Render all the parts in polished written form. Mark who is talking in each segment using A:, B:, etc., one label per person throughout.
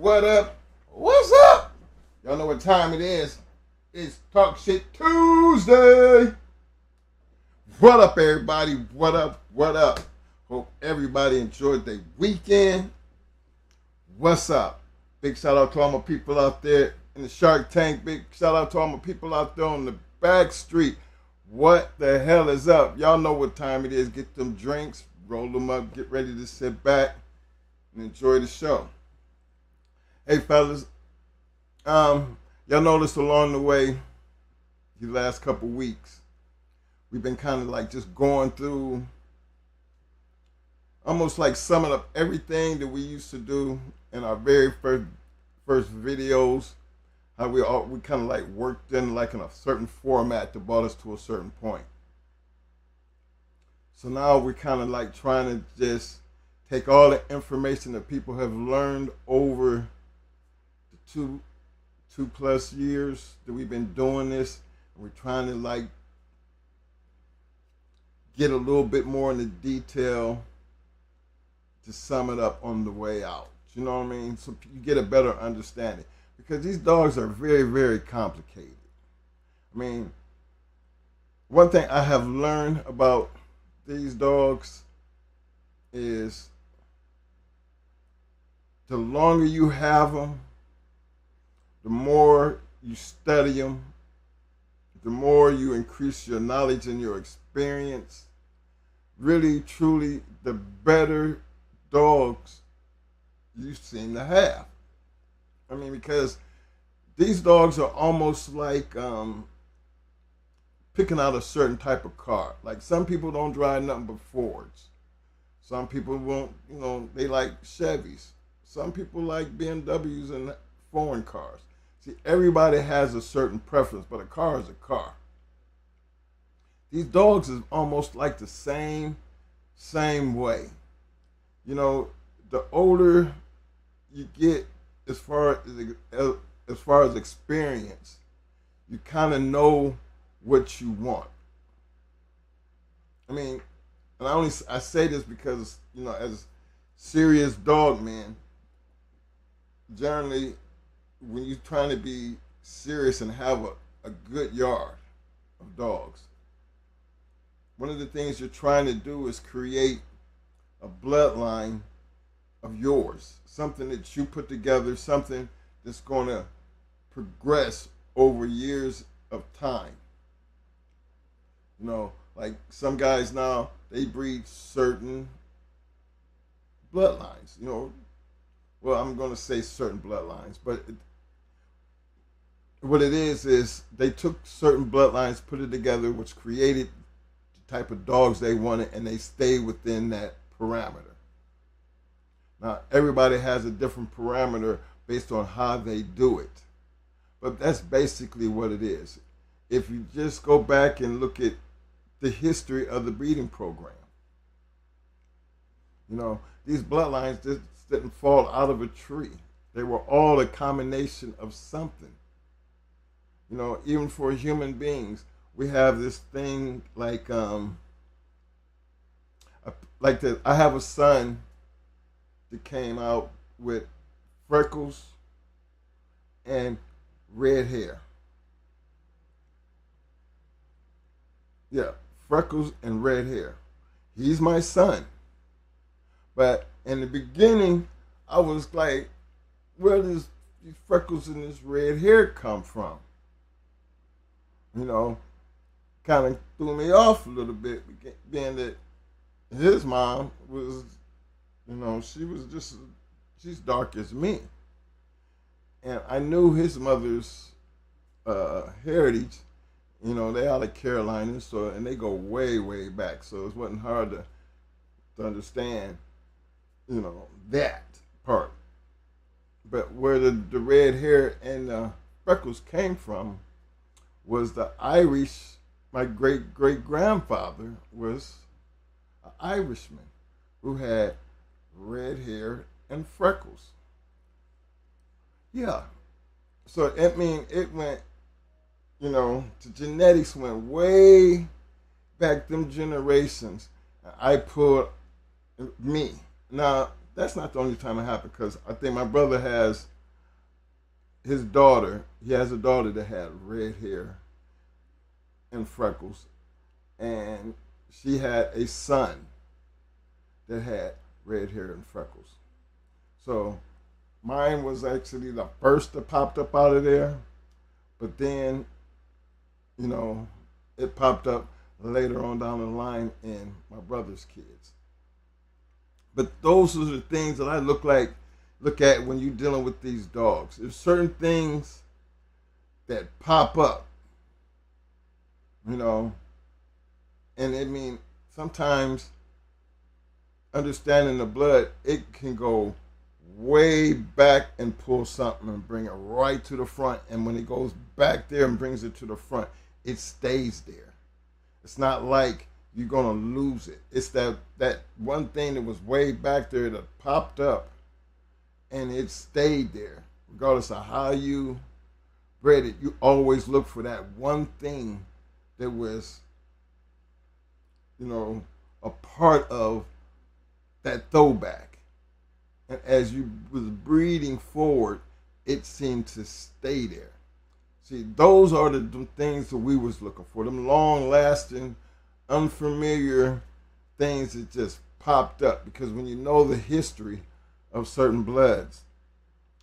A: What up? What's up? Y'all know what time it is. It's Talk Shit Tuesday. What up, everybody? What up? What up? Hope everybody enjoyed their weekend. What's up? Big shout out to all my people out there in the Shark Tank. Big shout out to all my people out there on the back street. What the hell is up? Y'all know what time it is. Get them drinks, roll them up, get ready to sit back and enjoy the show. Hey, fellas. Y'all noticed along the way, the last couple weeks, we've been kind of like just going through, almost like summing up everything that we used to do in our very first videos. How we kind of like worked in like in a certain format that brought us to a certain point. So now we're kind of like trying to just take all the information that people have learned over the two plus years that we've been doing this, and we're trying to like get a little bit more into detail to sum it up on the way out. You know what I mean? So you get a better understanding. Because these dogs are very, very complicated. I mean, one thing I have learned about these dogs is the longer you have them, the more you study them, the more you increase your knowledge and your experience. Really, truly, the better dogs you seem to have. I mean, because these dogs are almost like picking out a certain type of car. Like some people don't drive nothing but Fords. Some people won't, they like Chevys. Some people like BMWs and foreign cars. See, everybody has a certain preference, but a car is a car. These dogs is almost like the same way. The older you get, as far as experience, you kind of know what you want. I mean, and I say this because as serious dog men, generally when you're trying to be serious and have a good yard of dogs, one of the things you're trying to do is create a bloodline of yours, something that you put together, something that's going to progress over years of time. Like some guys now, they breed certain bloodlines. Well, I'm going to say certain bloodlines, but what it is they took certain bloodlines, put it together, which created the type of dogs they wanted, and they stayed within that parameter. Now, everybody has a different parameter based on how they do it. But that's basically what it is. If you just go back and look at the history of the breeding program, these bloodlines just didn't fall out of a tree. They were all a combination of something. Even for human beings, we have this thing like I have a son that came out with freckles and red hair. Yeah, freckles and red hair. He's my son. But in the beginning, I was like, where does these freckles and this red hair come from? Kind of threw me off a little bit, being that his mom was, she's dark as me. And I knew his mother's heritage. They out of Carolina, and they go way, way back. So it wasn't hard to understand, that part. But where the red hair and the freckles came from was the Irish. My great-great-grandfather was an Irishman who had red hair and freckles. Yeah. So it went, the genetics went way back them generations. I put me. Now, that's not the only time it happened, because I think my brother has his daughter, he has a daughter that had red hair and freckles, and she had a son that had red hair and freckles. So mine was actually the first that popped up out of there, but then, you know, it popped up later on down the line in my brother's kids. But those are the things that I look at when you're dealing with these dogs. There's certain things that pop up, you know, and I mean sometimes understanding the blood, it can go way back and pull something and bring it right to the front. And when it goes back there and brings it to the front, it stays there. It's not like you're gonna lose it. It's that one thing that was way back there that popped up and it stayed there. Regardless of how you bred it, you always look for that one thing that was, you know, a part of that throwback. And as you was breeding forward, it seemed to stay there. See, those are the things that we was looking for. Them long-lasting, unfamiliar things that just popped up. Because when you know the history of certain bloods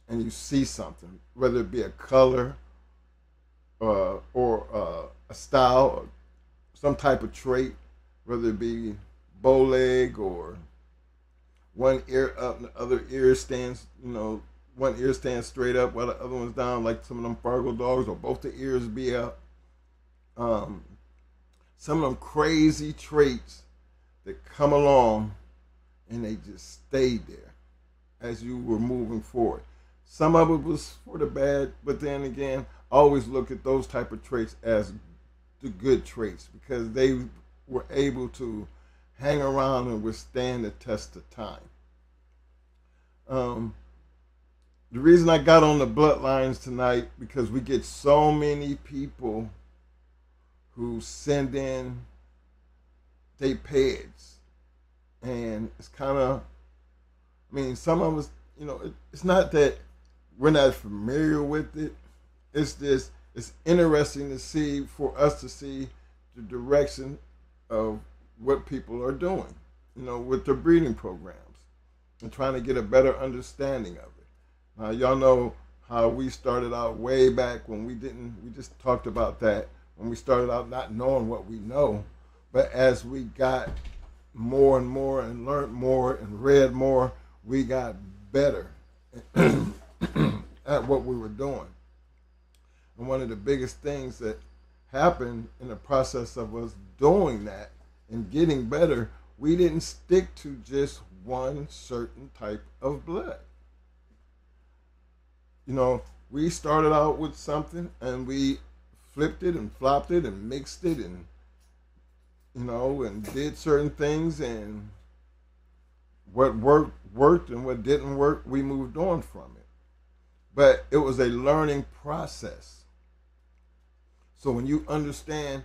A: and you see something, whether it be a color or a style, or some type of trait, whether it be bow leg or one ear up and the other ear stands, you know, one ear stands straight up while the other one's down, like some of them Fargo dogs, or both the ears be up. Some of them crazy traits that come along and they just stayed there as you were moving forward. Some of it was for the bad, but then again, always look at those type of traits as the good traits because they were able to hang around and withstand the test of time. The reason I got on the bloodlines tonight, because we get so many people who send in their pets, and it's kind of, I mean, some of us, you know, it's not that we're not familiar with it. It's just, it's interesting to see, for us to see the direction of what people are doing, you know, with their breeding programs and trying to get a better understanding of it. Y'all know how we started out way back when we just talked about that, when we started out not knowing what we know. But as we got more and more and learned more and read more, we got better at what we were doing. And one of the biggest things that happened in the process of us doing that and getting better, we didn't stick to just one certain type of blood. You know, we started out with something and we flipped it and flopped it and mixed it and, you know, and did certain things, and what worked and what didn't work, we moved on from it. But it was a learning process. So when you understand,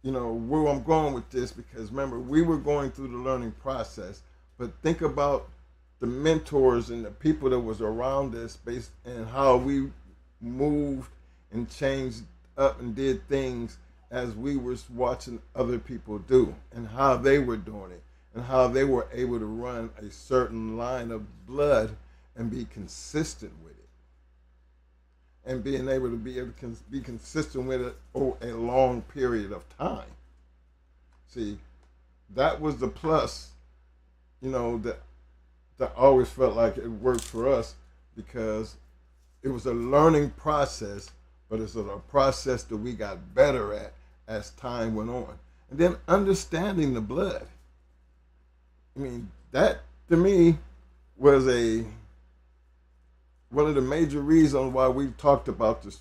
A: you know, where I'm going with this, because remember, we were going through the learning process, but think about the mentors and the people that was around us based and how we moved and changed up and did things as we were watching other people do, and how they were doing it, and how they were able to run a certain line of blood and be consistent with it, and being able to be consistent with it over a long period of time. See, that was the plus, you know, that always felt like it worked for us, because it was a learning process, but it's a process that we got better at as time went on. And then understanding the blood. I mean, that to me was one of the major reasons why we talked about this,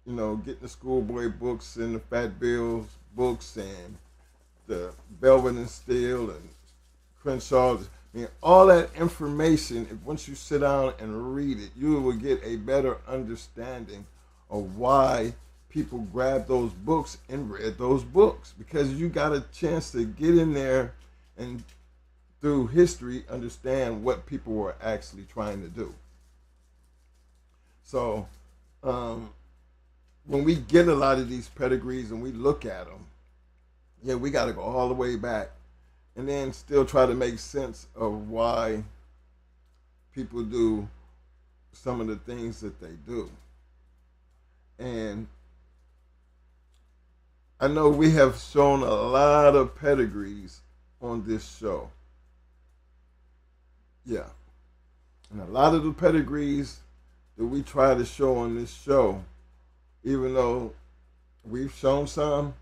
A: you know, getting the schoolboy books and the Fat Bill's books and the Belvin and Steele and Crenshaw. I mean, all that information, once you sit down and read it, you will get a better understanding of why people grabbed those books and read those books, because you got a chance to get in there and through history understand what people were actually trying to do. So when we get a lot of these pedigrees and we look at them, yeah, we got to go all the way back and then still try to make sense of why people do some of the things that they do. And I know we have shown a lot of pedigrees on this show. Yeah. And a lot of the pedigrees that we try to show on this show, even though we've shown some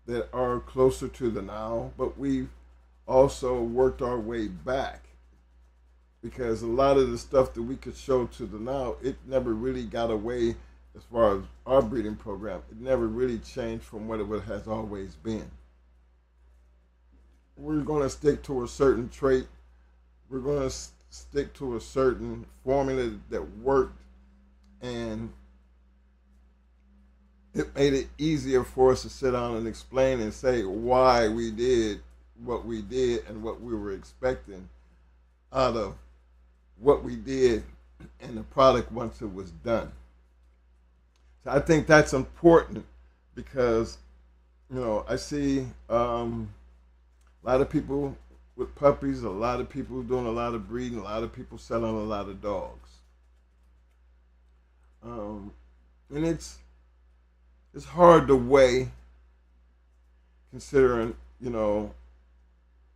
A: that are closer to the now, but we've also worked our way back, because a lot of the stuff that we could show to the now, it never really got away as far as our breeding program. It never really changed from what it has always been. We're going to stick to a certain trait. We're going to stick to a certain formula that worked, and it made it easier for us to sit down and explain and say why we did what we did and what we were expecting out of what we did and the product once it was done. So I think that's important, because, you know, I see a lot of people with puppies, a lot of people doing a lot of breeding, a lot of people selling a lot of dogs. And it's hard to weigh, considering, you know,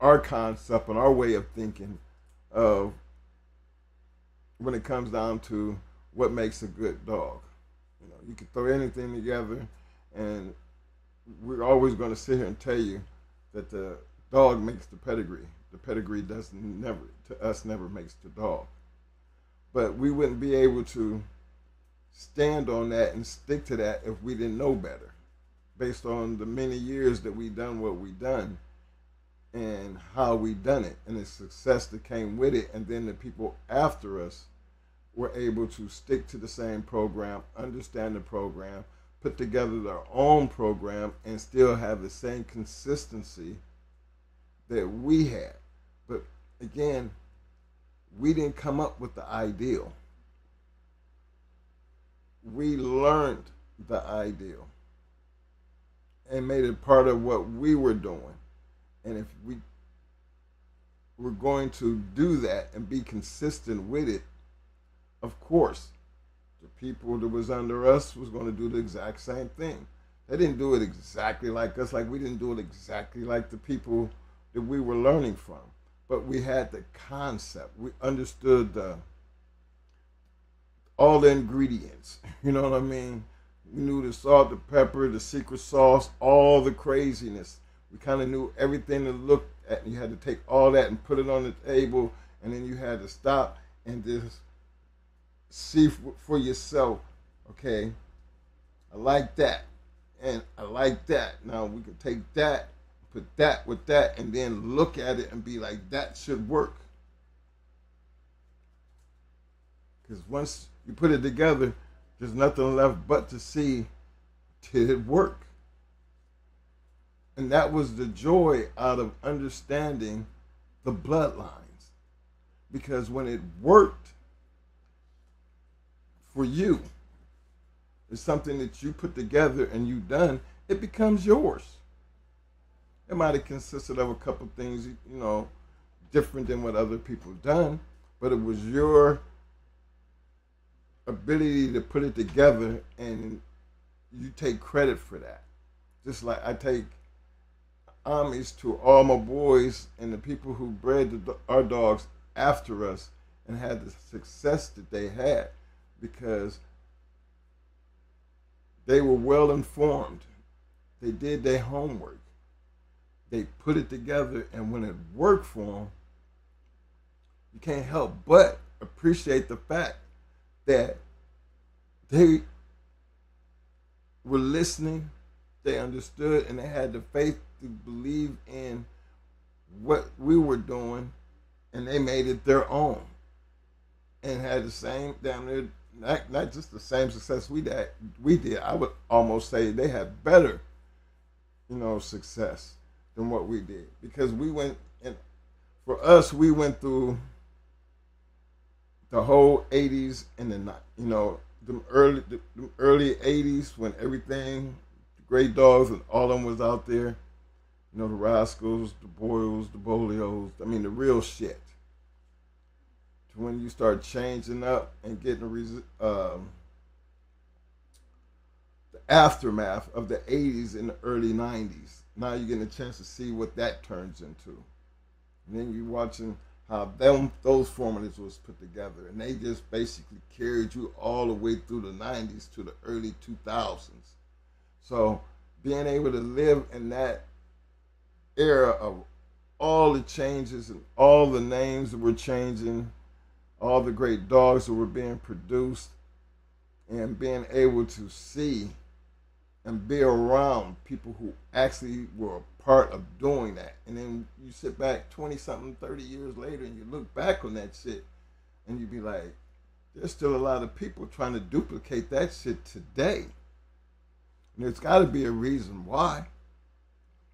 A: our concept and our way of thinking of when it comes down to what makes a good dog. You know, you can throw anything together, and we're always going to sit here and tell you that the dog makes the pedigree. The pedigree never makes the dog. But we wouldn't be able to stand on that and stick to that if we didn't know better, based on the many years that we done what we done and how we done it and the success that came with it. And then the people after us were able to stick to the same program, understand the program, put together their own program, and still have the same consistency that we had. But again, we didn't come up with the ideal. We learned the ideal and made it part of what we were doing. And if we were going to do that and be consistent with it, of course, the people that was under us was going to do the exact same thing. They didn't do it exactly like us, like we didn't do it exactly like the people that we were learning from. But we had the concept. We understood all the ingredients. You know what I mean? We knew the salt, the pepper, the secret sauce, all the craziness. We kind of knew everything to look at, and you had to take all that and put it on the table, and then you had to stop and just see for yourself, okay, I like that, and I like that. Now we can take that, put that with that, and then look at it and be like, that should work. Because once you put it together, there's nothing left but to see, did it work? And that was the joy out of understanding the bloodlines. Because when it worked for you, it's something that you put together and you done, it becomes yours. It might have consisted of a couple things, you know, different than what other people done, but it was your ability to put it together, and you take credit for that. Just like I take homage to all my boys and the people who bred our dogs after us and had the success that they had, because they were well informed. They did their homework. They put it together, and when it worked for them, you can't help but appreciate the fact that they were listening, they understood, and they had the faith to believe in what we were doing, and they made it their own and had the same, damn near, not just the same success we did. I would almost say they had better, you know, success than what we did, because we went, and for us, we went through the whole 80s and the early 80s when everything, the Great Dogs and all of them was out there. The Rascals, the Boyles, the Bolios. I mean, the real shit. To when you start changing up and getting the aftermath of the 80s and the early 90s. Now you're getting a chance to see what that turns into. And then you're watching how those formulas was put together. And they just basically carried you all the way through the 90s to the early 2000s. So being able to live in that era of all the changes and all the names that were changing, all the great dogs that were being produced, and being able to see and be around people who actually were a part of doing that. And then you sit back 20 something, 30 years later and you look back on that shit and you be like, there's still a lot of people trying to duplicate that shit today. And there's got to be a reason why.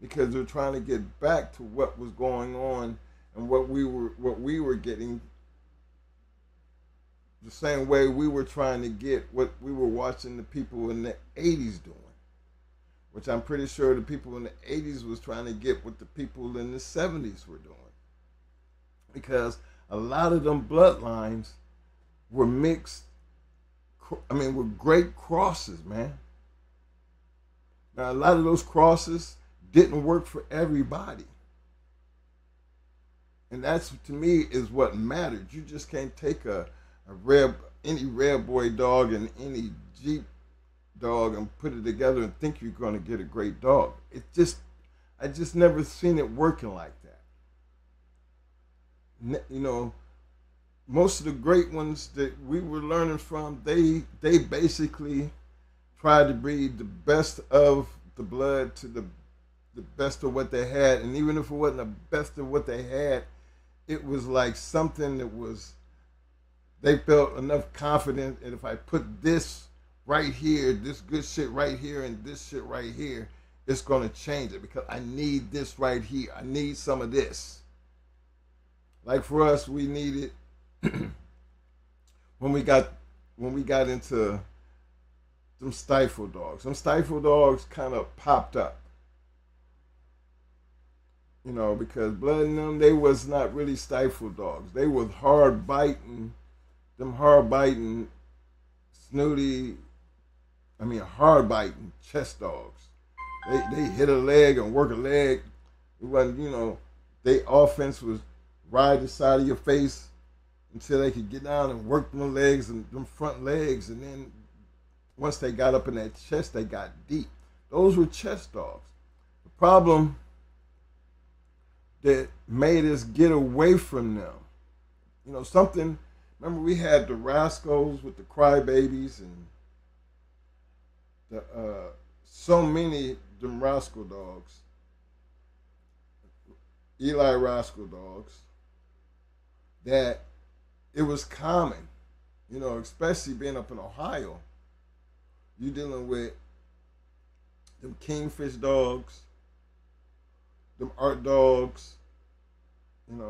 A: Because they're trying to get back to what was going on and what we were getting the same way we were trying to get what we were watching the people in the 80s doing. Which I'm pretty sure the people in the 80s was trying to get what the people in the 70s were doing. Because a lot of them bloodlines were mixed, were great crosses, man. Now, a lot of those crosses didn't work for everybody. And that's, to me, is what mattered. You just can't take any red boy dog and any Jeep dog and put it together and think you're going to get a great dog. I just never seen it working like that. Most of the great ones that we were learning from, they basically tried to breed the best of the blood to the best of what they had. And even if it wasn't the best of what they had, it was like something that was, they felt enough confidence, and if I put this right here, this good shit right here, and this shit right here, it's going to change it because I need this right here. I need some of this. Like for us, we needed when we got into some stifle dogs. Some stifle dogs kind of popped up. Because blood in them, they was not really stifle dogs. They was hard biting, snooty, hard biting chest dogs. They hit a leg and work a leg. It wasn't, their offense was ride the side of your face until they could get down and work them legs and them front legs. And then once they got up in that chest, they got deep. Those were chest dogs. The problem that made us get away from them, remember we had the Rascals with the crybabies and so many them Rascal dogs, Eli Rascal dogs, that it was common, especially being up in Ohio. You dealing with them Kingfish dogs, them Art dogs, a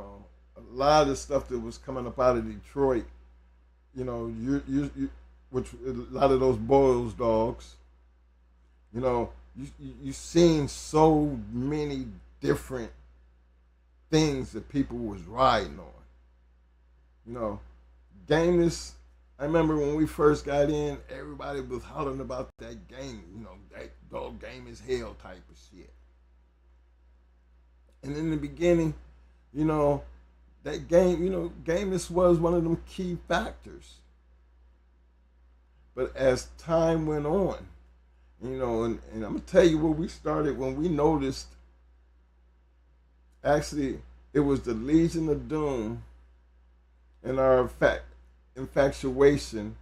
A: lot of the stuff that was coming up out of Detroit, which a lot of those Boyles dogs, you seen so many different things that people was riding on. Gameness, I remember when we first got in, everybody was hollering about that game, that dog game as hell type of shit. And in the beginning, that game, gameness was one of them key factors. But as time went on, and I'm going to tell you where we started when we noticed, actually, it was the Legion of Doom and our infatuation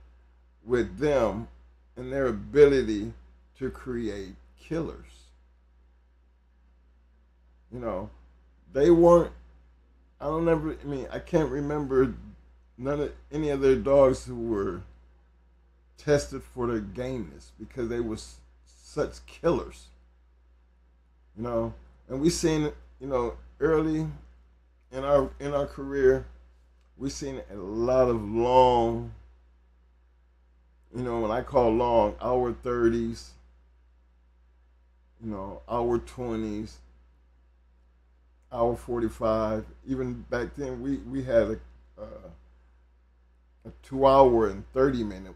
A: with them and their ability to create killers. They weren't, I can't remember any of their dogs who were tested for their gameness because they were such killers. And we seen, early in our career, we seen a lot of long, when I call long, hour 30s, hour 20s, hour 45. Even back then, we had a 2 hour and 30 minute,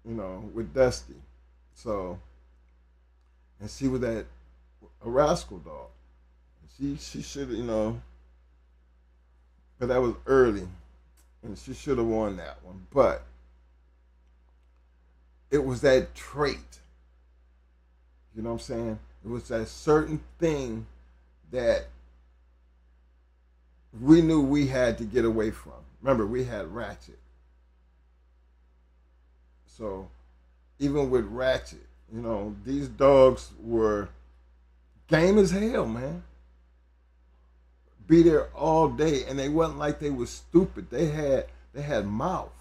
A: with Dusty. So, and she was a rascal dog. She should have, but that was early, and she should have won that one. But it was that trait. You know what I'm saying? It was that certain thing that we knew we had to get away from. Remember, we had Ratchet. So even with Ratchet, these dogs were game as hell, man. Be there all day, and they wasn't like they was stupid. They had mouth.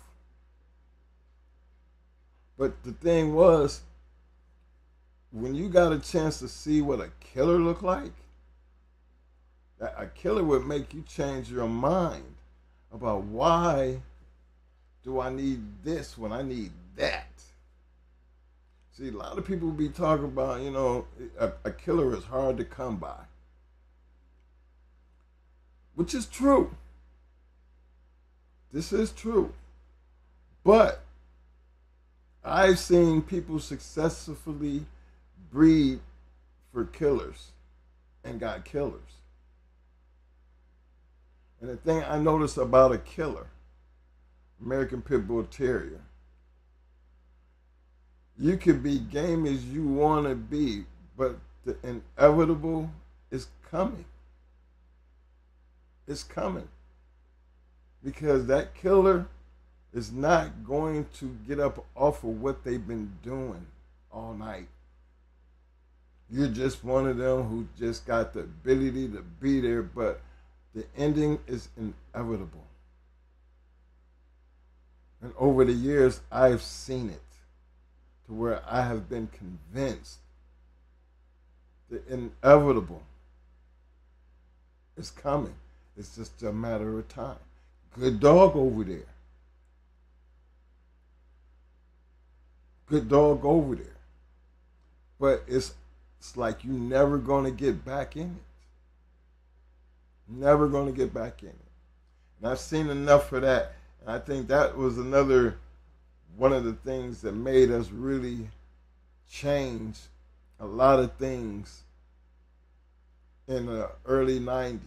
A: But the thing was, when you got a chance to see what a killer looked like, a killer would make you change your mind about why do I need this when I need that. See, a lot of people be talking about, a killer is hard to come by. Which is true. This is true. But I've seen people successfully breed for killers and got killers. And the thing I noticed about a killer, American Pit Bull Terrier, you could be game as you want to be, but the inevitable is coming. It's coming. Because that killer is not going to get up off of what they've been doing all night. You're just one of them who just got the ability to be there, but the ending is inevitable. And over the years, I've seen it to where I have been convinced the inevitable is coming. It's just a matter of time. Good dog over there. Good dog over there. But it's like you're never going to get back in it. Never going to get back in it. And I've seen enough for that. And I think that was another one of the things that made us really change a lot of things in the early 90s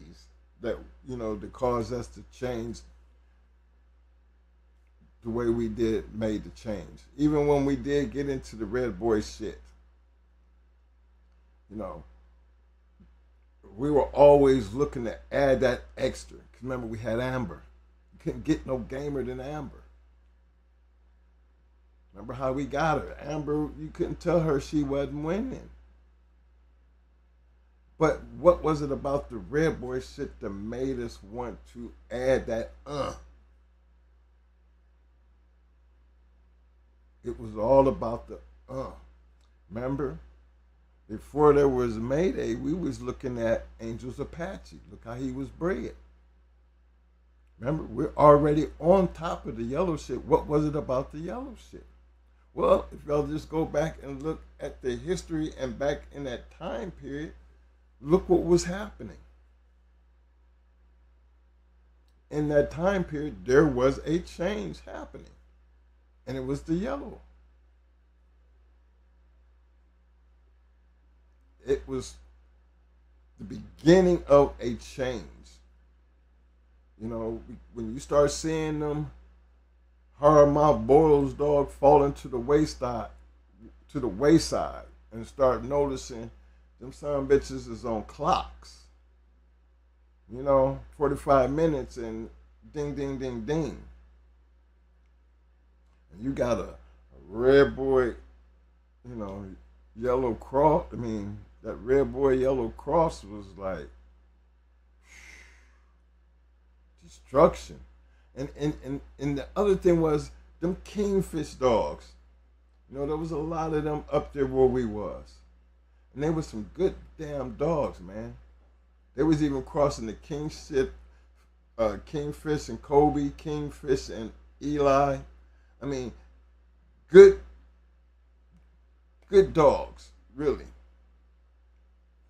A: that, that caused us to change the way we made the change. Even when we did get into the red boy shit, we were always looking to add that extra. 'Cause remember, we had Amber. You couldn't get no gamer than Amber. Remember how we got her? Amber, you couldn't tell her she wasn't winning. But what was it about the red boy shit that made us want to add that It was all about the Remember? Before there was Mayday, we was looking at Angel's Apache. Look how he was bred. Remember, we're already on top of the yellow shit. What was it about the yellow shit? Well, if y'all just go back and look at the history and back in that time period, look what was happening. In that time period, there was a change happening. And it was the yellow. It was the beginning of a change. When you start seeing them hard mouth Boyle's dog falling to the wayside, and start noticing them son bitches is on clocks. 45 minutes and ding, ding, ding, ding. And you got a red boy, yellow cross. That red boy yellow cross was like destruction. And the other thing was them kingfish dogs. There was a lot of them up there where we was. And they were some good damn dogs, man. They was even crossing the king shit Kingfish and Kobe, Kingfish and Eli. I mean, good, good dogs, really.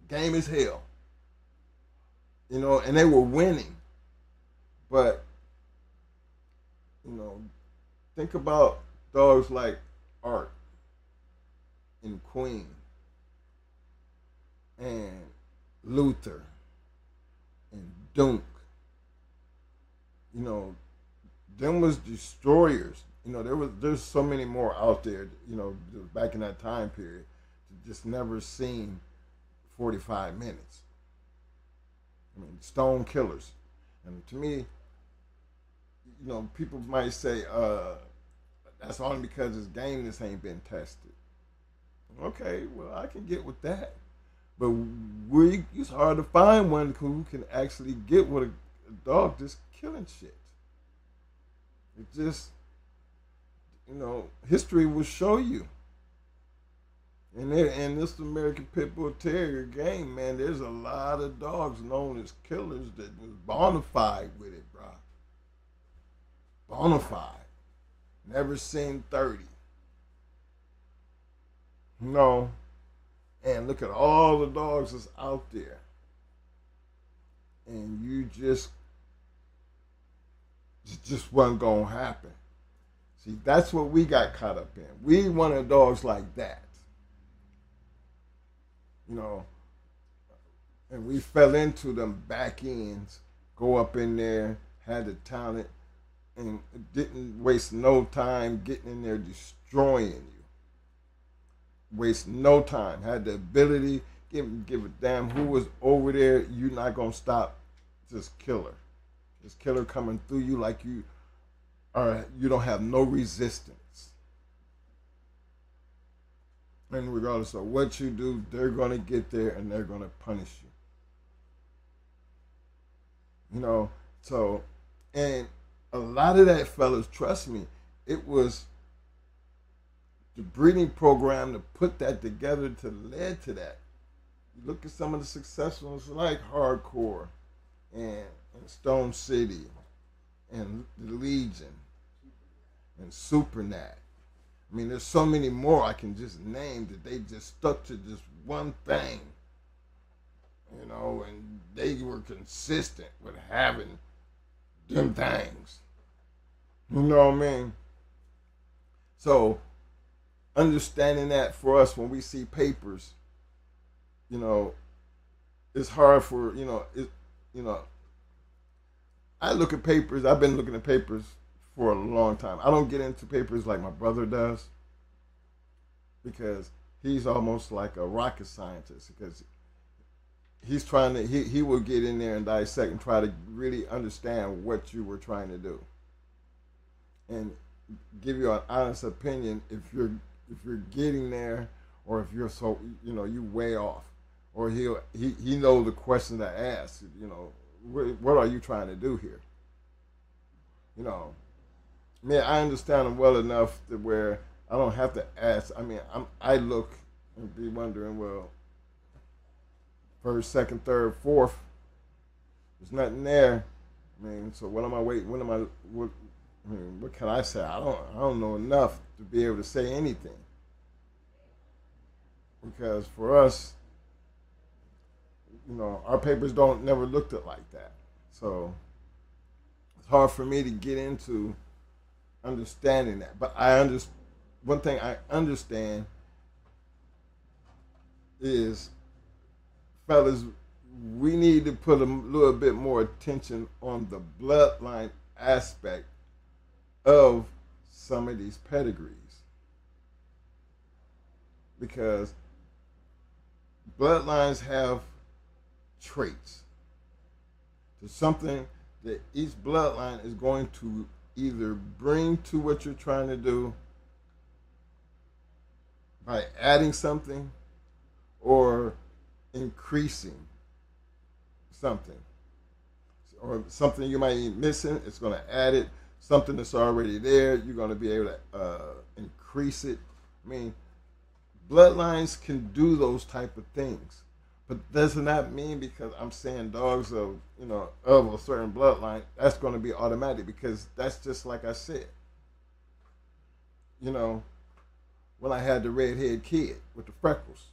A: Game as hell, and they were winning. But you know, think about dogs like Art and Queen and Luther and Dunk. Them was destroyers. There's so many more out there. Back in that time period, just never seen 45 minutes. I mean, stone killers. And to me, people might say that's only because this game this ain't been tested. Okay, well I can get with that, but it's hard to find one who can actually get with a dog just killing shit. It just, history will show you. And this American Pit Bull Terrier game, man, there's a lot of dogs known as killers that was bona fide with it, bro. Bona fide. Never seen 30. No. And look at all the dogs that's out there. And you just wasn't going to happen. See, that's what we got caught up in. We wanted dogs like that. And we fell into them back ends, go up in there, had the talent, and didn't waste no time getting in there destroying you. Waste no time. Had the ability, give a damn who was over there, you're not going to stop this killer. This killer coming through you like you don't have no resistance. And regardless of what you do, they're going to get there and they're going to punish you. And a lot of that, fellas, trust me, it was the breeding program to put that together to lead to that. You look at some of the successful ones like Hardcore and Stone City and the Legion and Supernat. I mean, there's so many more I can just name that they just stuck to just one thing, and they were consistent with having them things. You know what I mean? So, understanding that for us when we see papers, it's hard for, I look at papers, I've been looking at papers for a long time. I don't get into papers like my brother does because he's almost like a rocket scientist because he's trying to, he will get in there and dissect and try to really understand what you were trying to do and give you an honest opinion if you're getting there or if you're so, you way off, or he knows the questions I ask, what are you trying to do here? I understand them well enough to where I don't have to ask. I mean, I look and be wondering, well, first, second, third, fourth, there's nothing there. I mean, so what am I waiting? What can I say? I don't know enough to be able to say anything. Because for us, our papers never looked at like that. So it's hard for me to get into understanding that. But one thing I understand is, fellas, we need to put a little bit more attention on the bloodline aspect of some of these pedigrees. Because bloodlines have traits. There's something that each bloodline is going to either bring to what you're trying to do by adding something or increasing something. Or something you might be missing, it's going to add it. Something that's already there, you're going to be able to increase it. I mean, bloodlines can do those type of things. But doesn't that mean because I'm saying dogs of of a certain bloodline, that's going to be automatic? Because that's just like I said. You know, when I had the redhead kid with the freckles,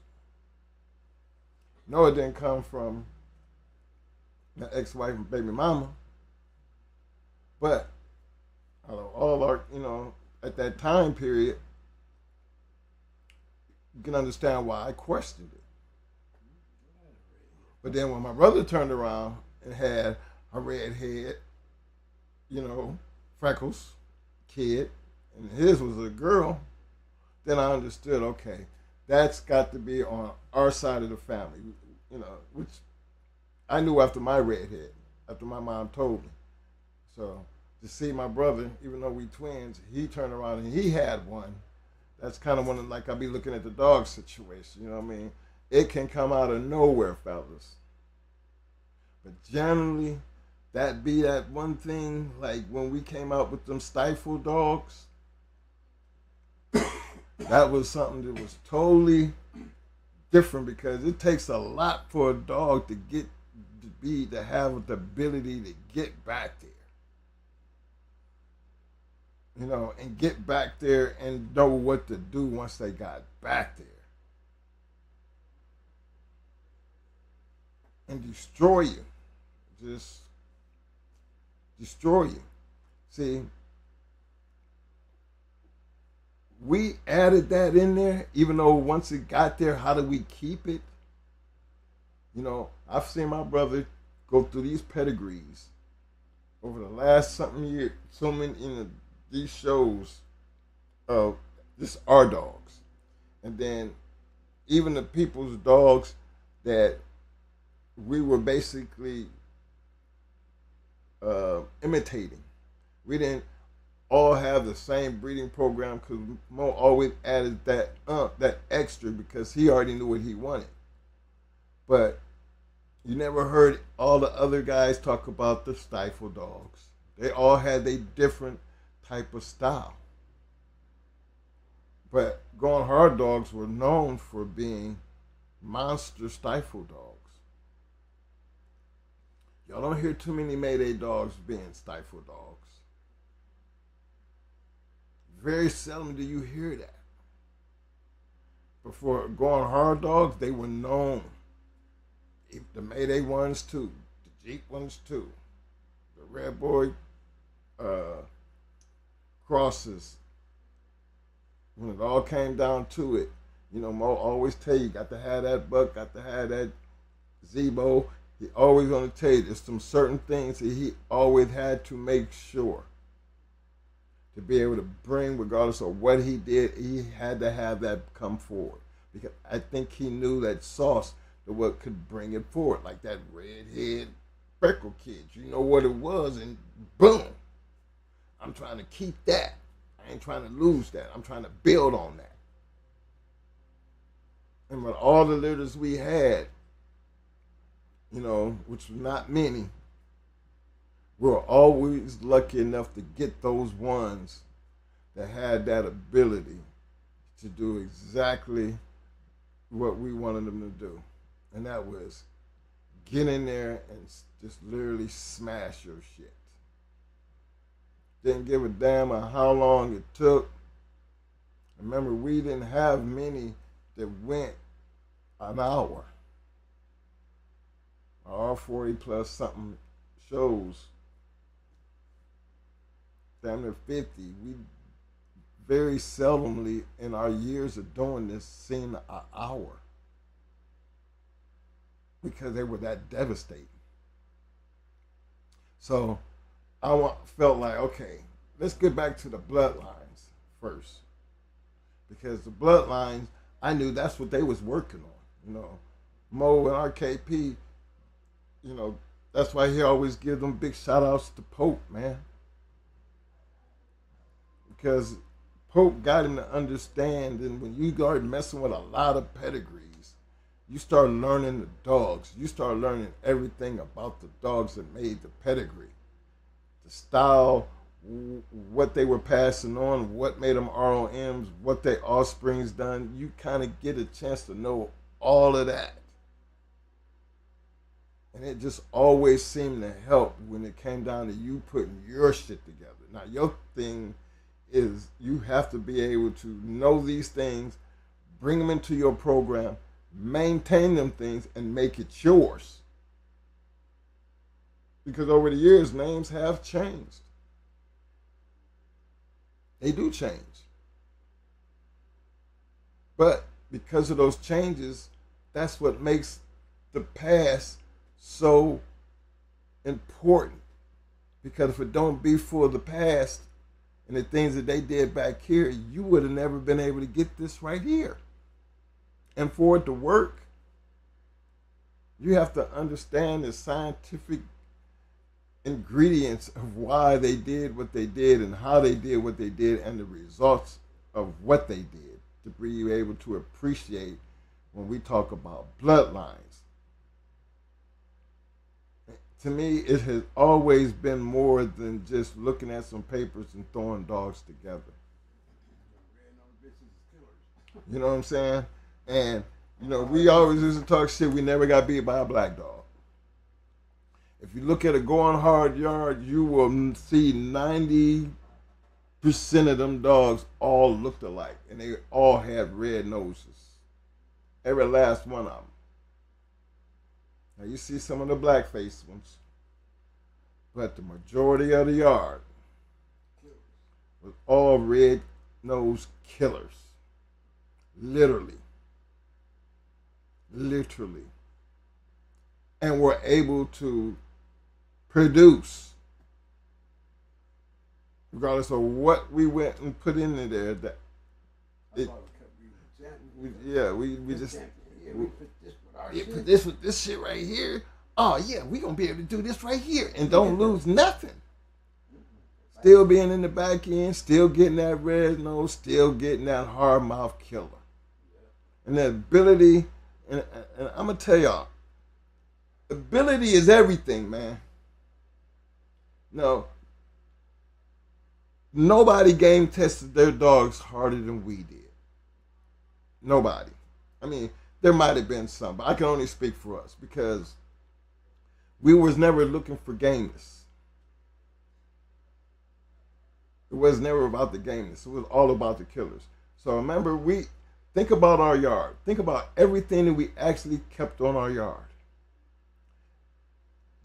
A: no, it didn't come from the ex-wife and baby mama, but all our at that time period, you can understand why I questioned it. But then when my brother turned around and had a red head, freckles, kid, and his was a girl, then I understood, okay, that's got to be on our side of the family, which I knew after my redhead, after my mom told me. So to see my brother, even though we twins, he turned around and he had one. That's kind of one of, like, I'll be looking at the dog situation, you know what I mean? It can come out of nowhere, fellas. But generally, that be that one thing, like when we came out with them stifle dogs, that was something that was totally different because it takes a lot for a dog to have the ability to get back there. And get back there and know what to do once they got back there. And destroy you. Just destroy you. See, we added that in there, even though once it got there, how do we keep it? I've seen my brother go through these pedigrees over the last something year, so many these shows of just our dogs. And then even the people's dogs that we were basically imitating. We didn't all have the same breeding program because Mo always added that extra because he already knew what he wanted. But you never heard all the other guys talk about the stifle dogs. They all had a different type of style. But Going Hard dogs were known for being monster stifle dogs. Y'all don't hear too many Mayday dogs being stifle dogs. Very seldom do you hear that. But for Going Hard dogs, they were known. The Mayday ones too, the Jeep ones too, the Red Boy crosses. When it all came down to it, Mo always tell you, got to have that buck, got to have that Zebo. He always going to tell you there's some certain things that he always had to make sure to be able to bring, regardless of what he did, he had to have that come forward. Because I think he knew that sauce, that what could bring it forward, like that redhead freckle kid. You know what it was, and boom. I'm trying to keep that. I ain't trying to lose that. I'm trying to build on that. And with all the litters we had, which was not many, we were always lucky enough to get those ones that had that ability to do exactly what we wanted them to do. And that was get in there and just literally smash your shit. Didn't give a damn on how long it took. Remember, we didn't have many that went an hour. Our 40 plus something shows, damn near 50. We very seldomly in our years of doing this seen an hour because they were that devastating. So I felt like, okay, let's get back to the bloodlines first, because the bloodlines, I knew that's what they was working on. Mo and RKP, that's why he always give them big shout outs to Pope, man, because Pope got him to understand. And when you start messing with a lot of pedigrees, you start learning the dogs. You start learning everything about the dogs that made the pedigree. The style, what they were passing on, what made them ROMs, what their offspring's done. You kind of get a chance to know all of that. And it just always seemed to help when it came down to you putting your shit together. Now, your thing is you have to be able to know these things, bring them into your program, maintain them things, and make it yours. Because over the years, names have changed. They do change. But because of those changes, that's what makes the past so important. Because if it don't be for the past and the things that they did back here, you would have never been able to get this right here. And for it to work, you have to understand the scientific ingredients of why they did what they did and how they did what they did and the results of what they did to be able to appreciate when we talk about bloodlines. To me, it has always been more than just looking at some papers and throwing dogs together. You know what I'm saying? And, you know, we always used to talk shit. We never got beat by a black dog. If you look at a going hard yard, you will see 90% of them dogs all looked alike. And they all had red noses. Every last one of them. Now you see some of the black-faced ones. But the majority of the yard was all red-nosed killers. Literally. Literally. And were able to produce, regardless of what we went and put in there. That it, we just put this with this shit right here. Oh yeah, we gonna be able to do this right here and don't lose nothing. Still being in the back end, still getting that red nose, still getting that hard mouth killer, and the ability. And I'm gonna tell y'all, ability is everything, man. No, nobody game tested their dogs harder than we did. Nobody. I mean, there might have been some, but I can only speak for us because we was never looking for gameness. It was never about the gameness. It was all about the killers. So remember, think about our yard. Think about everything that we actually kept on our yard.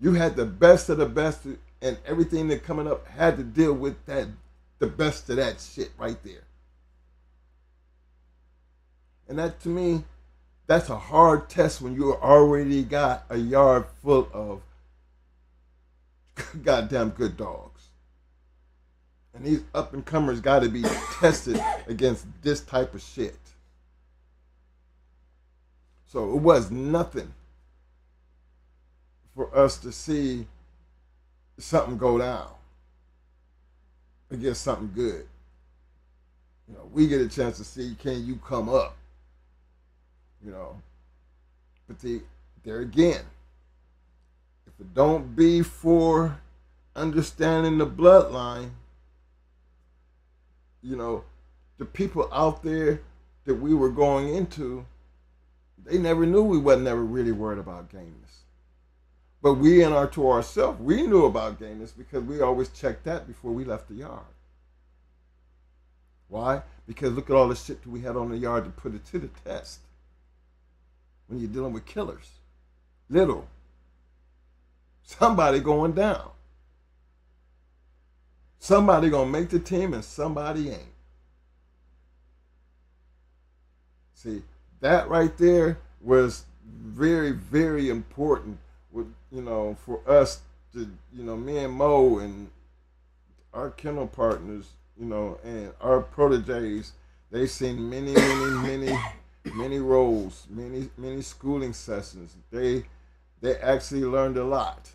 A: You had the best of the best, and everything that coming up had to deal with that, the best of that shit right there. And that, to me, that's a hard test when you already got a yard full of goddamn good dogs. And these up-and-comers got to be tested against this type of shit. So it was nothing for us to see something go down against something good. You know, we get a chance to see, can you come up? You know, but there again, if it don't be for understanding the bloodline, you know, the people out there that we were going into, they never knew we wasn't ever really worried about gameness. But we to ourselves, we knew about gameness because we always checked that before we left the yard. Why? Because look at all the shit that we had on the yard to put it to the test. When you're dealing with killers. Little. Somebody going down. Somebody gonna make the team and somebody ain't. See, that right there was very, very important with, you know, for us to, you know, me and Mo and our kennel partners, you know, and our proteges, they've seen many roles, many schooling sessions. They actually learned a lot.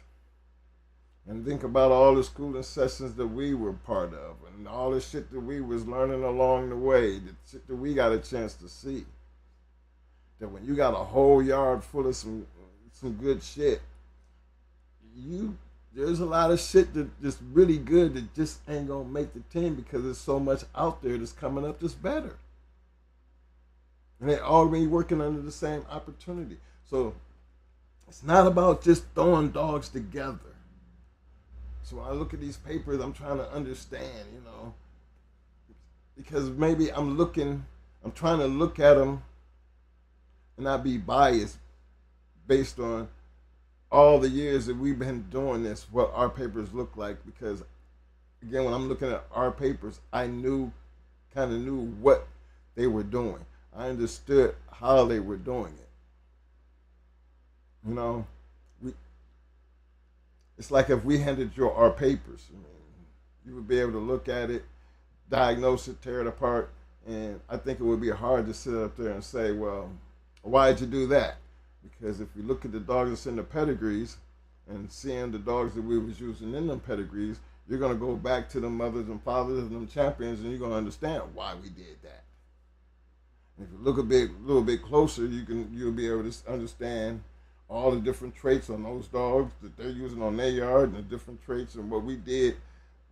A: And think about all the schooling sessions that we were part of and all the shit that we was learning along the way, the shit that we got a chance to see. That when you got a whole yard full of some good shit, there's a lot of shit that just really good that just ain't gonna make the team because there's so much out there that's coming up that's better. And they're already working under the same opportunity. So It's not about just throwing dogs together. So when I look at these papers, I'm trying to understand, because maybe I'm trying to look at them and not be biased based on all the years that we've been doing this, what our papers look like. Because again, when I'm looking at our papers, I kind of knew what they were doing. I understood how they were doing it. It's like if we handed you our papers, you would be able to look at it, diagnose it, tear it apart, and I think it would be hard to sit up there and say, well, why'd you do that? Because if you look at the dogs that's in the pedigrees and seeing the dogs that we was using in them pedigrees, you're going to go back to the mothers and fathers and them champions, and you're going to understand why we did that. And if you look a little bit closer, you'll be able to understand all the different traits on those dogs that they're using on their yard, and the different traits and what we did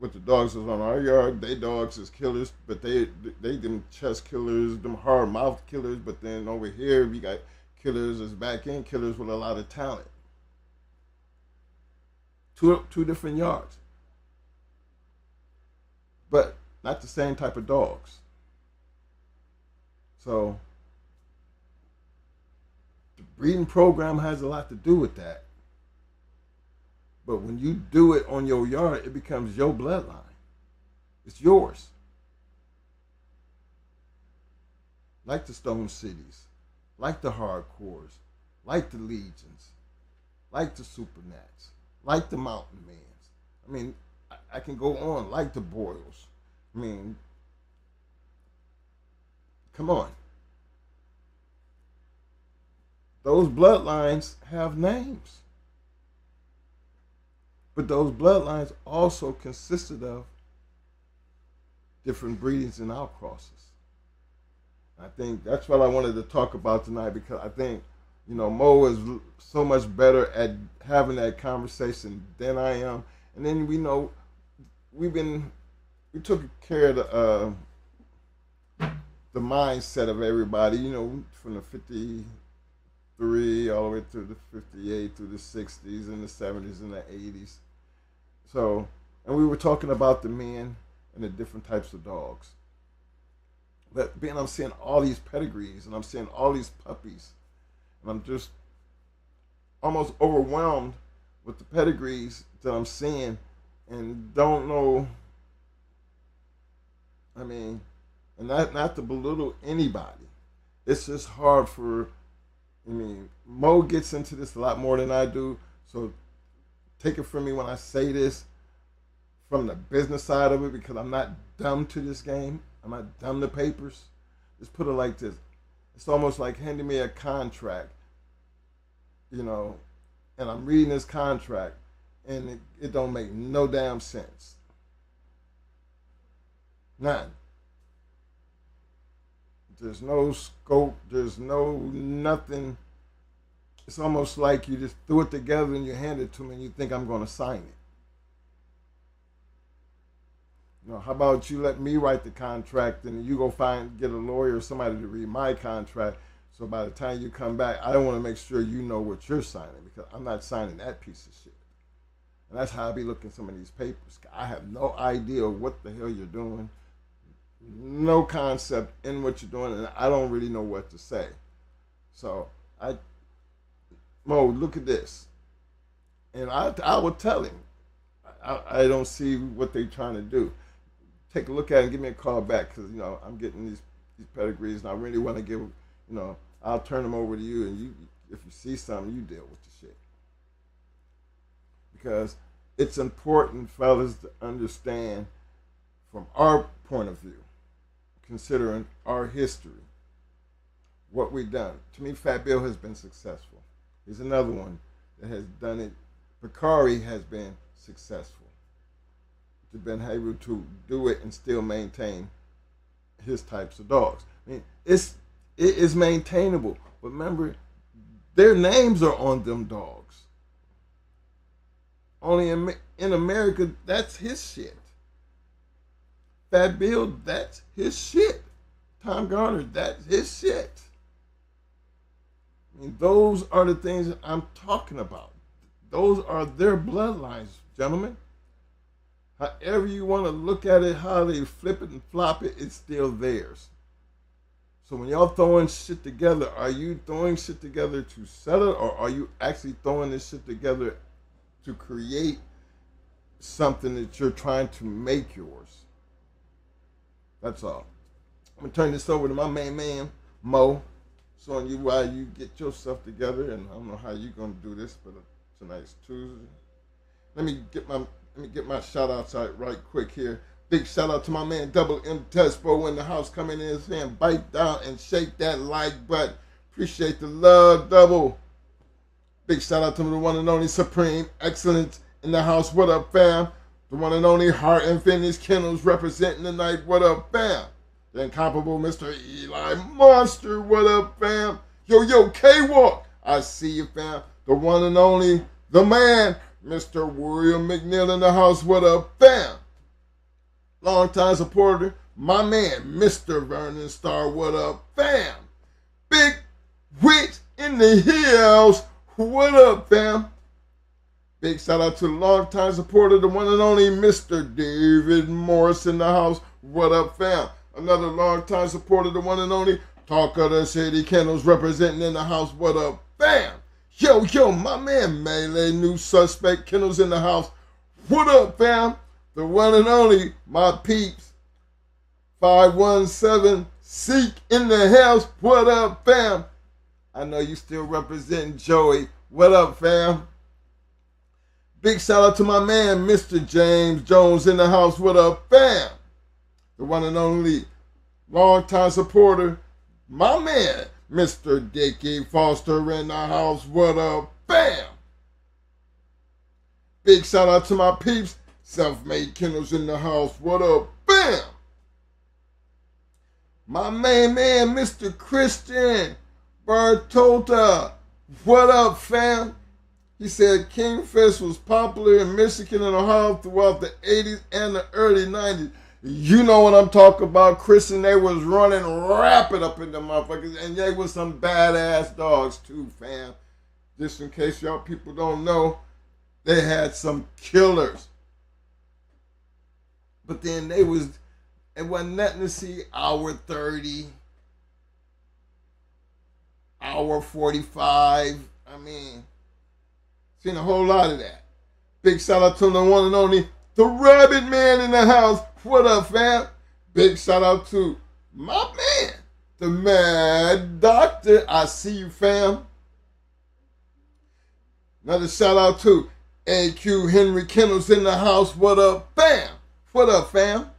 A: with the dogs that's on our yard. They dogs is killers, but they them chest killers, them hard mouth killers. But then over here we got killers as back end killers with a lot of talent. Two different yards, but not the same type of dogs. So the breeding program has a lot to do with that. But when you do it on your yard, it becomes your bloodline. It's yours. Like the Stone Cities, like the Hardcores, like the Legions, like the Supernats, like the Mountain Mans. I can go on, like the Boyles. Come on. Those bloodlines have names. But those bloodlines also consisted of different breedings and outcrosses. I think that's what I wanted to talk about tonight, because I think, Mo is so much better at having that conversation than I am. And then we took care of the mindset of everybody, from the 53 all the way through the 58, through the 60s and the 70s and the 80s. So, and we were talking about the men and the different types of dogs. But I'm seeing all these pedigrees and I'm seeing all these puppies, and I'm just almost overwhelmed with the pedigrees that I'm seeing and don't know. And not to belittle anybody. It's just hard for, Mo gets into this a lot more than I do, so take it from me when I say this from the business side of it, because I'm not dumb to this game. I'm not dumb to papers. Just put it like this. It's almost like handing me a contract, and I'm reading this contract, and it don't make no damn sense. None. There's no scope. There's nothing. It's almost like you just threw it together and you hand it to me and you think I'm going to sign it. How about you let me write the contract and you go get a lawyer or somebody to read my contract, so by the time you come back, I want to make sure you know what you're signing, because I'm not signing that piece of shit. And that's how I be looking at some of these papers. I have no idea what the hell you're doing. No concept in what you're doing, and I don't really know what to say. So Mo, look at this, and I would tell him, I don't see what they're trying to do. Take a look at it and give me a call back, because I'm getting these pedigrees, and I really want to give, I'll turn them over to you, and if you see something, you deal with the shit, because it's important, fellas, to understand from our point of view, considering our history, what we've done. To me, Fat Bill has been successful. He's another one that has done it. Pedigree has been successful. To been able to do it and still maintain his types of dogs. It is maintainable. But remember, their names are on them dogs. Only in America, that's his shit. Fat Bill, that's his shit. Tom Garner, that's his shit. I mean, those are the things that I'm talking about. Those are their bloodlines, gentlemen. However you want to look at it, how they flip it and flop it, it's still theirs. So when y'all throwing shit together, are you throwing shit together to sell it, or are you actually throwing this shit together to create something that you're trying to make yours? That's all. I'm going to turn this over to my main man, Mo, showing you why you get yourself together. And I don't know how you're going to do this, but tonight's Tuesday. Let me get my shout outs out right quick here. Big shout out to my man Double M Tespo in the house, coming in saying bite down and shake that like button. Appreciate the love, Double. Big shout out to the one and only Supreme Excellence in the house. What up, fam? The one and only Heart and Fitness Kennels representing the night. What up, fam? The incomparable Mr. Eli Monster. What up, fam? Yo, K-Walk. I see you, fam. The one and only, the man, Mr. William McNeil in the house. What up, fam? Long-time supporter, my man, Mr. Vernon Starr. What up, fam? Big Witch in the hills. What up, fam? Big shout out to the long-time supporter, the one and only Mr. David Morris in the house. What up, fam? Another long-time supporter, the one and only Talk of the City Kennels representing in the house. What up, fam? Yo, my man Melee, new suspect, Kennels in the house. What up, fam? The one and only, my peeps, 517 Seek in the house. What up, fam? I know you still representing Joey. What up, fam? Big shout out to my man, Mr. James Jones in the house. What up, fam? The one and only long-time supporter, my man, Mr. Dickie Foster in the house. What up, fam? Big shout out to my peeps, Self-Made Kennels in the house. What up, bam? My main man, Mr. Christian Bartolta. What up, fam? He said Kingfish was popular in Michigan and Ohio throughout the 80s and the early 90s. You know what I'm talking about, Christian. They was running rapid up in the motherfuckers, and they was some badass dogs too, fam. Just in case y'all people don't know, they had some killers. But then it wasn't nothing to see hour 30, hour 45. I mean, seen a whole lot of that. Big shout out to the one and only, the Rabbit Man in the house. What up, fam? Big shout out to my man, the Mad Doctor. I see you, fam. Another shout out to AQ Henry Kennels in the house. What up, fam? What up, fam?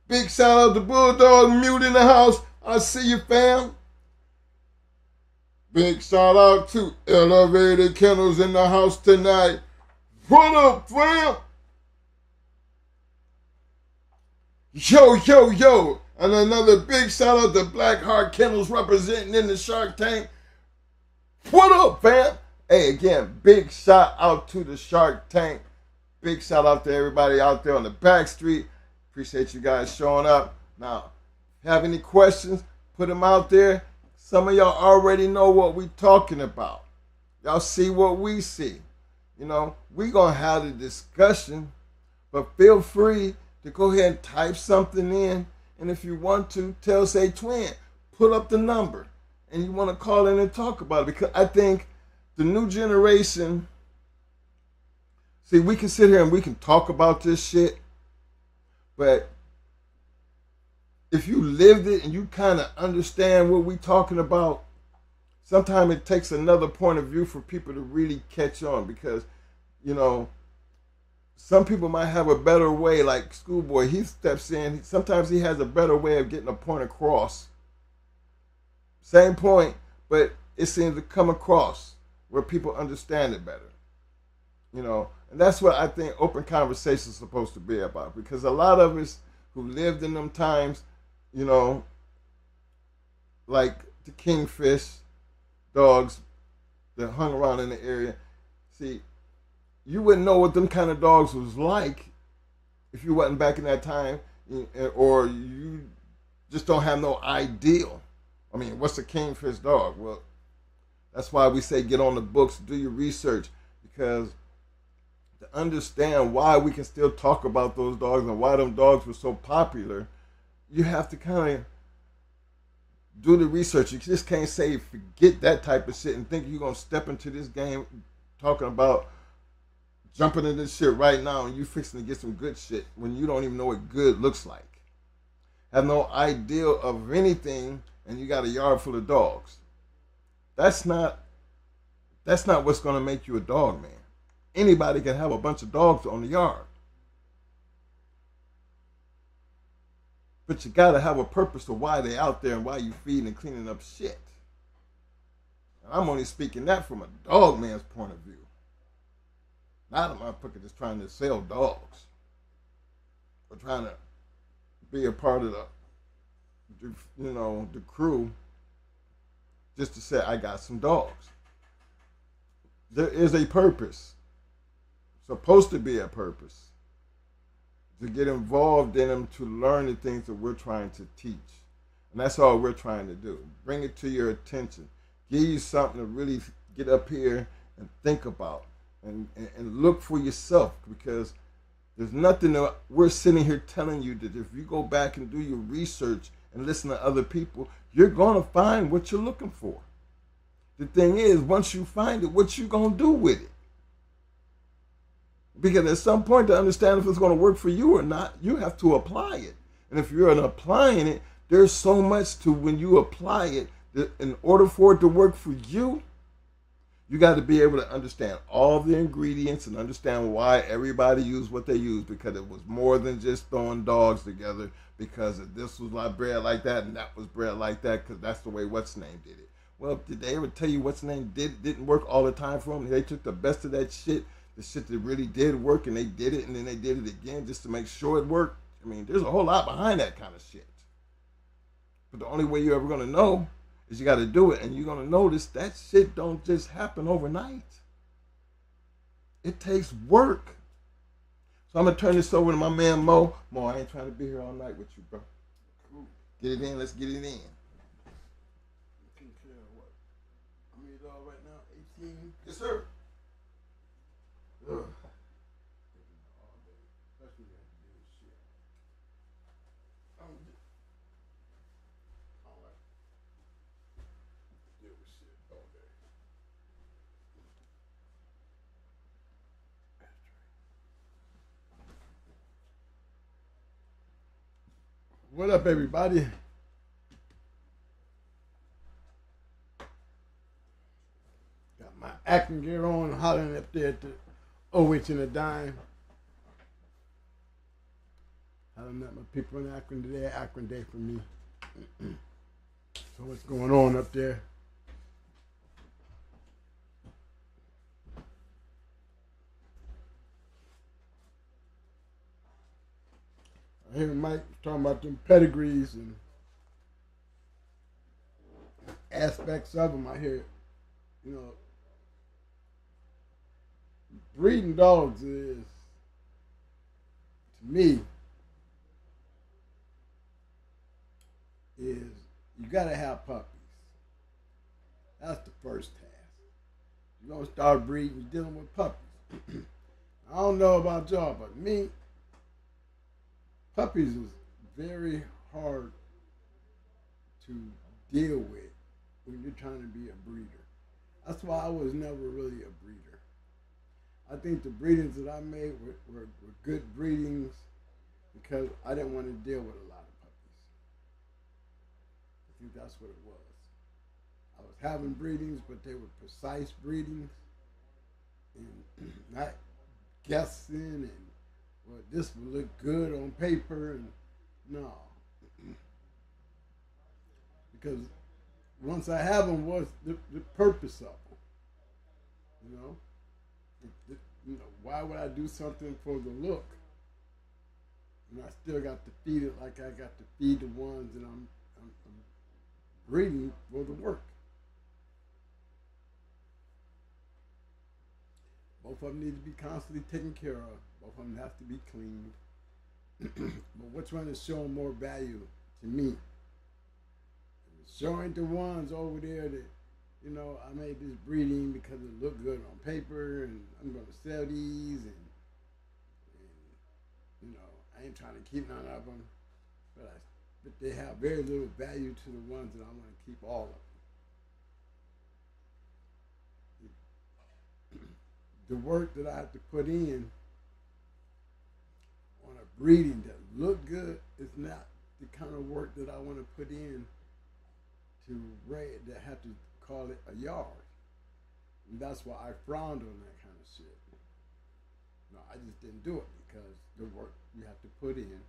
A: Big shout out to Bulldog Mute in the house. I see you, fam. Big shout out to Elevated Kennels in the house tonight. What up, fam? Yo. And another big shout out to Blackheart Kennels representing in the Shark Tank. What up, fam? Hey, again, big shout out to the Shark Tank. Big shout out to everybody out there on the back street. Appreciate you guys showing up. Now, have any questions, put them out there. Some of y'all already know what we talking about. Y'all see what we see. You know, we going to have the discussion, but feel free to go ahead and type something in. And if you want to, tell Say Twin, put up the number. And you want to call in and talk about it. Because I think the new generation, see, we can sit here and we can talk about this shit. But if you lived it and you kind of understand what we talking about, sometimes it takes another point of view for people to really catch on. Because, you know, some people might have a better way, like Schoolboy, he steps in. Sometimes he has a better way of getting a point across. Same point, but it seems to come across where people understand it better. You know, and that's what I think open conversation is supposed to be about. Because a lot of us who lived in them times, you know, like the Kingfish dogs that hung around in the area, see, you wouldn't know what them kind of dogs was like if you wasn't back in that time, or you just don't have no ideal. I mean, what's a kingfish dog? Well, that's why we say get on the books, do your research, because to understand why we can still talk about those dogs and why them dogs were so popular, you have to kind of do the research. You just can't say forget that type of shit and think you're gonna step into this game talking about jumping into this shit right now and you fixing to get some good shit when you don't even know what good looks like. Have no idea of anything and you got a yard full of dogs. That's not what's gonna make you a dog man. Anybody can have a bunch of dogs on the yard. But you gotta have a purpose of why they're out there and why you feeding and cleaning up shit. And I'm only speaking that from a dog man's point of view. Not a motherfucker just trying to sell dogs. Or trying to be a part of the crew just to say I got some dogs. There is a purpose. Supposed to be a purpose. To get involved in them, to learn the things that we're trying to teach. And that's all we're trying to do. Bring it to your attention. Give you something to really get up here and think about. And look for yourself. Because there's nothing that we're sitting here telling you that if you go back and do your research and listen to other people, you're going to find what you're looking for. The thing is, once you find it, what you going to do with it? Because at some point, to understand if it's going to work for you or not, you have to apply it. And if you're applying it, there's so much to when you apply it that in order for it to work for you, you got to be able to understand all the ingredients and understand why everybody used what they used, because it was more than just throwing dogs together because this was like bred like that and that was bred like that because that's the way what's name did it. Well, did they ever tell you what's name didn't work all the time for them? They took the best of that shit, the shit that really did work, and they did it, and then they did it again just to make sure it worked. I mean, there's a whole lot behind that kind of shit. But the only way you're ever going to know is you got to do it, and you're going to notice that shit don't just happen overnight. It takes work. So I'm going to turn this over to my man Mo. Mo, I ain't trying to be here all night with you, bro. Cool. Get it in. Let's get it in.
B: What? I mean, right now, 18?
A: Yes, sir.
B: Ugh. All day. Especially when you do shit. I don't like deal with shit all day. What up, everybody? Got my acting gear on, hollering up there at the OH and a dime. Hollering at my people in Akron today. Akron Day for me. So what's going on up there? I hear Mike talking about them pedigrees and aspects of them. I hear, breeding dogs is, to me, is you gotta have puppies. That's the first task. You're gonna start breeding, you're dealing with puppies. I don't know about y'all, but me, puppies is very hard to deal with when you're trying to be a breeder. That's why I was never really a breeder. I think the breedings that I made were good breedings because I didn't want to deal with a lot of puppies. I think that's what it was. I was having breedings, but they were precise breedings and not guessing and, well, this would look good on paper and no. Because once I have them, what's the purpose of them? Why would I do something for the look? And I still got to feed it like I got to feed the ones that I'm breeding for the work. Both of them need to be constantly taken care of. Both of them have to be cleaned. But which one is showing more value to me? sure ain't the ones over there that, you know, I made this breeding because it looked good on paper and I'm going to sell these and you know, I ain't trying to keep none of them, but they have very little value to the ones that I want to keep all of them. The work that I have to put in on a breeding that look good is not the kind of work that I want to put in to raid that have to call it a yard. And that's why I frowned on that kind of shit. No, I just didn't do it because the work you have to put in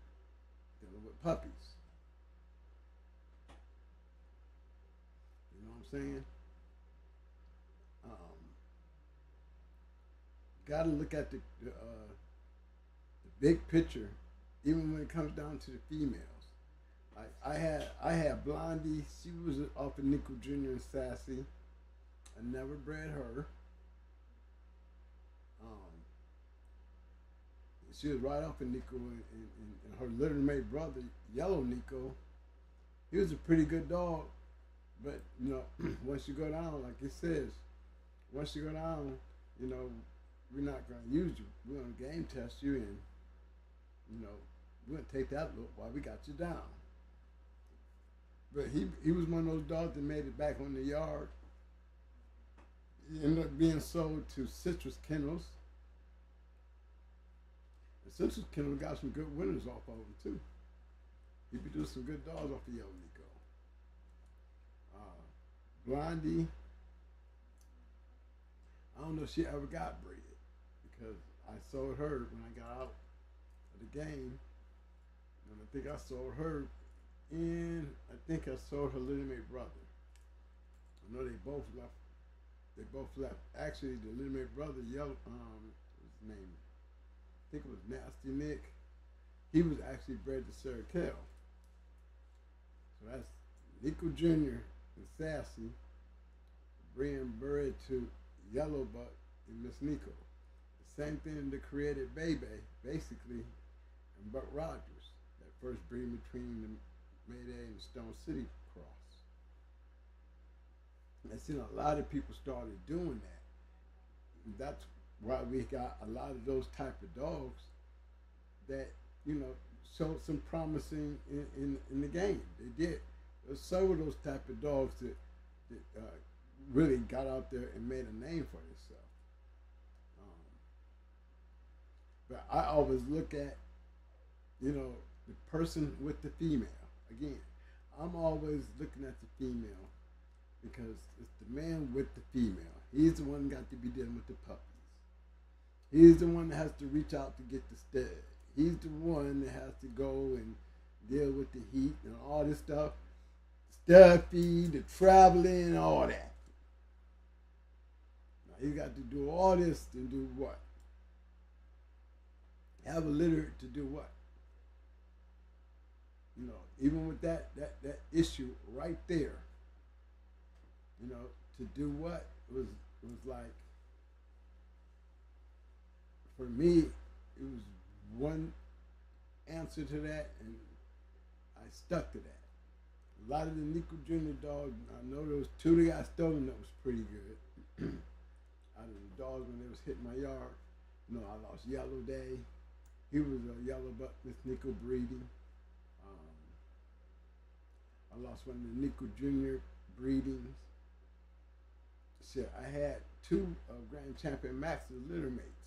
B: dealing with puppies. You know what I'm saying? Got to look at the big picture, even when it comes down to the females. Like I had Blondie. She was off of Nico Jr. and Sassy. I never bred her. She was right off of Nico, and her little mate brother, Yellow Nico. He was a pretty good dog, but you know, once you go down, like it says, once you go down, you know, we're not going to use you. We're going to game test you, and you know, we're going to take that look while we got you down. But he was one of those dogs that made it back on the yard. He ended up being sold to Citrus Kennels. And Citrus Kennels got some good winners off of him too. He produced some good dogs off of Yellow Nico. Blondie, I don't know if she ever got bred because I sold her when I got out of the game. And I think I sold her and I think I sold her little mate brother. I know they both left. They both left. Actually, the little mate brother, Yellow, his name, I think it was Nasty Nick. He was actually bred to Sarah Kell. So that's Nico Jr. and Sassy, being bred to Yellow Buck and Miss Nico. The same thing that created Bebe, basically, and Buck Rogers, that first breed between the Mayday and Stone City cross. I've seen a lot of people started doing that. That's why we got a lot of those type of dogs that, you know, showed some promising in the game. They did. There's several of those type of dogs that really got out there and made a name for themselves. But I always look at, you know, the person with the female. Again, I'm always looking at the female because it's the man with the female. He's the one that got to be dealing with the puppies. He's the one that has to reach out to get the stud. He's the one that has to go and deal with the heat and all this stuff. Stud feed, the traveling, all that. Now he's got to do all this to do what? Have a litter to do what? You know, even with that issue right there, you know, to do what was like, for me, it was one answer to that, and I stuck to that. A lot of the Nico Jr. dogs, I know there was two that got stolen that was pretty good. Out of the dogs when they was hitting my yard, you know, I lost Yellow Day. He was a Yellow Buck with Nico breeding. I lost one of the Nico Jr. breedings. Shit, I had two Grand Champion Max's litter mates.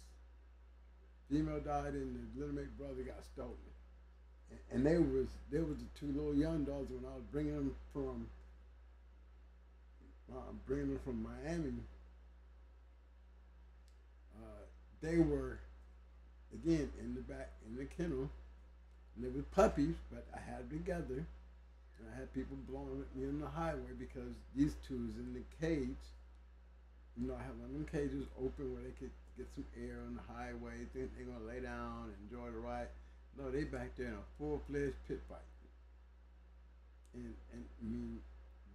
B: Female died and the little mate brother got stolen. And they was the two little young dogs when I was bringing them from Miami. They were, again, in the back, in the kennel, and they were puppies, but I had them together, and I had people blowing at me on the highway because these two was in the cage. You know, I had one of them cages open where they could get some air on the highway, think they're gonna lay down and enjoy the ride. No, they back there in a full-fledged pit fight. And I mean,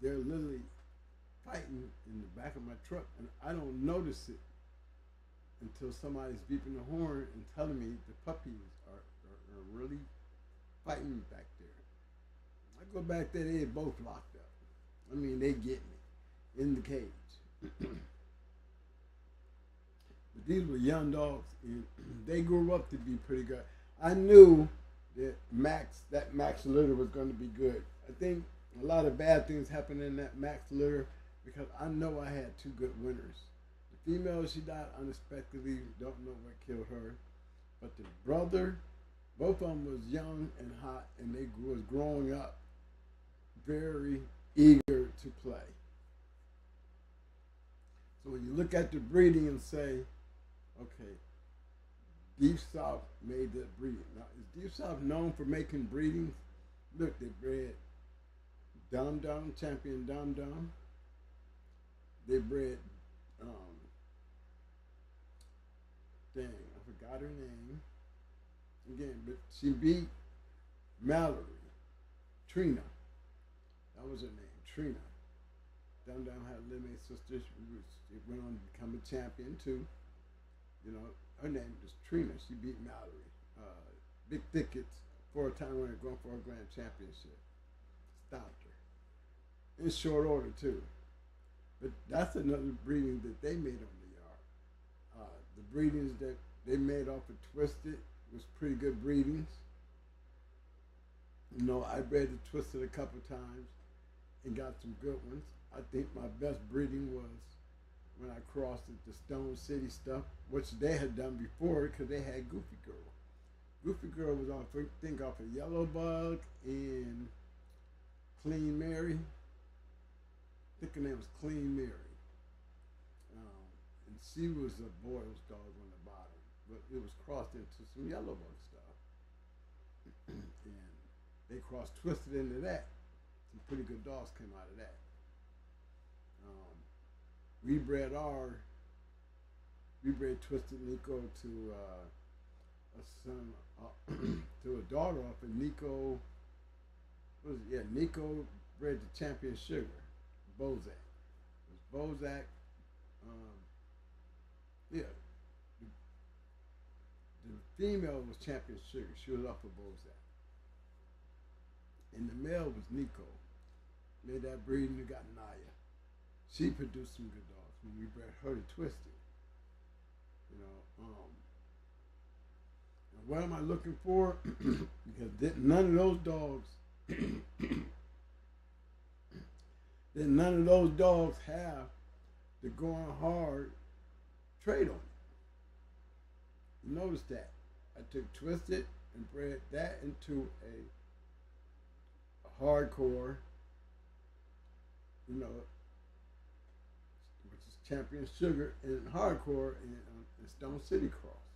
B: they're literally fighting in the back of my truck, and I don't notice it until somebody's beeping the horn and telling me the puppies are really fighting back there. I go back there, they both locked up. I mean, they get me in the cage. But these were young dogs, and they grew up to be pretty good. I knew that Max litter was going to be good. I think a lot of bad things happened in that Max litter because I know I had two good winners. The female, she died unexpectedly. Don't know what killed her. But the brother, both of them was young and hot, and they was growing up very eager to play. So when you look at the breeding and say, okay, Deep South made that breeding. Now, is Deep South known for making breedings? Look, they bred Dum Dum, Champion Dum Dum. They bred, dang, I forgot her name. Again, but she beat Mallory, Trina. That was her name, Trina. Dum Dum had a little sister. She went on to become a champion too. You know, her name is Trina. She beat Mallory. Big Thickets, 4-time winner, going for a grand championship. Stopped her. In short order too. But that's another breeding that they made on the yard. The breedings that they made off of Twisted was pretty good breedings. You know, I bred the Twisted a couple times and got some good ones. I think my best breeding was when I crossed the Stone City stuff, which they had done before because they had Goofy Girl. Goofy Girl was off, I think, off of Yellow Bug and Clean Mary. I think her name was Clean Mary. And she was a Boyle's dog on the bottom, but it was crossed into some Yellow Bug stuff. And they crossed Twisted into that. Some pretty good dogs came out of that. We bred Twisted Nico to a son, to a daughter off of Nico. What was it? Yeah, Nico bred the Champion Sugar, Bozak. It was Bozak. Yeah, the female was Champion Sugar. She was off of Bozak, and the male was Nico. Made that breeding and got Naya. She produced some good dogs when we bred her to Twisted. You know, and what am I looking for? Because none of those dogs, none of those dogs have the going hard trait on it. You notice that. I took Twisted and bred that into a hardcore, you know, Champion Sugar and Hardcore and Stone City Cross.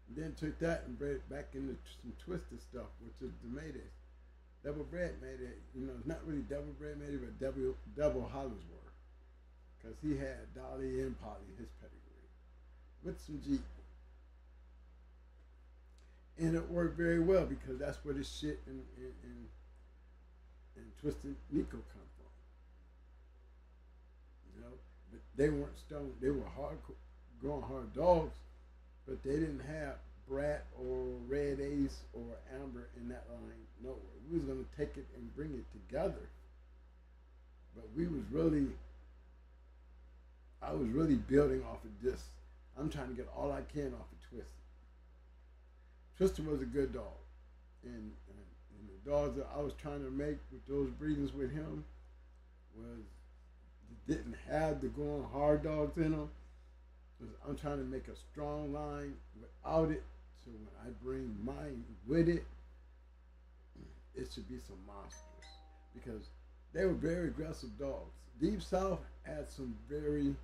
B: And then took that and bred it back into some Twisted stuff, which is the Mayday. Double bred Mayday, you know, it's not really double bred Mayday, but double Hollingsworth. Because he had Dolly and Polly, his pedigree, with some Jeep. And it worked very well because that's where this shit and Twisted Nico come from. You know? But they weren't stone. They were growing hard dogs, but they didn't have Brat or Red Ace or Amber in that line nowhere. We was gonna take it and bring it together, but I was really building off of this. I'm trying to get all I can off of Twisted. Twisted was a good dog, and the dogs that I was trying to make with those breedings with him was didn't have the going hard dogs in them. I'm trying to make a strong line without it, so when I bring mine with it, it should be some monsters because they were very aggressive dogs. Deep South had some very,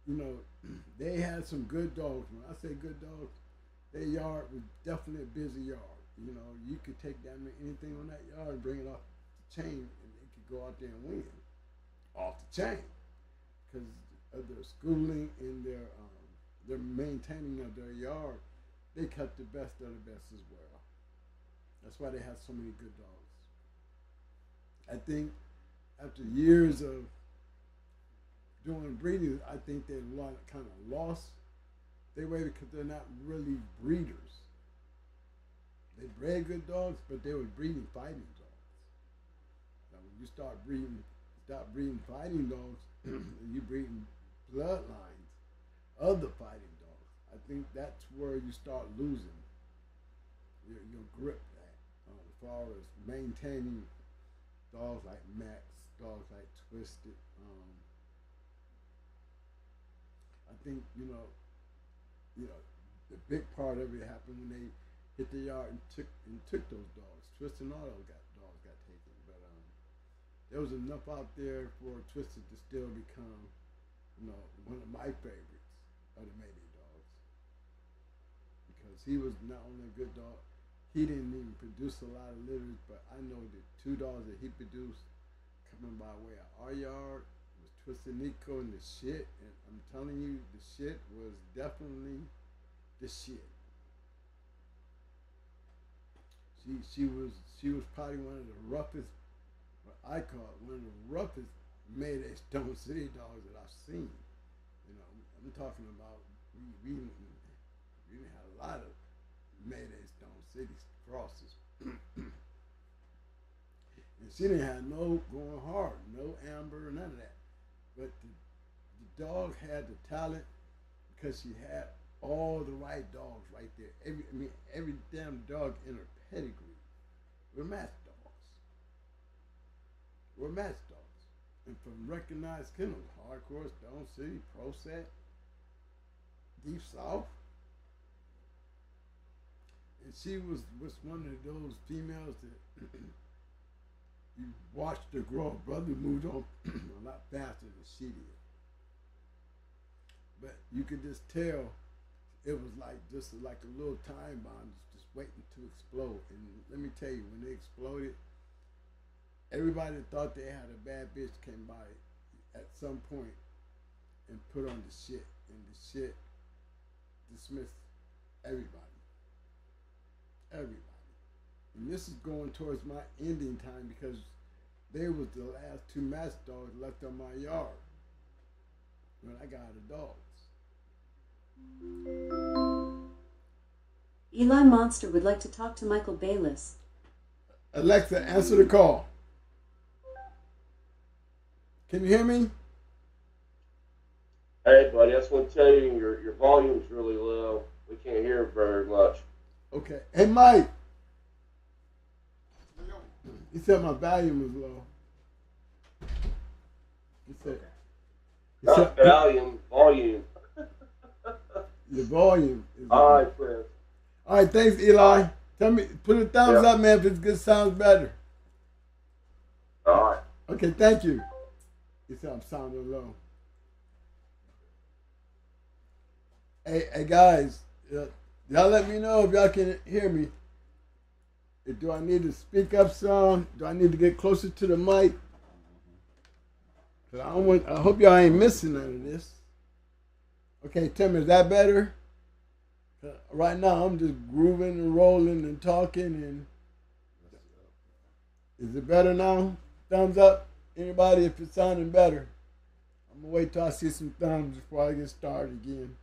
B: you know, they had some good dogs. When I say good dogs, their yard was definitely a busy yard. You know, you could take down anything on that yard and bring it off the chain, and they could go out there and win off the chain because of their schooling and their maintaining of their yard. They cut the best of the best as well. That's why they have so many good dogs. I think after years of doing breeding, I think they kind of lost their way because they're not really breeders. They bred good dogs, but they were breeding fighting dogs. when you start breeding fighting dogs, you breeding bloodlines of the fighting dogs. I think that's where you start losing your grip as far as maintaining dogs like Max, dogs like Twisted. I think the big part of it happened when they hit the yard and took those dogs. Twisted and all those dogs got taken, but there was enough out there for Twisted to still become, one of my favorites of the Mayday dogs, because he was not only a good dog, he didn't even produce a lot of litters, but I know the 2 dogs that he produced coming by way of our yard was Twisted Nico and the shit, and I'm telling you, the shit was definitely the shit. She was probably one of the roughest, what I call it, one of the roughest Mayday Stone City dogs that I've seen. I'm talking about we had a lot of Mayday Stone City crosses. And she didn't have no going hard, no amber, none of that. But the dog had the talent because she had all the right dogs right there. Every damn dog in her pedigree were match dogs. And from recognized kennels, Hardcore, Stone City, Pro Set, Deep South. And she was one of those females that you watched her grow. Her brother moved on a lot faster than she did. But you could just tell it was just like a little time bomb just waiting to explode. And let me tell you, when they exploded, everybody that thought they had a bad bitch came by at some point and put on the shit. And the shit dismissed everybody. And this is going towards my ending time because they was the last 2 match dogs left on my yard when I got the dogs.
C: Eli Monster would like to talk to Michael Bayless.
B: Alexa, answer the call. Can you hear me?
D: Hey, buddy, I just want to tell you your volume's really low. We can't hear very much.
B: Okay. Hey, Mike. He said my volume was low. He said,
D: Not volume.
B: Your volume is
D: all right, friend.
B: All right, thanks, Eli. Tell me, put a thumbs up, man, if it's good, sounds better.
D: All right.
B: Okay, thank you. He said I'm sounding low. Hey guys, y'all let me know if y'all can hear me. Do I need to speak up some? Do I need to get closer to the mic? I hope y'all ain't missing none of this. Okay, Tim, is that better? Right now, I'm just grooving and rolling and talking. And is it better now? Thumbs up, anybody, if it's sounding better. I'm gonna wait till I see some thumbs before I get started again.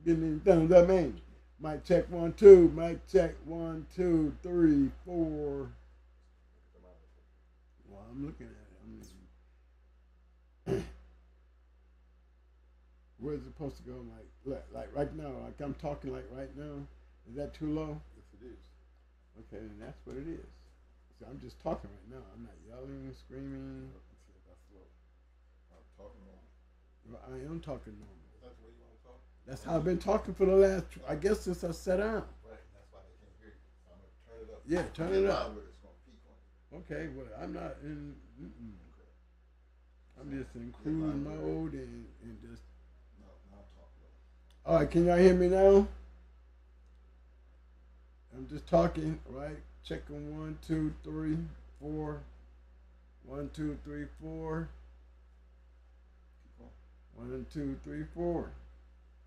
B: Give me thumbs up, man. Mic check 1 2. Mic check 1 2 3 4. Well, I'm looking at it. Where's it supposed to go? Like right now, like I'm talking like right now. Is that too low?
A: Yes, it is.
B: Okay, then that's what it is. So I'm just talking right now. I'm not yelling, screaming.
A: That's low. I'm talking normal.
B: I am talking normal.
A: That's the way you want to talk?
B: That's how I've been talking for the last, I guess, since I sat down.
A: Right, that's why they can't hear you. So I'm going to turn it up.
B: Yeah, turn it up.
A: It's going to peak on you.
B: Okay, well, I'm not in,
A: Okay.
B: I'm just in cruise mode and just.
A: No, I'm talking low.
B: All right, can y'all hear me now? I'm just talking, right? Checking 1 2 3 4. 1 2 3 4. 1 2 3 4.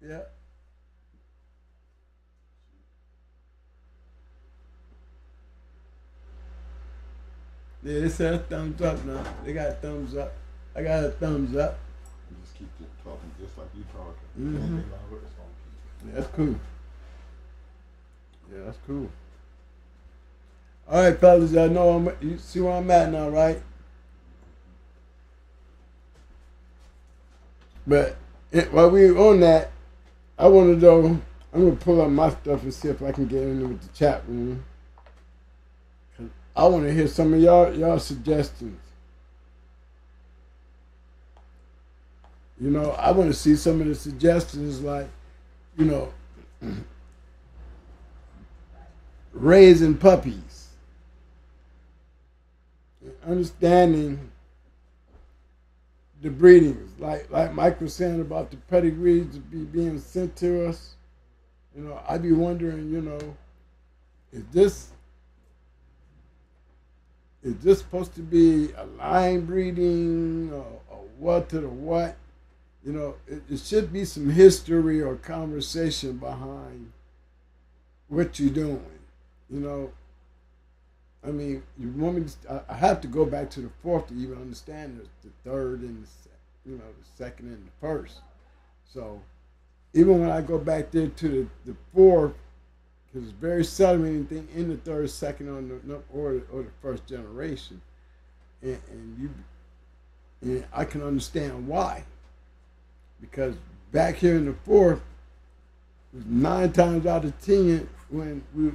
B: Yeah. Yeah, they said a thumbs up now. They got a thumbs up. I got a thumbs up.
A: You just keep talking just like you talking.
B: Mhm.
A: Anything longer, it's gonna keep.
B: Yeah, that's cool. Yeah, that's cool. All right, fellas, y'all know you see where I'm at now, right? But while we on that, I want to know. I'm gonna pull up my stuff and see if I can get in with the chat room. I want to hear some of y'all suggestions. You know, I want to see some of the suggestions, like, you know, raising puppies, understanding the breedings, like Mike was saying about the pedigrees to be being sent to us. You know, I'd be wondering, you know, is this supposed to be a line breeding or what to the what? You know, it should be some history or conversation behind what you're doing. You know, I mean, you want me to? I have to go back to the fourth to even understand the third and the second and the first. So even when I go back there to the fourth, because it's very seldom anything in the third, second, or the first generation, and I can understand why. Because back here in the fourth, 9 times out of 10, when we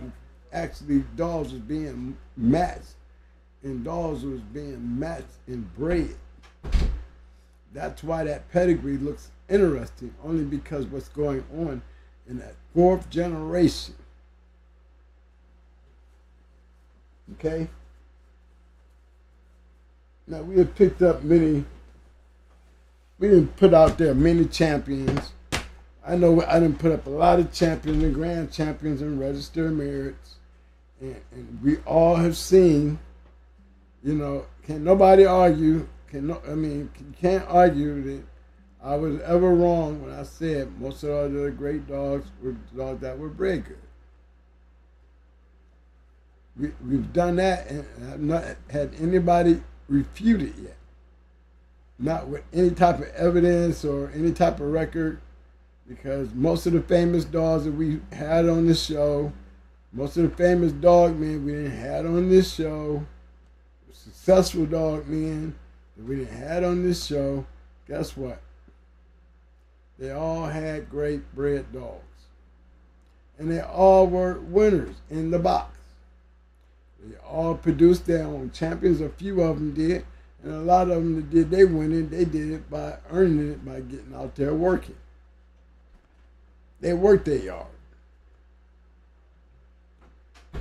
B: actually dogs was being matched, and dogs was being matched and bred. That's why that pedigree looks interesting, only because what's going on in that fourth generation. Okay? Now, we have picked up we didn't put out there many champions. I know I didn't put up a lot of champions and grand champions and registered merits. And we all have seen, you know, can nobody argue, you can't argue that I was ever wrong when I said most of all the great dogs were dogs that were bred good. We've done that, and I've not had anybody refute it yet. Not with any type of evidence or any type of record, because most of the famous dogs that we had on the show, most of the famous dog men we didn't had on this show, successful dog men that we didn't had on this show, guess what? They all had great bred dogs. And they all were winners in the box. They all produced their own champions. A few of them did. And a lot of them that did their winning, they did it by earning it by getting out there working. They worked their yard. You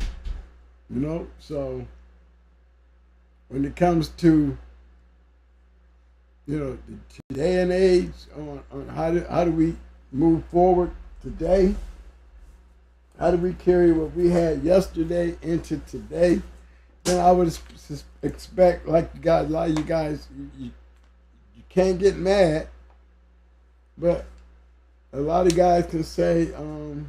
B: know, so when it comes to, you know, the day and age on how do we move forward today, how do we carry what we had yesterday into today, then I would expect, like you guys, a lot of you guys, you can't get mad, but a lot of guys can say, you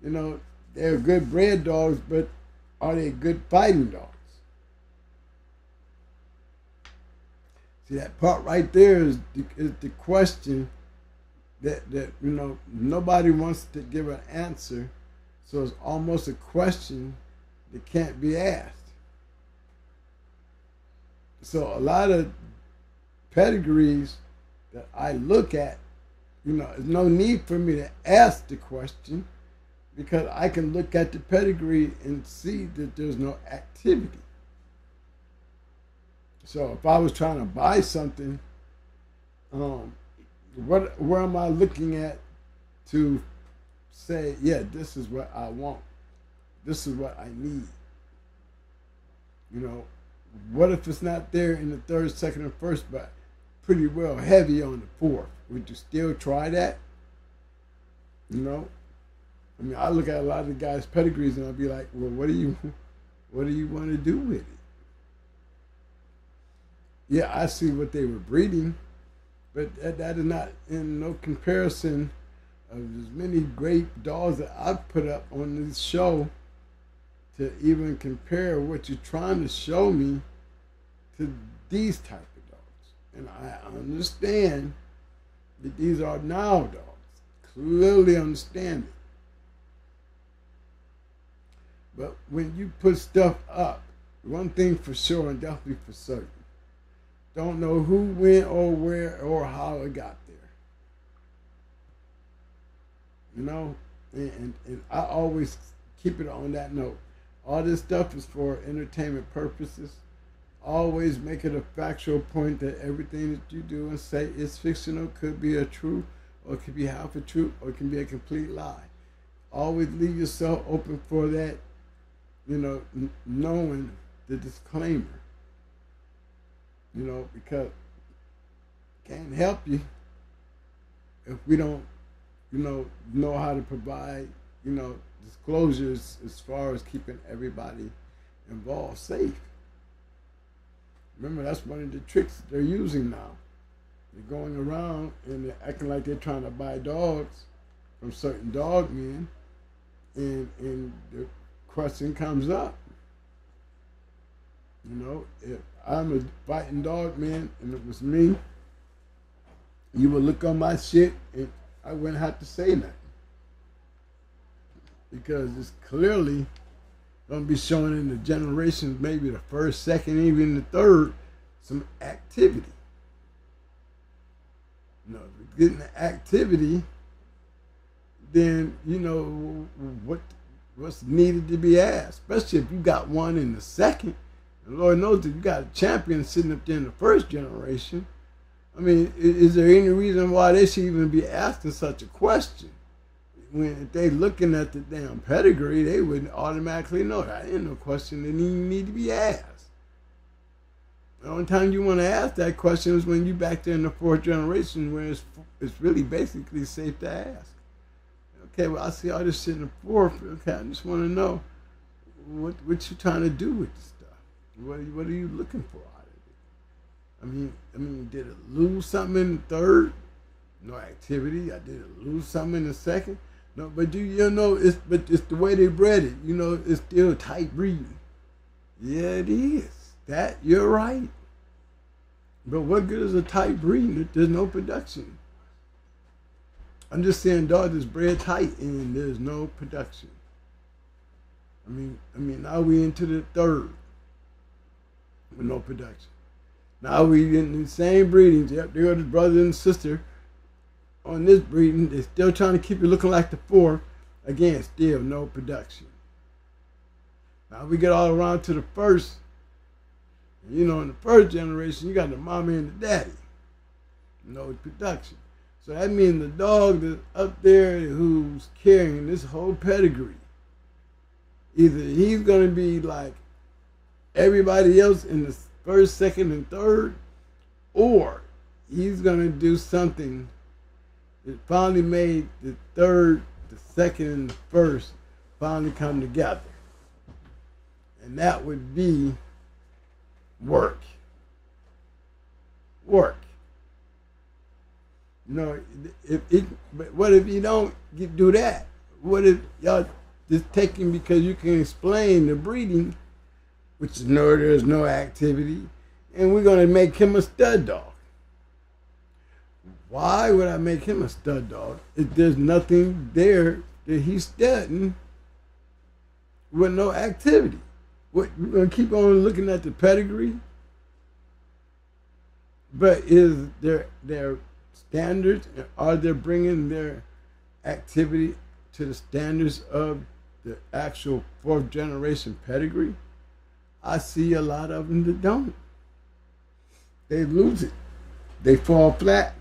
B: know, they're good bred dogs, but are they good fighting dogs? See, that part right there is the question that you know nobody wants to give an answer, so it's almost a question that can't be asked. So a lot of pedigrees that I look at, you know, there's no need for me to ask the question, because I can look at the pedigree and see that there's no activity. So if I was trying to buy something, where am I looking at to say, yeah, this is what I want, this is what I need? You know, what if it's not there in the third, second, and first, but pretty well heavy on the fourth? Would you still try that? You know, I mean, I look at a lot of the guys' pedigrees and I'll be like, well, what do you want to do with it? Yeah, I see what they were breeding, but that is not in no comparison of as many great dogs that I've put up on this show to even compare what you're trying to show me to these type of dogs. And I understand that these are now dogs. Clearly understand it. But when you put stuff up, one thing for sure and definitely for certain, don't know who, when, or where, or how it got there. You know? And I always keep it on that note. All this stuff is for entertainment purposes. Always make it a factual point that everything that you do and say is fictional, could be a truth, or it could be half a truth, or it can be a complete lie. Always leave yourself open for that, you know, knowing the disclaimer. You know, because it can't help you if we don't, you know how to provide, you know, disclosures as far as keeping everybody involved safe. Remember, that's one of the tricks they're using now. They're going around and they're acting like they're trying to buy dogs from certain dog men, and the question comes up. You know, if I'm a fighting dog man and it was me, you would look on my shit and I wouldn't have to say nothing. Because it's clearly going to be showing in the generations, maybe the first, second, even the third, some activity. You know, if we're getting the activity, then you know what's needed to be asked. Especially if you got one in the second. And Lord knows that you got a champion sitting up there in the first generation. I mean, is there any reason why they should even be asking such a question? When if they looking at the damn pedigree, they would automatically know that ain't no question that even need to be asked. The only time you want to ask that question is when you back there in the fourth generation, where it's really basically safe to ask. Okay, well, I see all this shit in the fourth. Okay, I just want to know what you trying to do with this stuff. What are you looking for out of it? I mean, did it lose something in the third? No activity. I did it lose something in the second? No, but do you know it's the way they bred it. You know, it's still tight breeding. Yeah, it is. That you're right. But what good is a tight breeding if there's no production? I'm just saying dogs is bred tight and there's no production. I mean now we into the third with no production. Now we in the same breedings. Yep, they're the brother and sister on this breeding. They're still trying to keep it looking like the fourth. Again, still no production. Now we get all around to the first. You know, in the first generation, you got the mama and the daddy. No production. So that means the dog that's up there who's carrying this whole pedigree, either he's going to be like everybody else in the first, second, and third, or he's going to do something that finally made the third, the second, and the first finally come together. And that would be work. You know, but what if you don't do that? What if y'all just take him because you can explain the breeding, which is no, there's no activity, and we're going to make him a stud dog? Why would I make him a stud dog if there's nothing there that he's studying with no activity? What, we're going to keep on looking at the pedigree? But is their standards, are they bringing their activity to the standards of the actual fourth generation pedigree? I see a lot of them that don't. They lose it. They fall flat.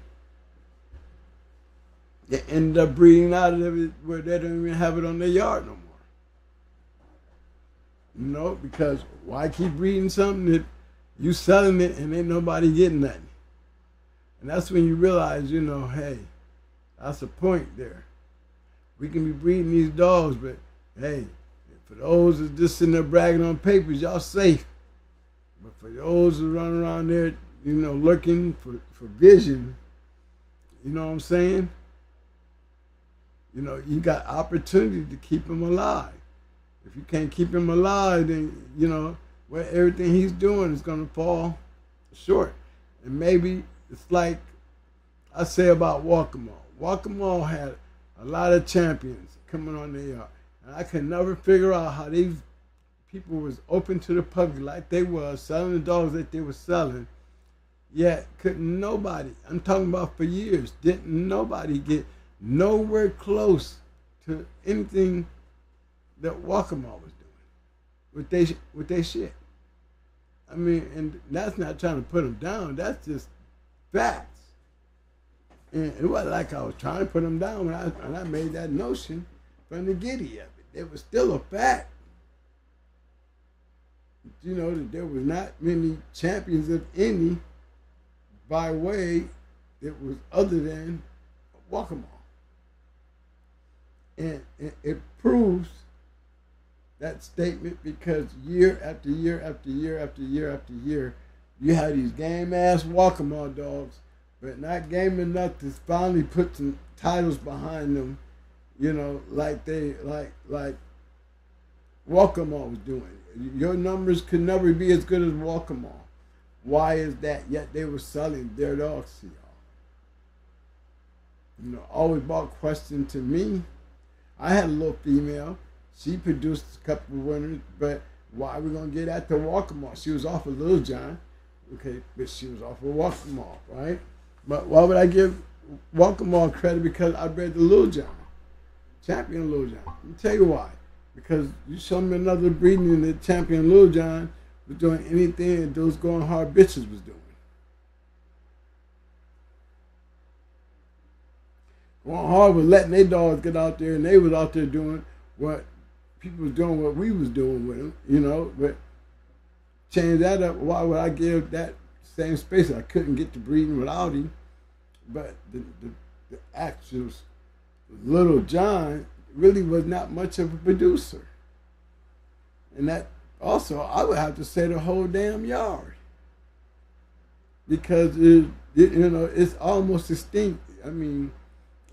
B: They end up breeding out of it where they don't even have it on their yard no more. You know, because why keep breeding something that you selling it and ain't nobody getting nothing? And that's when you realize, you know, hey, that's the point there. We can be breeding these dogs, but hey, for those that just sitting there bragging on papers, y'all safe. But for those who run around there, you know, looking for vision, you know what I'm saying? You know, you got opportunity to keep him alive. If you can't keep him alive, then, you know, everything he's doing is going to fall short. And maybe it's like I say about Walkmall. Walkmall had a lot of champions coming on their yard. And I could never figure out how these people was open to the public like they was, selling the dogs that they were selling. Yet couldn't nobody, I'm talking about for years, didn't nobody get nowhere close to anything that Walkmall was doing with they shit. I mean, and that's not trying to put them down. That's just facts. And it wasn't like I was trying to put them down when I made that notion from the giddy of it. It was still a fact. You know, that there was not many champions of any by way that was other than Walkmall. And it proves that statement because year after year after year after year after year, you had these game-ass Walkmall dogs, but not game enough to finally put some titles behind them, you know, like Walkmall was doing. Your numbers could never be as good as Walkmall. Why is that? Yet they were selling their dogs to y'all. You know, always brought question to me. I had a little female. She produced a couple of winners, but why are we going to get at the Walkmall? She was off of Little John, okay, but she was off of Walkmall, right? But why would I give Walkmall credit? Because I bred the Little John, champion Little John. Let me tell you why. Because you show me another breeding that champion Little John was doing anything that those going hard bitches was doing. Going hard was letting their dogs get out there, and they was out there doing what people was doing, what we was doing with them, you know. But change that up. Why would I give that same space? I couldn't get to breeding without him. But the actual Little John really was not much of a producer. And that also, I would have to say the whole damn yard. Because, you know, it's almost extinct. I mean,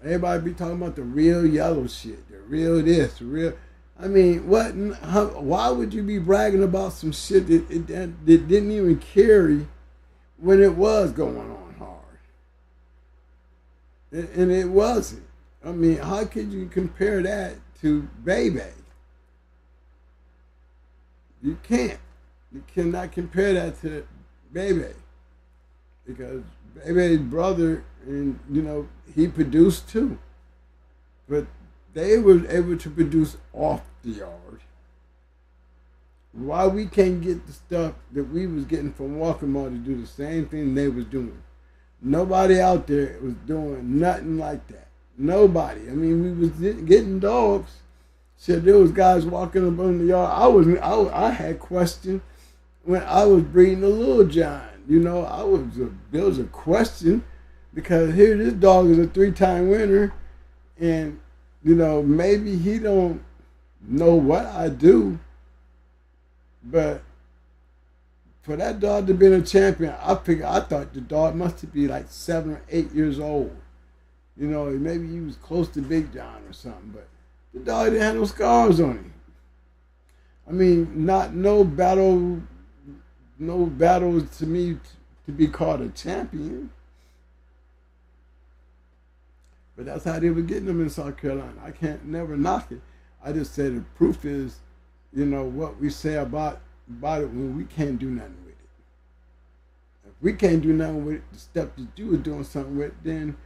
B: everybody be talking about the real yellow shit, the real this, the real... I mean, what? Why would you be bragging about some shit that didn't even carry when it was going on hard? And it wasn't. I mean, how could you compare that to Baby? You can't. You cannot compare that to Baby. Because Baby's brother, and you know, he produced too. But they were able to produce off the yard. Why we can't get the stuff that we was getting from Walkmall to do the same thing they was doing? Nobody out there was doing nothing like that. Nobody. I mean, we was getting dogs. Shit, there was guys walking up on the yard. I had questions when I was breeding a Little John. You know, there was a question because here this dog is a 3-time winner, and you know, maybe he don't know what I do, but for that dog to be a champion, I thought the dog must be like 7 or 8 years old. You know, maybe he was close to Big John or something, but the dog didn't have no scars on him. I mean, no battle to me to be called a champion. But that's how they were getting them in South Carolina. I can't never knock it. I just say the proof is, you know, what we say about it when we can't do nothing with it. If we can't do nothing with it, the stuff that you were doing something with, then,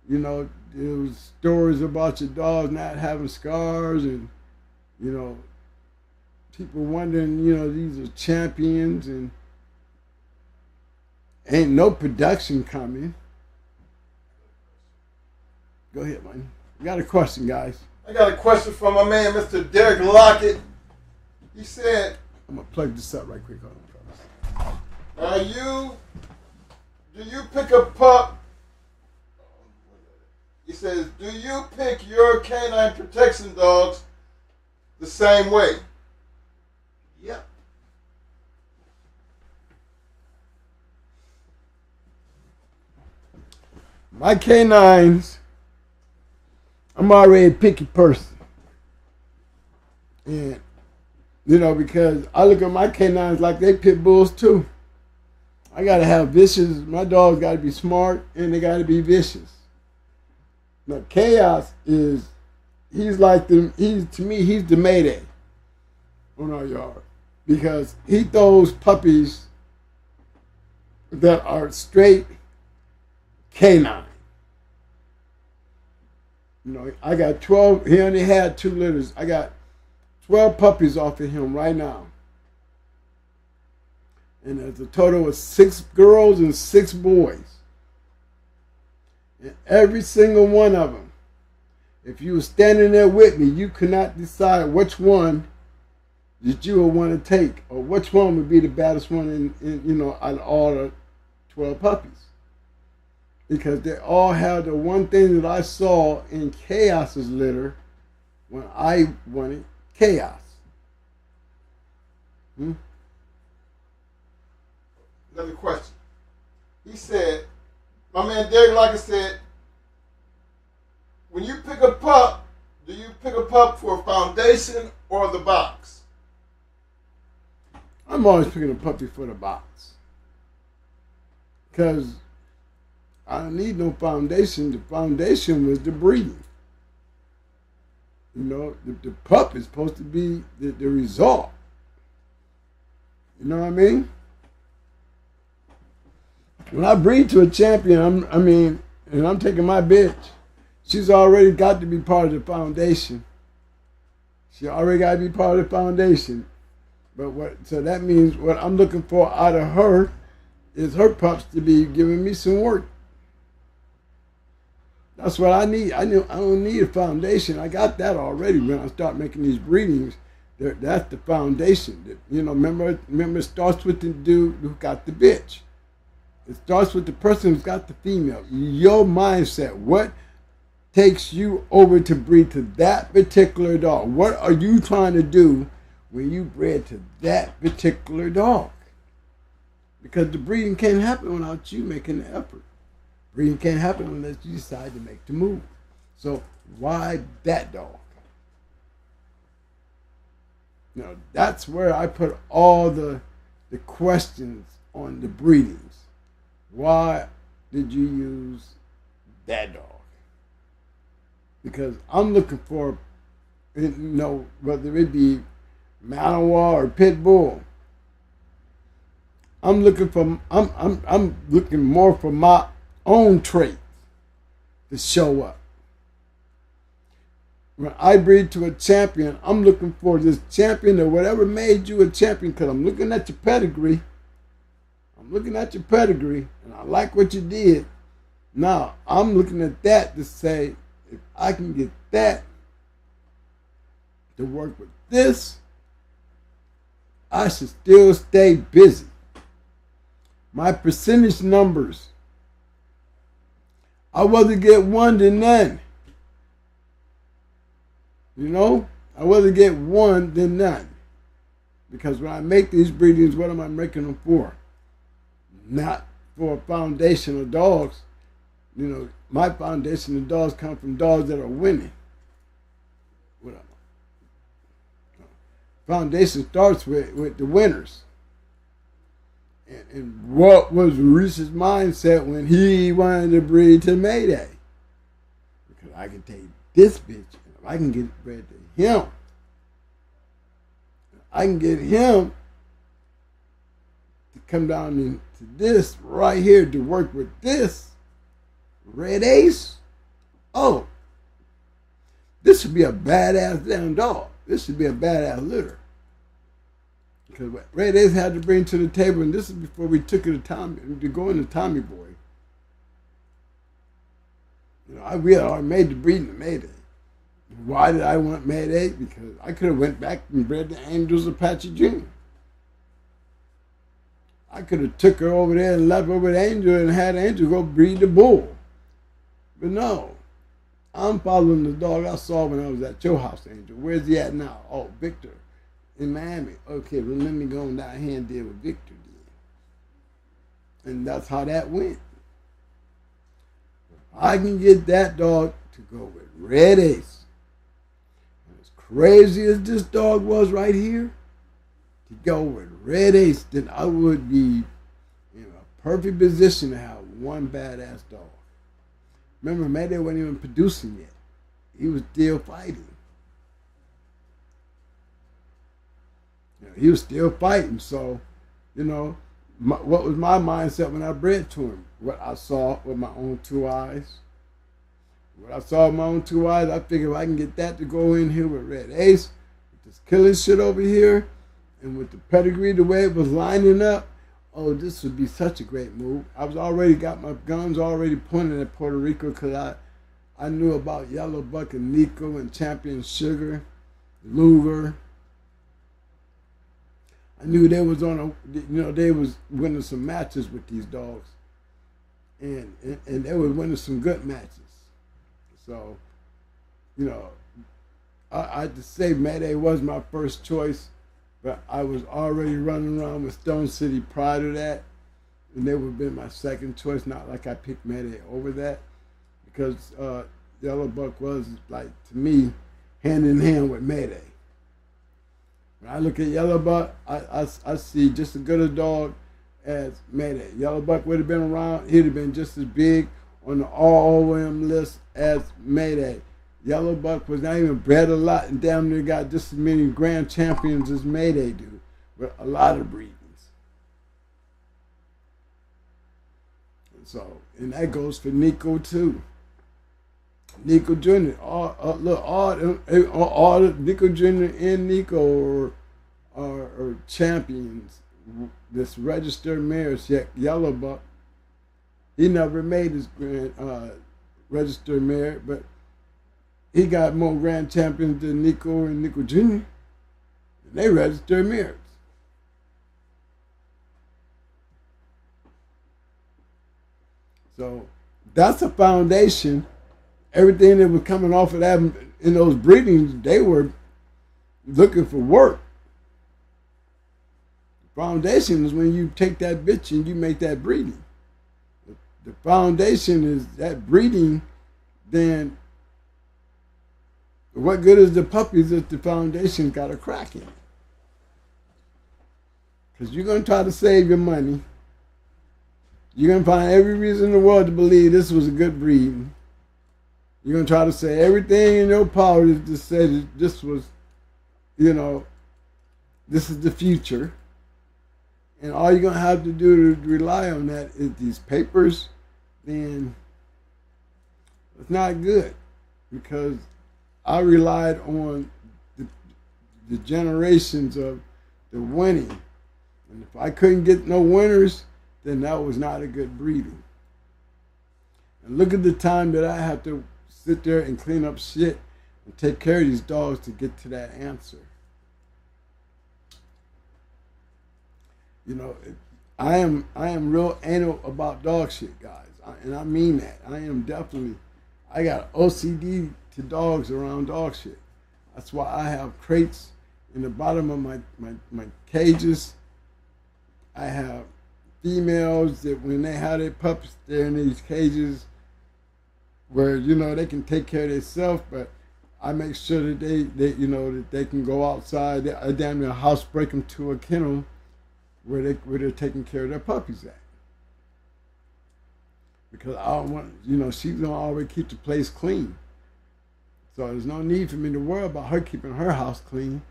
B: you know, there was stories about your dogs not having scars and, you know, people wondering, you know, these are champions and ain't no production coming. Go ahead, man. We got a question, guys.
A: I got a question from my man, Mr. Derek Lockett. He said,
B: I'm going to plug this up right quick. Hold on, fellas.
A: do you pick a pup? He says, do you pick your canine protection dogs the same way? Yep.
B: My canines, I'm already a picky person. And, you know, because I look at my canines like they pit bulls too. I gotta have vicious. My dogs gotta be smart and they gotta be vicious. Now Chaos is, he's like the, to me he's the Mayday on our yard because he throws puppies that are straight canine. You know, I got 12. He only had 2 litters. I got 12 puppies off of him right now. And there's a total of 6 girls and 6 boys. And every single one of them, if you were standing there with me, you could not decide which one that you would want to take or which one would be the baddest one in you know, out of all the 12 puppies. Because they all have the one thing that I saw in Chaos's litter when I wanted Chaos.
A: Another question. He said, my man Derek Locker said, when you pick a pup, do you pick a pup for a foundation or the box?
B: I'm always picking a puppy for the box. Because I don't need no foundation. The foundation was the breeding. You know, the pup is supposed to be the result. You know what I mean? When I breed to a champion, and I'm taking my bitch, she's already got to be part of the foundation. She already got to be part of the foundation. So that means what I'm looking for out of her is her pups to be giving me some work. That's what I need. I don't need a foundation. I got that already when I start making these breedings. That's the foundation. You know, remember it starts with the dude who got the bitch. It starts with the person who's got the female. Your mindset. What takes you over to breed to that particular dog? What are you trying to do when you bred to that particular dog? Because the breeding can't happen without you making the effort. Breeding can't happen unless you decide to make the move. So why that dog? You know, that's where I put all the questions on the breedings. Why did you use that dog? Because I'm looking for, you know, whether it be Malinois or Pit Bull. I'm looking more for my own traits to show up. When I breed to a champion, I'm looking for this champion or whatever made you a champion, because I'm looking at your pedigree. And I like what you did. Now, I'm looking at that to say, if I can get that to work with this, I should still stay busy. My percentage numbers, I rather get 1 than none. You know, I rather get 1 than none. Because when I make these breedings, what am I making them for? Not for a foundation of dogs. You know, my foundation of dogs come from dogs that are winning. Whatever. Foundation starts with the winners. And what was Reese's mindset when he wanted to breed to Mayday? Because I can take this bitch, and if I can get bred to him, I can get him to come down into this right here to work with this Red Ace. Oh, this should be a badass damn dog. This should be a badass litter. Because what Red Ace had to bring to the table, and this is before we took it to go into Tommy Boy. You know, we had already made the breeding to Mayday. Why did I want Mayday? Because I could have went back and bred the Angels Apache Jr. I could have took her over there and left her with Angel and had Angel go breed the bull. But no, I'm following the dog I saw when I was at your house, Angel. Where's he at now? Oh, Victor. In Miami. Okay, well, let me go on down here and deal with Victor then. And that's how that went. I can get that dog to go with Red Ace. And as crazy as this dog was right here, to go with Red Ace, then I would be in a perfect position to have one badass dog. Remember, Mayday wasn't even producing yet. He was still fighting. He was still fighting. So, what was my mindset when I bred to him? What I saw with my own two eyes. What I saw with my own two eyes, I figured if I can get that to go in here with Red Ace, with this killing shit over here, and with the pedigree, the way it was lining up, oh, this would be such a great move. I was already got my guns already pointed at Puerto Rico because I knew about Yellow Buck and Nico and Champion Sugar, Luger. I knew they was they was winning some matches with these dogs, and they were winning some good matches. So, I just say Mayday was my first choice, but I was already running around with Stone City prior to that, and they would have been my second choice. Not like I picked Mayday over that, because Yellow Buck was, like, to me, hand in hand with Mayday. When I look at Yellow Buck, I see just as good a dog as Mayday. Yellow Buck would have been around, he'd have been just as big on the all-OM list as Mayday. Yellow Buck was not even bred a lot and damn near got just as many grand champions as Mayday do, with a lot of breedings. And that goes for Nico too. Nico Jr. All Nico Jr. and Nico are champions. This registered mares, Yellow Buck. He never made his grand registered mare, but he got more grand champions than Nico and Nico Jr. And they registered mares. So that's a foundation. Everything that was coming off of that in those breedings, they were looking for work. The foundation is when you take that bitch and you make that breeding. The foundation is that breeding, then what good is the puppies if the foundation got a crack in it? Because you're going to try to save your money. You're going to find every reason in the world to believe this was a good breeding. You're going to try to say everything in your power to say that this was, this is the future. And all you're going to have to do to rely on that is these papers, then it's not good. Because I relied on the generations of the winning. And if I couldn't get no winners, then that was not a good breeding. And look at the time that I have to sit there and clean up shit and take care of these dogs to get to that answer. I am real anal about dog shit, guys. And I mean that. I got OCD to dogs around dog shit. That's why I have crates in the bottom of my cages. I have females that when they have their pups, they're in these cages where, they can take care of themselves, but I make sure that they that they can go outside. I damn near house break them to a kennel where they're taking care of their puppies at. Because I don't want, she's gonna always keep the place clean. So there's no need for me to worry about her keeping her house clean.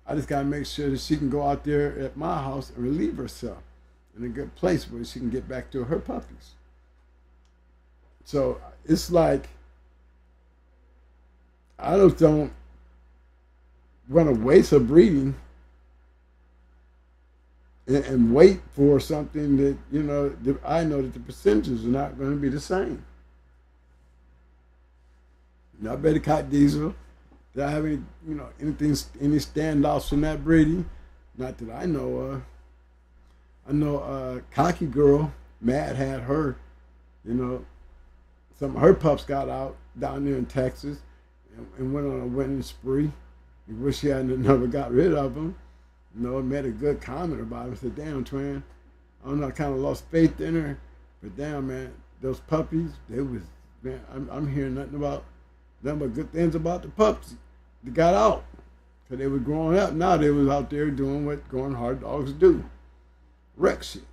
B: I just gotta make sure that she can go out there at my house and relieve herself in a good place where she can get back to her puppies. So it's like, I just don't want to waste a breeding and wait for something that, that I know that the percentages are not going to be the same. I better caught Diesel. Did I have any, any standouts from that breeding? Not that I know of. I know Cocky Girl, Mad had her, some of her pups got out down there in Texas and went on a winning spree. You wish she hadn't never got rid of them. Made a good comment about it. I said, damn, Twan, I don't know, I kind of lost faith in her. But damn, man, those puppies, I'm hearing nothing but good things about the pups that got out. Because they were growing up. Now they was out there doing what growing hard dogs do. Wreck shit.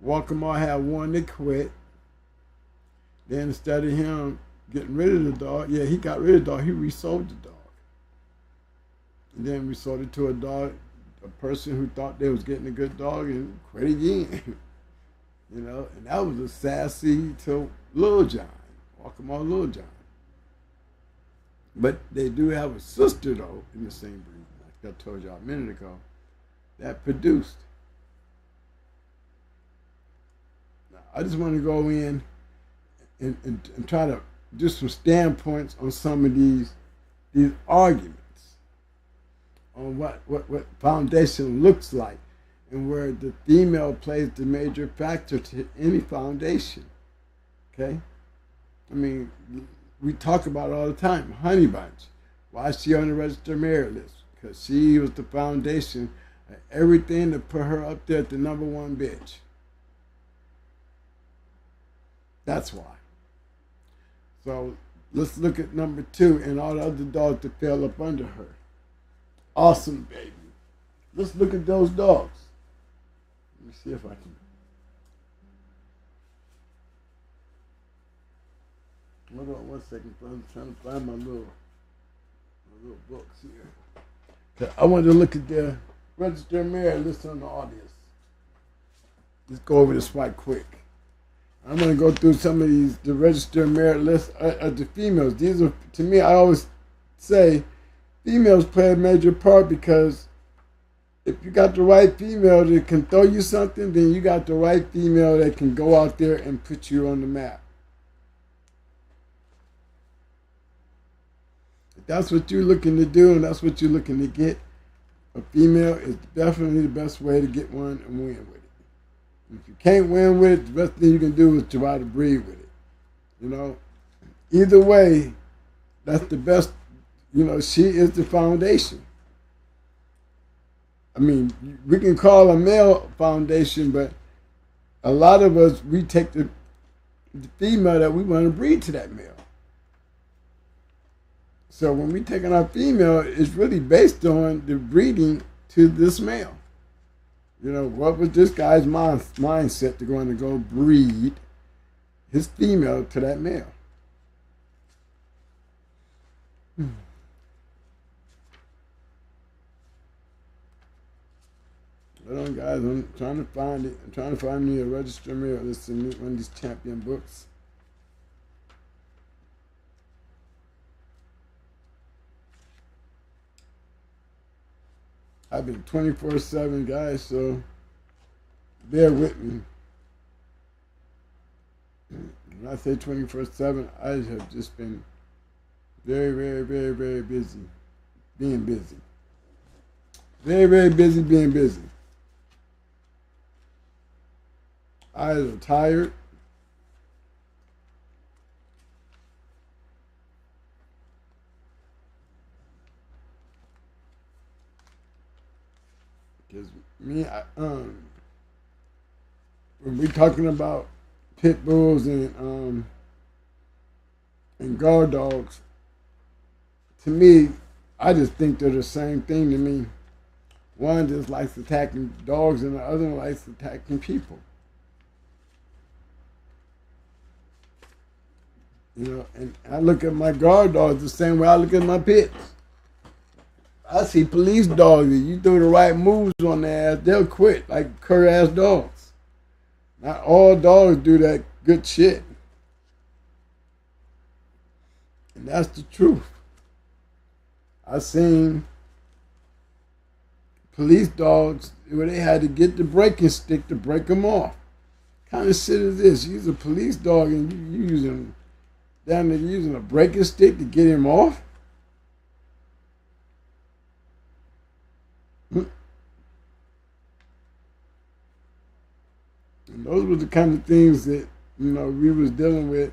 B: Walkmore had one that quit. Then instead of him getting rid of the dog, yeah, he got rid of the dog. He resold the dog. And then resold it to a person who thought they was getting a good dog and quit again. You know, and that was a sassy to Lil John, Walkmore Lil John. But they do have a sister, though, in the same breed, like I told y'all a minute ago, that produced. Now, I just want to go in and try to do some standpoints on some of these arguments on what foundation looks like and where the female plays the major factor to any foundation. Okay? I mean, we talk about it all the time. Honey Bunch. Why is she on the registered merit list? Because she was the foundation of everything that put her up there at the #1 bitch. That's why. So let's look at number 2 and all the other dogs that fell up under her. Awesome Baby. Let's look at those dogs. Let me see if I can. Hold on 1 second. I'm trying to find my little books here. I wanted to look at the registered merit list on the audience. Let's go over this right quick. I'm going to go through some of the registered merit list of the females. These are, to me, I always say females play a major part because if you got the right female that can throw you something, then you got the right female that can go out there and put you on the map. If that's what you're looking to do and that's what you're looking to get, a female is definitely the best way to get one and win with it. If you can't win with it, the best thing you can do is try to breed with it. You know, either way, that's the best. You know, she is the foundation. I mean, we can call a male foundation, but a lot of us, we take the female that we want to breed to that male. So when we taking our female, it's really based on the breeding to this male. You know, what was this guy's mindset to go breed his female to that male? Hold on, guys. I'm trying to find it. I'm trying to find me a registered male. This is one of these champion books. I've been 24/7, guys, so bear with me. When I say 24/7, I have just been very, very, very, very busy. Being busy. Very, very busy being busy. Eyes are tired. Because me, when we talking about pit bulls and guard dogs, to me, I just think they're the same thing to me. One just likes attacking dogs and the other one likes attacking people. You know, and I look at my guard dogs the same way I look at my pits. I see police dogs, if you do the right moves on their ass, they'll quit like cur-ass dogs. Not all dogs do that good shit. And that's the truth. I seen police dogs where they had to get the breaking stick to break them off. What kind of shit is this? You're a police dog and you using a breaking stick to get him off? And those were the kind of things that, you know, we was dealing with.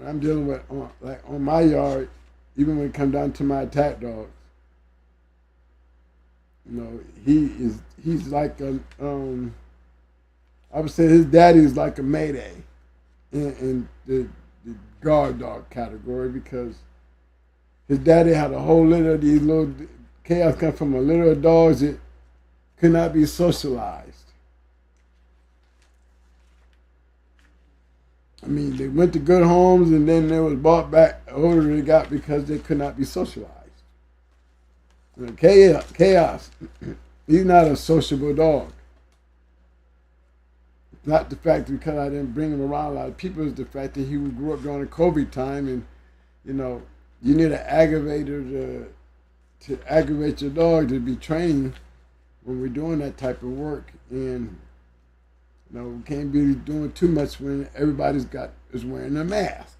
B: I'm dealing with on my yard, even when it comes down to my attack dogs. You know, he's like a I would say his daddy is like a Mayday in the guard dog category, because his daddy had a whole litter of these little chaos come from a litter of dogs that could not be socialized. I mean, they went to good homes and then they was brought back older they got because they could not be socialized. Chaos. He's not a sociable dog. It's not the fact that because I didn't bring him around a lot of people, it's the fact that he grew up during the COVID time, and you know, you need an aggravator to aggravate your dog to be trained when we're doing that type of work. And you know, we can't be doing too much when everybody's is wearing a mask.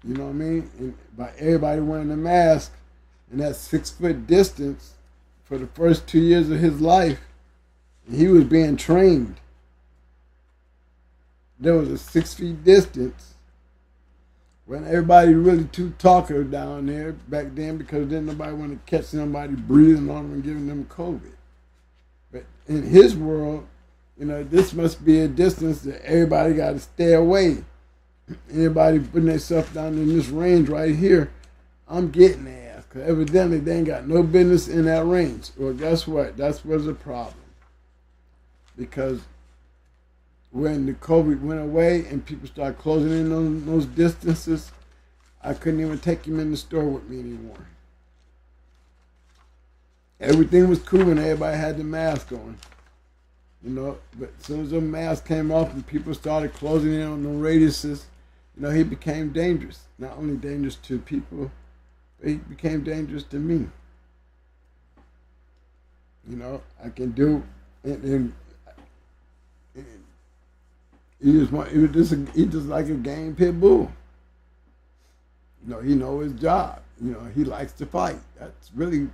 B: You know what I mean? And by everybody wearing a mask and that 6 foot distance for the first 2 years of his life, he was being trained. There was a 6 feet distance. When everybody really too talkative down there back then, because then nobody want to catch somebody breathing on them and giving them COVID. But in his world, you know, this must be a distance that everybody got to stay away. Anybody putting themselves down in this range right here, I'm getting their ass. Because evidently they ain't got no business in that range. Well, guess what? That's what's the problem. Because when the COVID went away and people started closing in on those distances, I couldn't even take him in the store with me anymore. Everything was cool and everybody had the mask on. You know, but as soon as the mask came off and people started closing in on the radiuses, you know, he became dangerous. Not only dangerous to people, but he became dangerous to me. You know, I can do, and he's just like a game pit bull. You know, he knows his job. You know, he likes to fight. That's really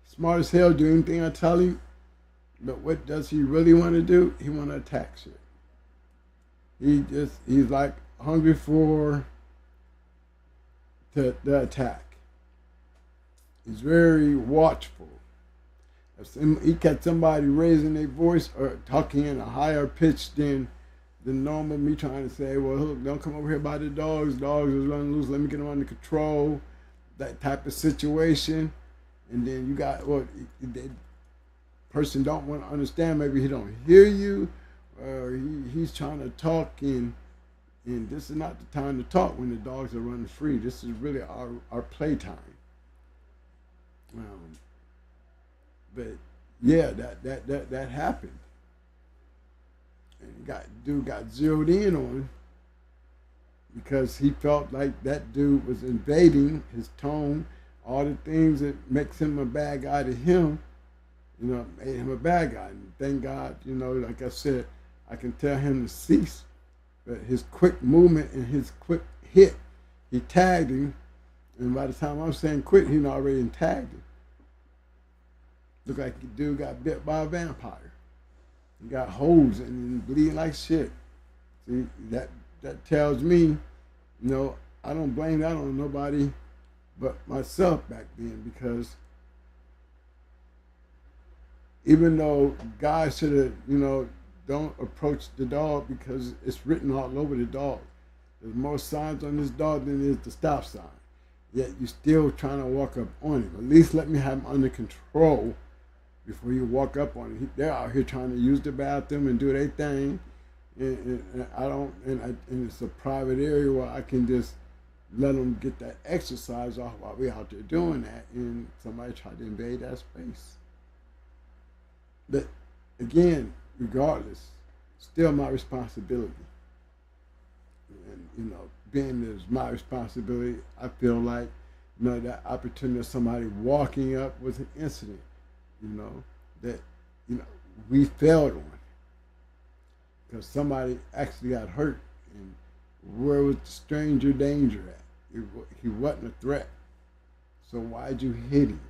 B: smart as hell. Do anything I tell him. But what does he really want to do? He want to attack shit. He's like hungry for the attack. He's very watchful. If he catch somebody raising their voice or talking in a higher pitch than normal, me trying to say, well, look, don't come over here by the dogs. Dogs is running loose. Let me get them under control. That type of situation. And then you got, well, person don't want to understand, maybe he don't hear you, or he's trying to talk, and this is not the time to talk when the dogs are running free. This is really our playtime. But yeah, that happened, and dude got zeroed in on because he felt like that dude was invading his tone, all the things that makes him a bad guy to him. You know, made him a bad guy. And thank God, you know, like I said, I can tell him to cease. But his quick movement and his quick hit, he tagged him. And by the time I'm saying quit, he already tagged him. Looked like the dude got bit by a vampire. He got holes and bleeding like shit. See, that tells me, you know, I don't blame that on nobody but myself back then, because even though guys should have, you know, don't approach the dog because it's written all over the dog. There's more signs on this dog than there is the stop sign. Yet you're still trying to walk up on him. At least let me have him under control before you walk up on him. They're out here trying to use the bathroom and do their thing. And I don't, and it's a private area where I can just let them get that exercise off while we're out there doing that, and somebody tried to invade that space. But again, regardless, still my responsibility. And, you know, being as my responsibility, I feel like, you know, that opportunity of somebody walking up was an incident, you know, that, you know, we failed on. Because somebody actually got hurt. And where was the stranger danger at? He wasn't a threat. So why'd you hit him?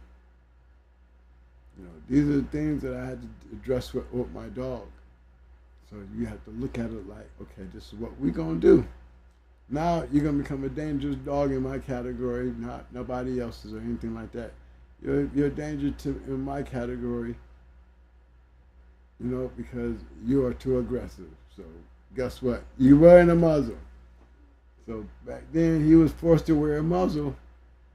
B: You know, these are the things that I had to address with my dog. So you have to look at it like, okay, this is what we're going to do. Now you're going to become a dangerous dog in my category, not nobody else's or anything like that. You're a danger in my category, you know, because you are too aggressive. So guess what? You're wearing a muzzle. So back then he was forced to wear a muzzle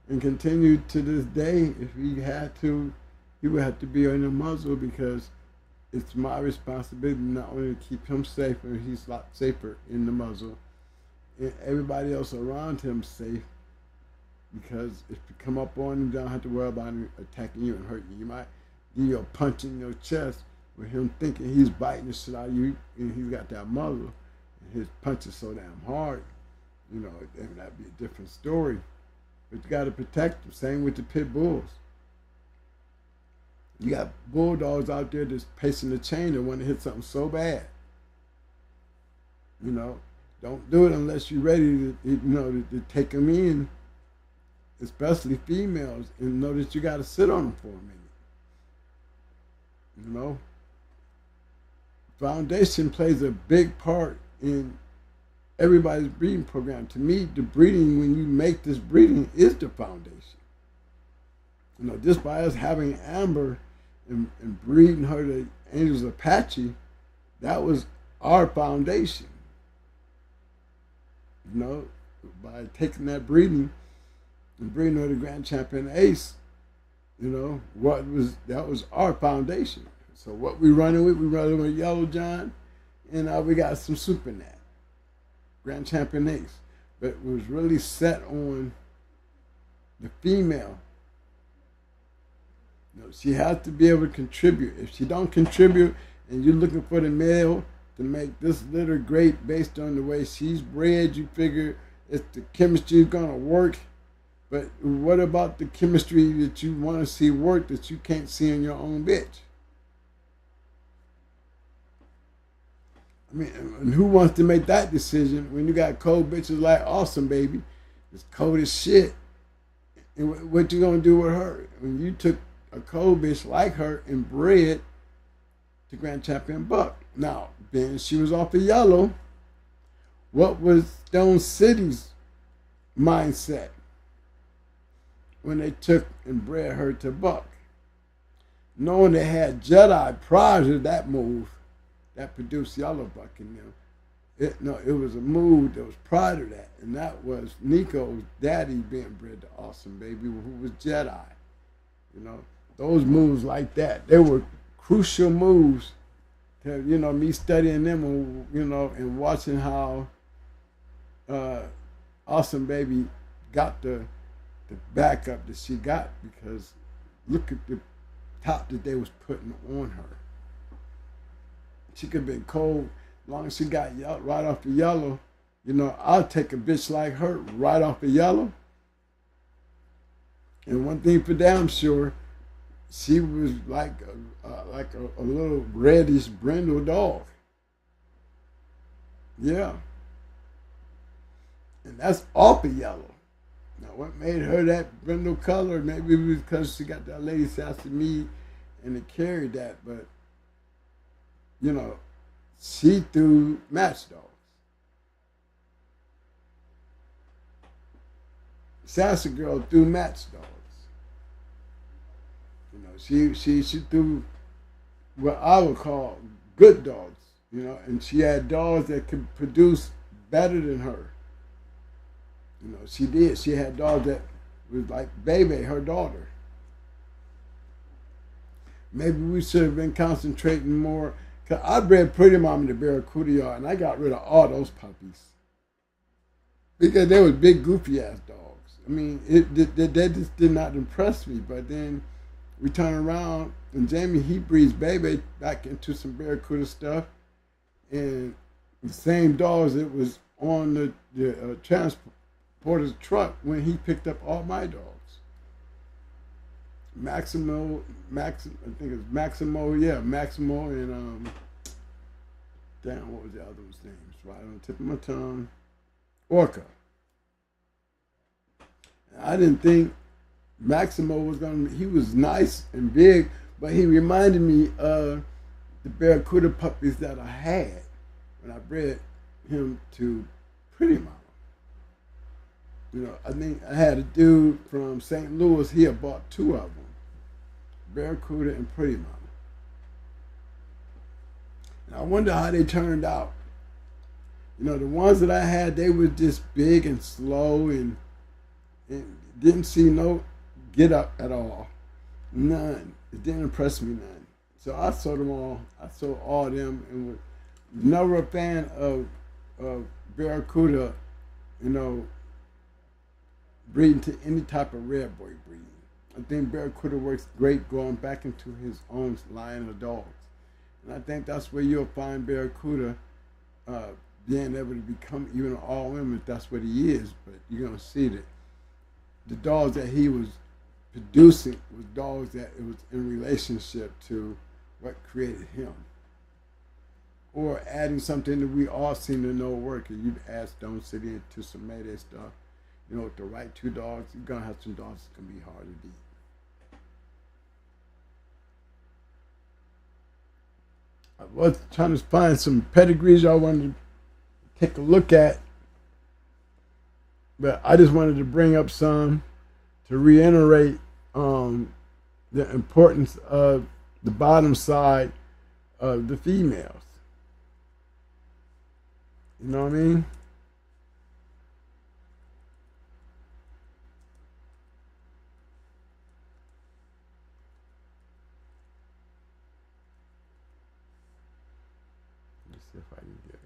B: and continued to this day if he had to he would have to be in the muzzle because it's my responsibility not only to keep him safe, and he's a lot safer in the muzzle, and everybody else around him safe. Because if you come up on him, you don't have to worry about him attacking you and hurting you. You might give you a punch in your chest with him thinking he's biting the shit out of you, and he's got that muzzle, and his punch is so damn hard. You know, that'd be a different story. But you got to protect them. Same with the pit bulls. You got bulldogs out there that's pacing the chain and want to hit something so bad. You know, don't do it unless you're ready to take them in, especially females, and know that you got to sit on them for a minute. You know, foundation plays a big part in everybody's breeding program. To me, the breeding, when you make this breeding, is the foundation. You know, just by us having Amber and breeding her to Angel's Apache, that was our foundation. You know, by taking that breeding and bringing her to Grand Champion Ace, you know, that was our foundation. So what we running with Yellow John, and we got some Super Nat, Grand Champion Ace. But it was really set on the female. You know, she has to be able to contribute. If she don't contribute and you're looking for the male to make this litter great based on the way she's bred, you figure if the chemistry is gonna work. But what about the chemistry that you want to see work that you can't see in your own bitch? I mean, and who wants to make that decision when you got cold bitches like Awesome Baby? It's cold as shit. And what you gonna do with her? When you took a cold bitch like her and bred to Grand Champion Buck. Now, then she was off of Yellow. What was Stone City's mindset when they took and bred her to Buck? Knowing they had Jedi prior to that move that produced Yellow Buck in them. It was a move that was prior to that, and that was Nico's daddy being bred to Awesome Baby, who was Jedi. You know, those moves like that, they were crucial moves to, you know, me studying them, and, you know, and watching how Awesome Baby got the backup that she got, because look at the top that they was putting on her. She could have been cold as long as she got right off the Yellow. You know, I'll take a bitch like her right off the Yellow. And one thing for damn sure, she was like a little reddish brindle dog. Yeah. And that's off of Yellow. Now, what made her that brindle color? Maybe it was because she got that Lady Sassy Mead and it carried that, but, you know, she threw match dogs. Sassy Girl threw match dogs. You know, she threw what I would call good dogs, you know, and she had dogs that could produce better than her. You know, she did. She had dogs that was like Baby, her daughter. Maybe we should have been concentrating more. Because I bred Pretty Mom in the Barracuda yard, and I got rid of all those puppies. Because they were big, goofy-ass dogs. I mean, they just did not impress me. But then we turn around, and Jamie, he breeds Baby back into some Barracuda stuff. And the same dogs that was on the transporter's truck when he picked up all my dogs. Maximo, I think it's Maximo, yeah, Maximo, and damn, what was the other one's name? It's right on the tip of my tongue. Orca. I didn't think Maximo was he was nice and big, but he reminded me of the Barracuda puppies that I had when I bred him to Pretty Mama. You know, I think I had a dude from St. Louis, he had bought two of them. Barracuda and Pretty Mama. And I wonder how they turned out. You know, the ones that I had, they were just big and slow and didn't see no get up at all. None. It didn't impress me none. So I sold them all. I sold all of them, and was never a fan of Barracuda, breeding to any type of red boy breeding. I think Barracuda works great going back into his own line of dogs. And I think that's where you'll find Barracuda being able to become even an all-women if that's what he is. But you're going to see that the dogs that he was producing was dogs that it was in relationship to what created him. Or adding something that we all seem to know working. You'd add Stone City into some Mayday stuff. With the right two dogs, you're going to have some dogs that's going to be hard to beat. I was trying to find some pedigrees I wanted to take a look at. But I just wanted to bring up some to reiterate the importance of the bottom side of the females. You know what I mean? Let's see if I can get her.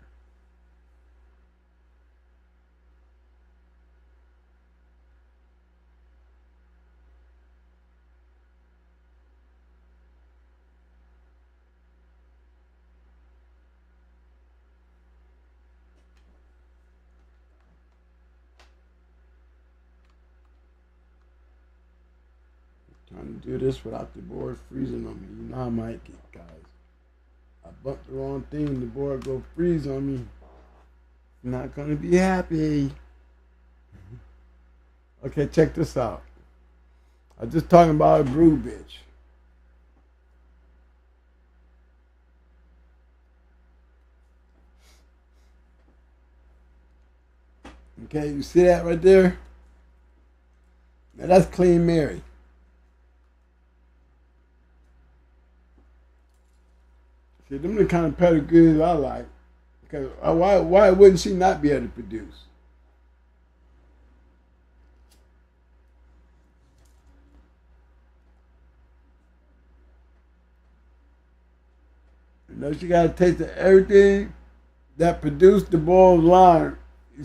B: Trying to do this without the board freezing on me. You know how I might get, guys. I bumped the wrong thing, the board go freeze on me. I'm not gonna be happy. Okay, check this out. I was just talking about a brood bitch. Okay, you see that right there? Now that's Clean Mary. See, them the kind of pedigrees I like. Because why wouldn't she not be able to produce? She got a taste of everything that produced the boiled line.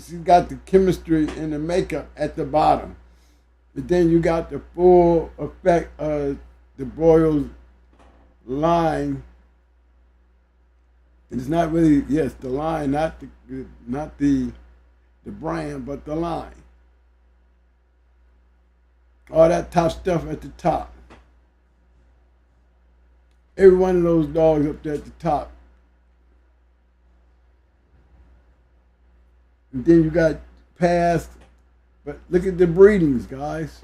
B: She got the chemistry and the makeup at the bottom. But then you got the full effect of the boiled line. It's not really, yes, the line, not the brand, but the line. All that top stuff at the top. Every one of those dogs up there at the top. And then you got past, but look at the breedings, guys.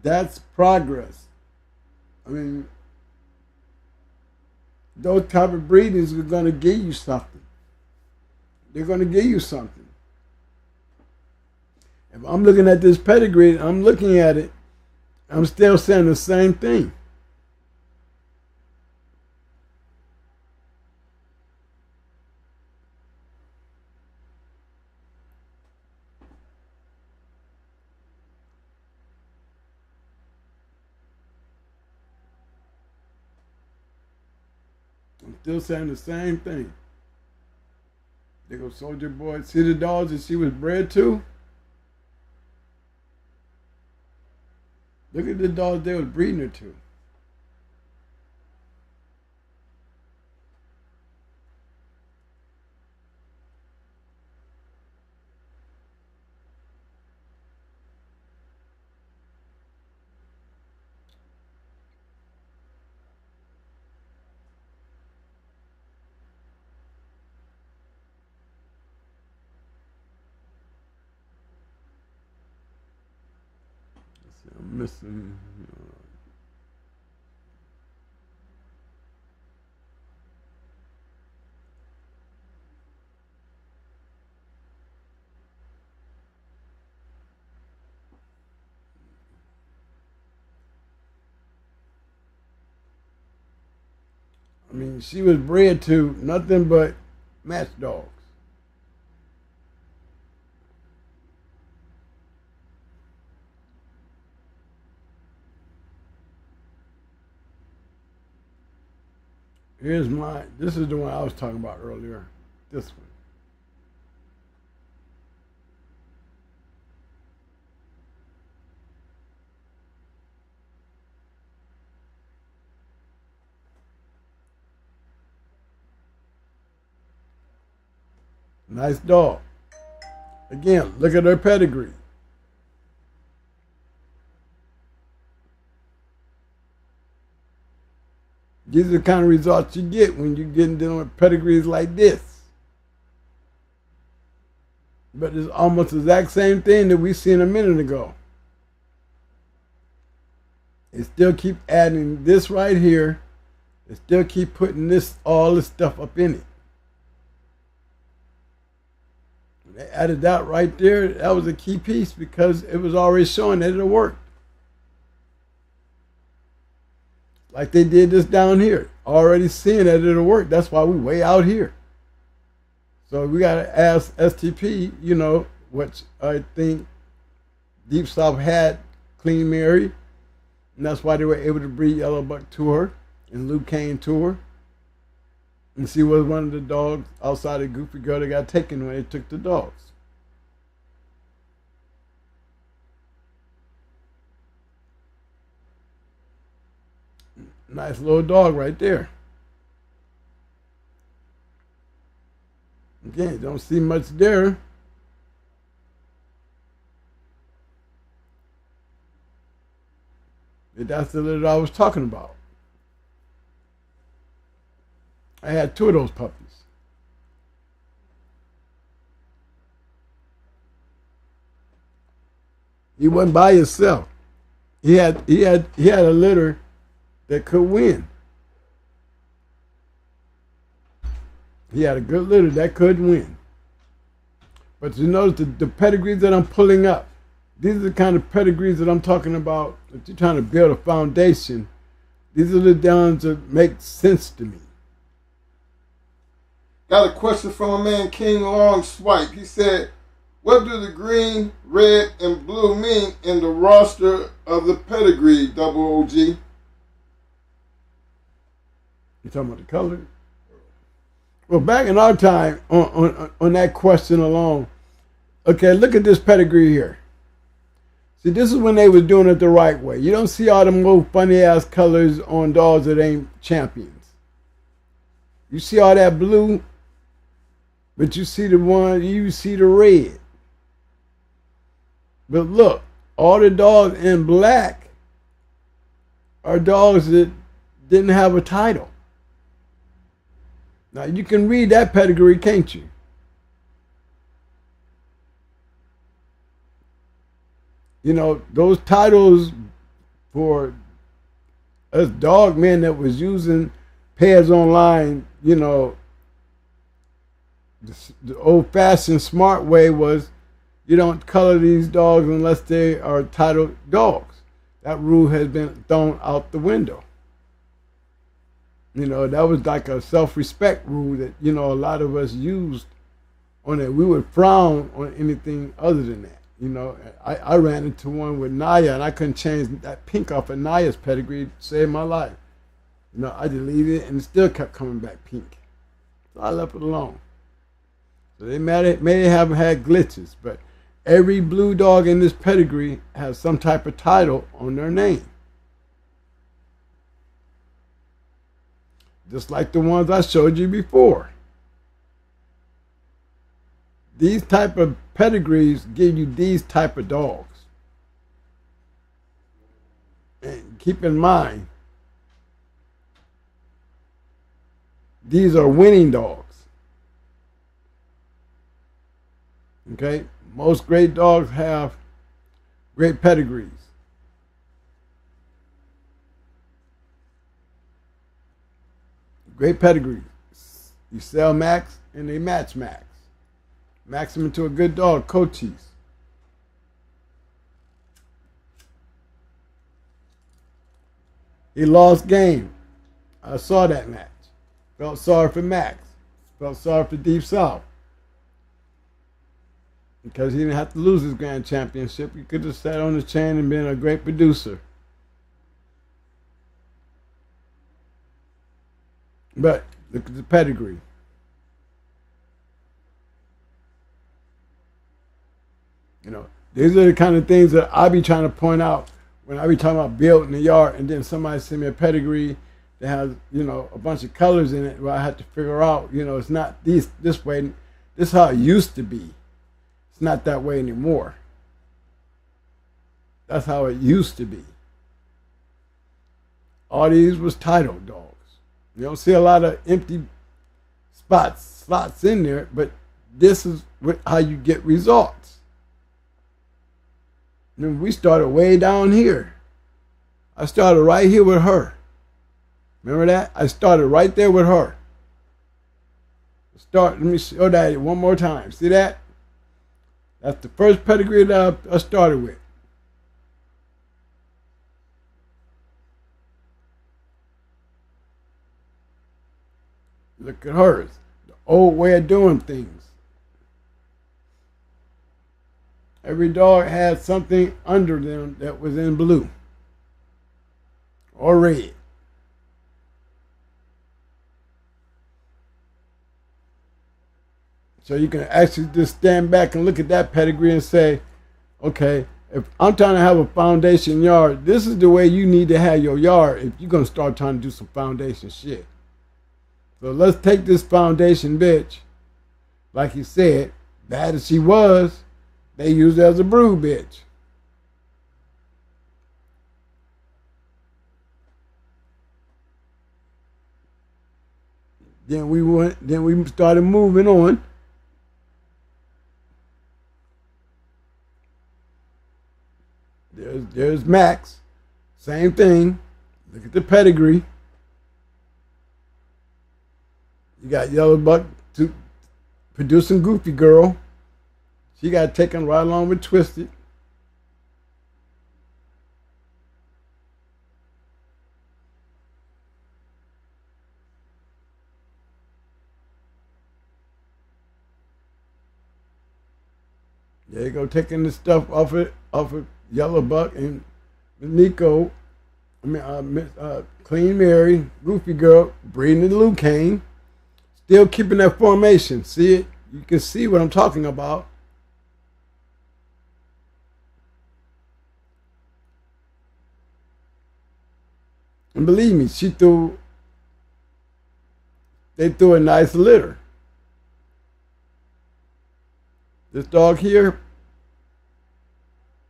B: That's progress. I mean, those type of breedings are going to give you something. They're going to give you something. If I'm looking at this pedigree, I'm looking at it, I'm still saying the same thing. I'm still saying the same thing. They go Soldier Boy. See the dogs that she was bred to? Look at the dogs they was breeding her to. I'm missing. I mean, she was bred to nothing but match dogs. Here's mine. This is the one I was talking about earlier. This one. Nice dog. Again, look at her pedigree. These are the kind of results you get when you're getting dealing with pedigrees like this. But it's almost the exact same thing that we seen a minute ago. They still keep adding this right here. They still keep putting this, all this stuff up in it. They added that right there. That was a key piece because it was already showing that it'll work. Like they did this down here. Already seeing that it'll work. That's why we way out here. So we got to ask STP, you know, which I think Deep South had Clean Mary. And that's why they were able to breed Yellow Buck to her and Luke Kane to her. And she was one of the dogs outside of Goofy Girl that got taken when they took the dogs. Nice little dog right there. Again, don't see much there. But that's the litter I was talking about. I had 2 of those puppies. He wasn't by himself. He had a litter that could win. He had a good litter that could win. But you notice the pedigrees that I'm pulling up, these are the kind of pedigrees that I'm talking about. If you're trying to build a foundation, these are the ones that make sense to me.
A: Got a question from a man, King Long Swipe. He said, what do the green, red, and blue mean in the roster of the pedigree, Double OG?
B: You talking about the color? Well, back in our time, on that question alone, okay, look at this pedigree here. See, this is when they was doing it the right way. You don't see all them little funny-ass colors on dogs that ain't champions. You see all that blue, but you see the red. But look, all the dogs in black are dogs that didn't have a title. Now, you can read that pedigree, can't you? You know, those titles for us dog men that was using pairs online, you know, the old-fashioned smart way was you don't color these dogs unless they are titled dogs. That rule has been thrown out the window. You know, that was like a self-respect rule that, you know, a lot of us used on it. We would frown on anything other than that. You know, I ran into one with Naya, and I couldn't change that pink off of Naya's pedigree to save my life. You know, I deleted it, and it still kept coming back pink. So I left it alone. So they may have had glitches, but every blue dog in this pedigree has some type of title on their name. Just like the ones I showed you before. These type of pedigrees give you these type of dogs. And keep in mind, these are winning dogs. Okay? Most great dogs have great pedigrees. Great pedigrees. You sell max and they match max. Max them into a good dog, Cochise. He lost game. I saw that match. Felt sorry for Max. Felt sorry for Deep South. Because he didn't have to lose his grand championship. He could have sat on the chain and been a great producer. But look at the pedigree. You know, these are the kind of things that I be trying to point out when I be talking about building the yard, and then somebody send me a pedigree that has, you know, a bunch of colors in it where I have to figure out, you know, it's not this way. This is how it used to be. It's not that way anymore. That's how it used to be. All these was title dogs. You don't see a lot of empty slots in there, but this is how you get results. And we started way down here. I started right here with her. Remember that? I started right there with her. Let me show that one more time. See that? That's the first pedigree that I started with. Look at hers. The old way of doing things. Every dog had something under them that was in blue or red. So you can actually just stand back and look at that pedigree and say, okay, if I'm trying to have a foundation yard, this is the way you need to have your yard if you're going to start trying to do some foundation shit. So let's take this foundation bitch, like he said, bad as she was, they used her as a brood bitch. Then we started moving on. There's Max. Same thing. Look at the pedigree. You got Yellow Buck producing Goofy Girl. She got taken right along with Twisted. There you go, taking the stuff off of Yellow Buck and Nico. Clean Mary, Goofy Girl, breeding the Lucane. Still keeping that formation. See it? You can see what I'm talking about. And believe me, they threw a nice litter. This dog here,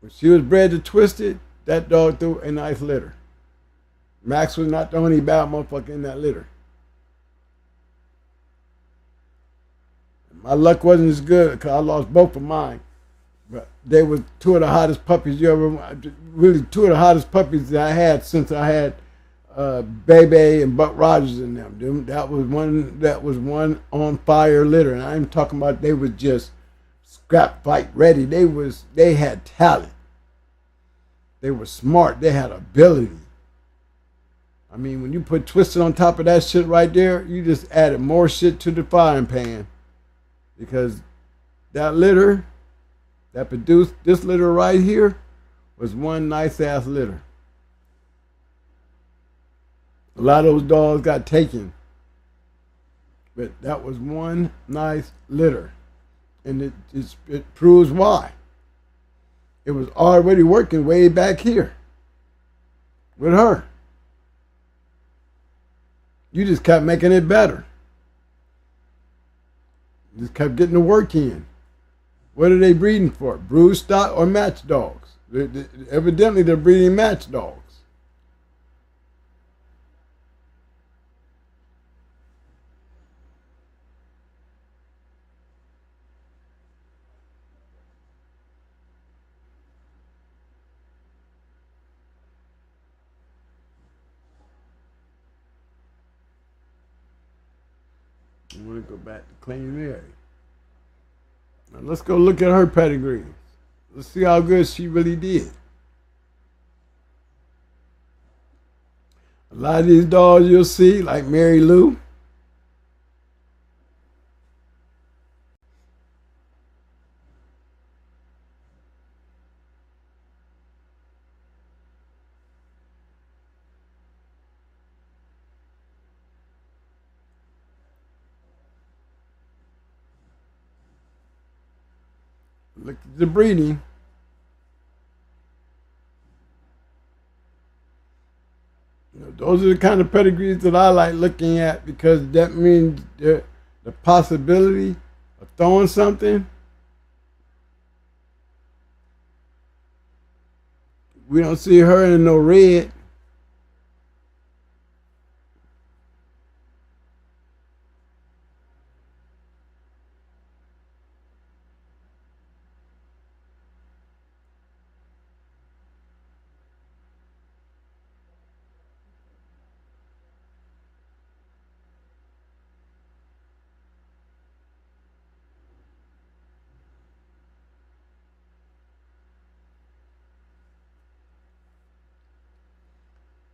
B: when she was bred to Twisted, that dog threw a nice litter. Max was not the only bad motherfucker in that litter. My luck wasn't as good because I lost both of mine. But they were two of the hottest puppies really two of the hottest puppies that I had since I had Bebe and Buck Rogers in them. That was one on fire litter. And I'm talking about they was just scrap fight ready. They had talent. They were smart. They had ability. I mean, when you put Twisted on top of that shit right there, you just added more shit to the frying pan. Because that litter that produced this litter right here was one nice ass litter. A lot of those dogs got taken. But that was one nice litter. And it proves why. It was already working way back here with her. You just kept making it better. Just kept getting the work in. What are they breeding for? Brood stock or match dogs? Evidently, they're breeding match dogs. I want to go back to Clean Mary. Now let's go look at her pedigree. Let's see how good she really did. A lot of these dogs you'll see, like Mary Lou. Look at the breeding. Those are the kind of pedigrees that I like looking at, because that means the possibility of throwing something. We don't see her in no red.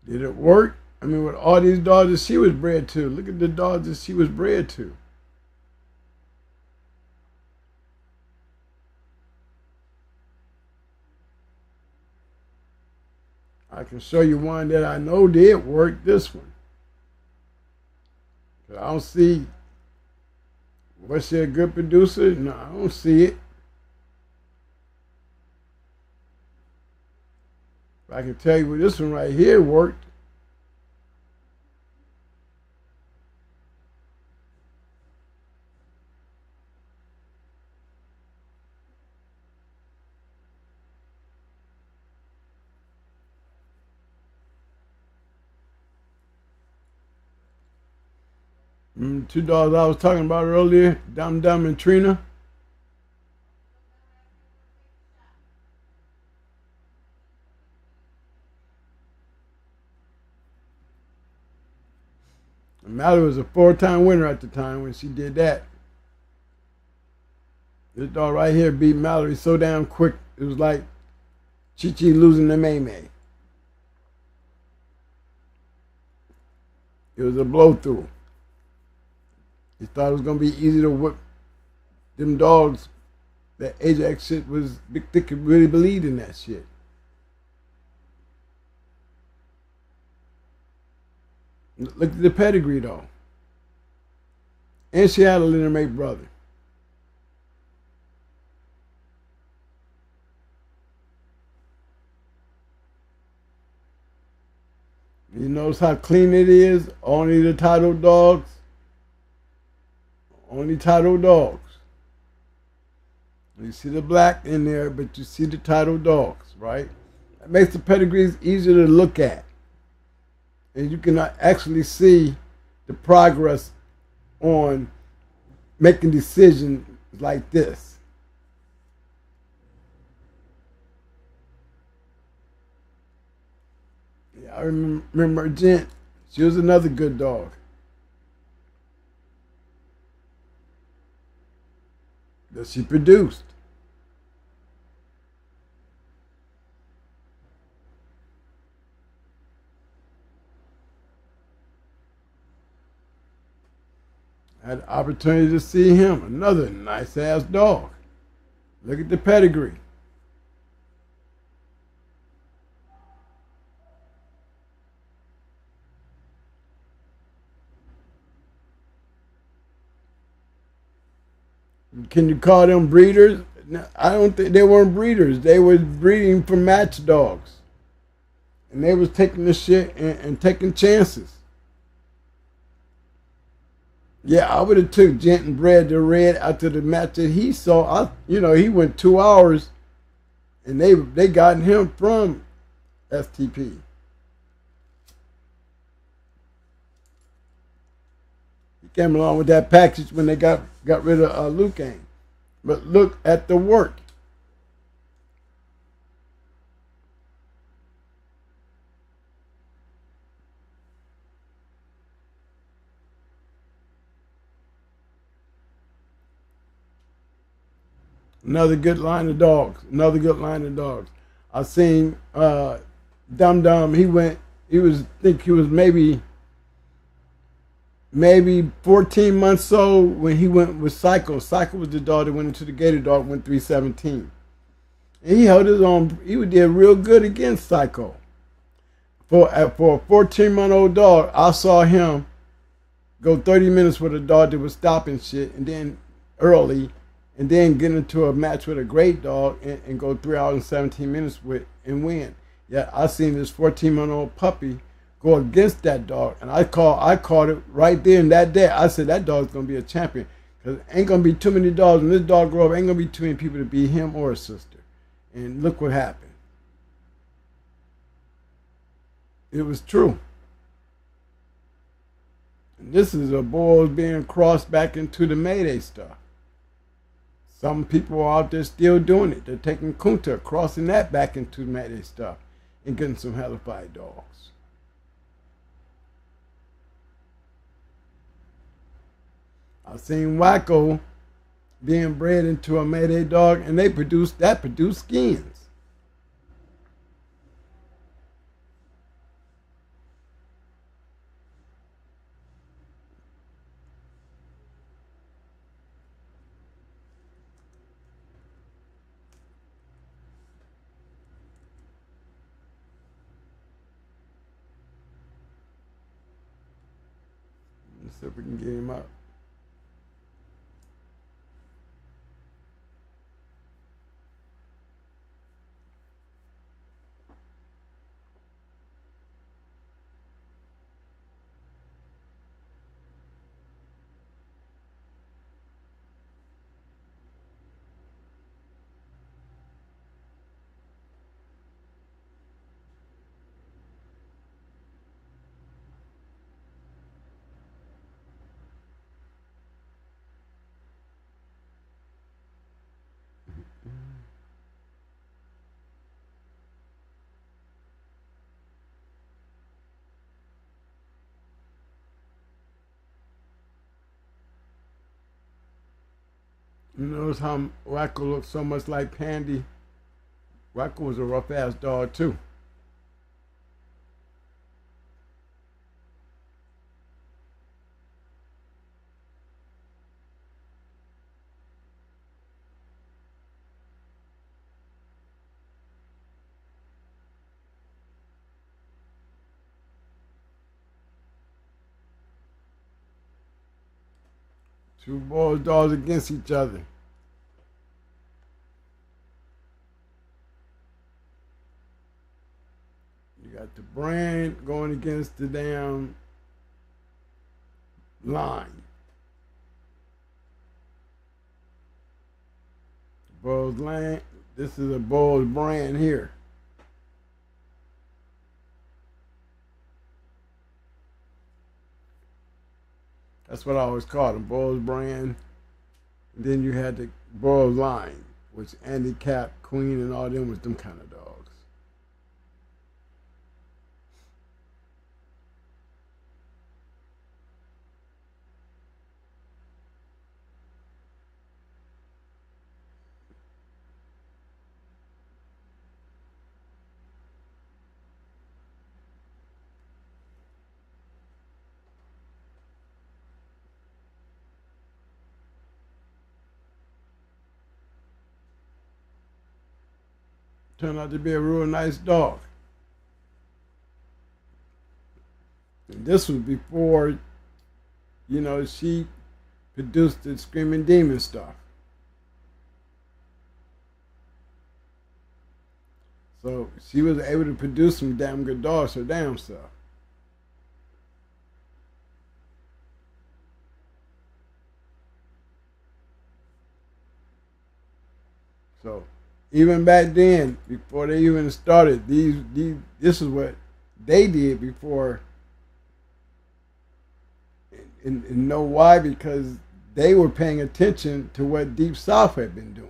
B: Did it work? I mean, with all these dogs that she was bred to. Look at the dogs that she was bred to. I can show you one that I know did work, this one. But I don't see, was she a good producer? No, I don't see it. I can tell you with this one right here worked. Two dogs I was talking about earlier, Dum Dum and Trina. Mallory was a 4-time winner at the time when she did that. This dog right here beat Mallory so damn quick, it was like Chi-Chi losing to May-May. It was a blow through. He thought it was going to be easy to whip them dogs. That Ajax shit was, Big Dick really believed in that shit. Look at the pedigree though. And she had a litter-mate brother. You notice how clean it is? Only the titled dogs. Only titled dogs. You see the black in there, but you see the titled dogs, right? That makes the pedigrees easier to look at. And you can actually see the progress on making decisions like this. Yeah, I remember Gent. She was another good dog. That she produced. I had the opportunity to see him, another nice ass dog. Look at the pedigree. Can you call them breeders? No, I don't think they weren't breeders. They were breeding for match dogs. And they was taking the shit and taking chances. Yeah, I would have took Gent and bred the red after the match that he saw. He went 2 hours, and they got him from STP. He came along with that package when they got rid of Lucane. But look at the work. Another good line of dogs. Another good line of dogs. I seen Dum Dum. He was maybe 14 months old when he went with Psycho. Psycho was the dog that went into the Gator Dog, went 317. And he held his own. He did real good against Psycho. For a 14-month-old dog, I saw him go 30 minutes with a dog that was stopping shit, and then early. and then get into a match with a great dog and go 3 hours and 17 minutes with and win. Yeah, I seen this 14-month-old puppy go against that dog, and I called it right there and that day. I said that dog's gonna be a champion because ain't gonna be too many dogs when this dog grow up. Ain't gonna be too many people to beat him or his sister. And look what happened. It was true. And this is a bull being crossed back into the Mayday stuff. Some people are out there still doing it. They're taking Kunta, crossing that back into the Mayday stuff and getting some hellified dogs. I've seen Wacko being bred into a Mayday dog, and they produced skins. Let's see if we can get him up. You notice how Wacko looks so much like Pandy? Wacko was a rough-ass dog, too. Two boys, dogs against each other. You got the brand going against the damn line. Bull's line. This is a Bull's brand here. That's what I always called them, Bull's brand. And then you had the Bull's line, which Andy Cap, Queen, and all them was them kind of dogs. Turned out to be a real nice dog. And this was before, you know, she produced the Screaming Demon stuff. So she was able to produce some damn good dogs her damn self. So even back then, before they even started, this is what they did before. And know why? Because they were paying attention to what Deep South had been doing.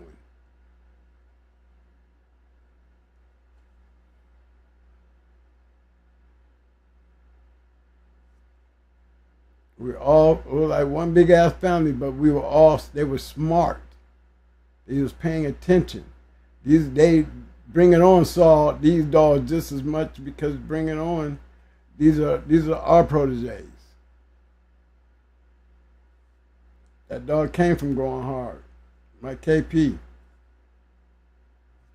B: We were like one big ass family, but they were smart. They was paying attention. They Bring It On saw these dogs just as much because Bring It On, these are our proteges. That dog came from Going Hard, my KP.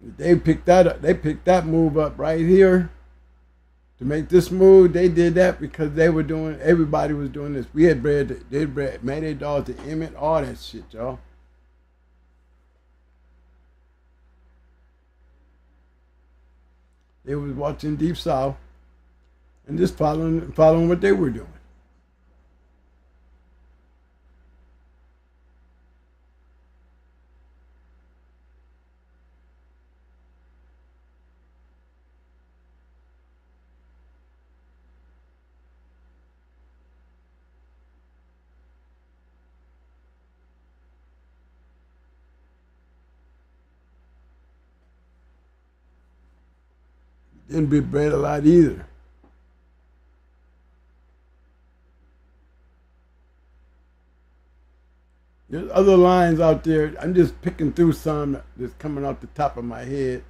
B: They picked that up. They picked that move up right here to make this move. They did that because everybody was doing this. They bred Mayday dogs to Emmett, all that shit, y'all. They was watching Deep South and just following what they were doing. Didn't be bred a lot either. There's other lines out there. I'm just picking through some that's coming off the top of my head.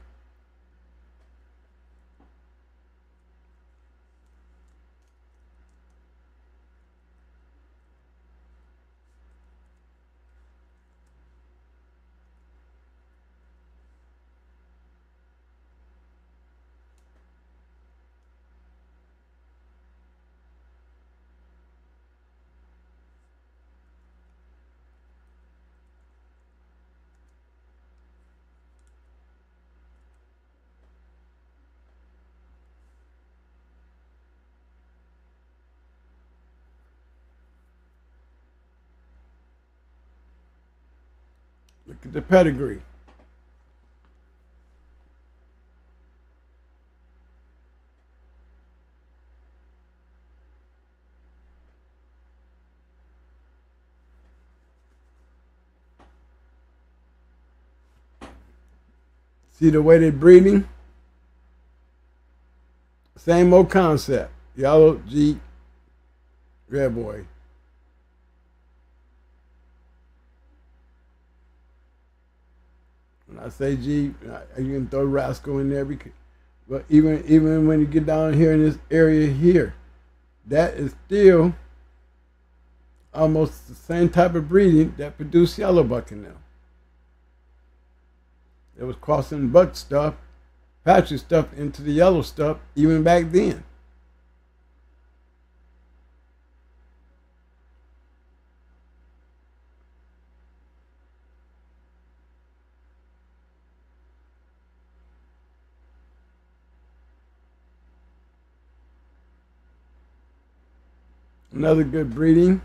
B: Look at the pedigree. See the way they're breeding? Same old concept. Yellow, Jeep, red boy. When I say Jeep, you can throw Rascal in there. But even when you get down here in this area here, that is still almost the same type of breeding that produced yellow buck in them. It was crossing buck stuff, patchy stuff into the yellow stuff even back then. Another good breeding.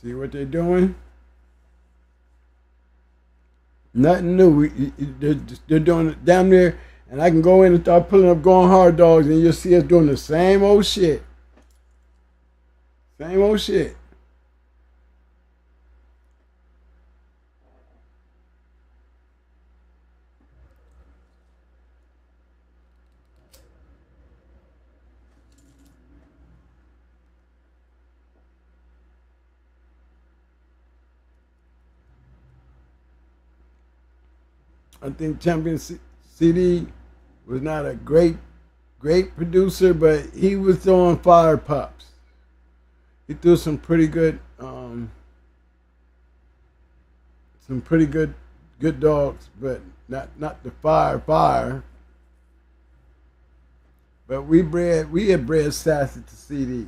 B: See what they're doing? Nothing new. They're doing it down there, and I can go in and start pulling up going hard dogs, and you'll see us doing the same old shit. Same old shit. I think Champion CD was not a great producer, but he was throwing fire pups. He threw some pretty good good dogs, but not the fire. But we had bred Sassy to CD.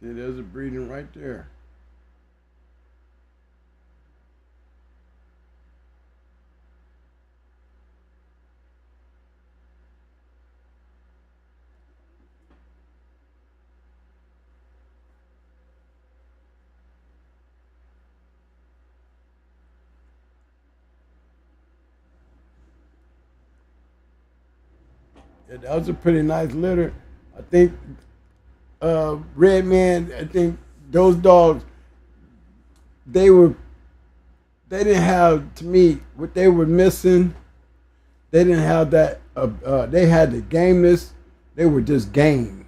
B: See, there's a breeding right there. Yeah, that was a pretty nice litter. I think Red Man, I think those dogs, they didn't have, to me, what they were missing. They didn't have that. They had the gameness. They were just game.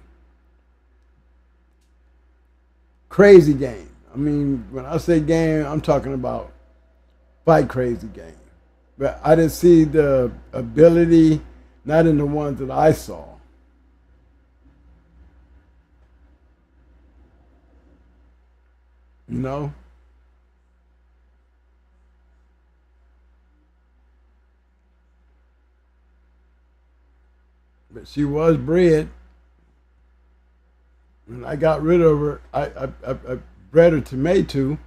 B: Crazy game. I mean, when I say game, I'm talking about fight crazy game. But I didn't see the ability, not in the ones that I saw. You know? But she was bred. When I got rid of her, I bred her to Maytu.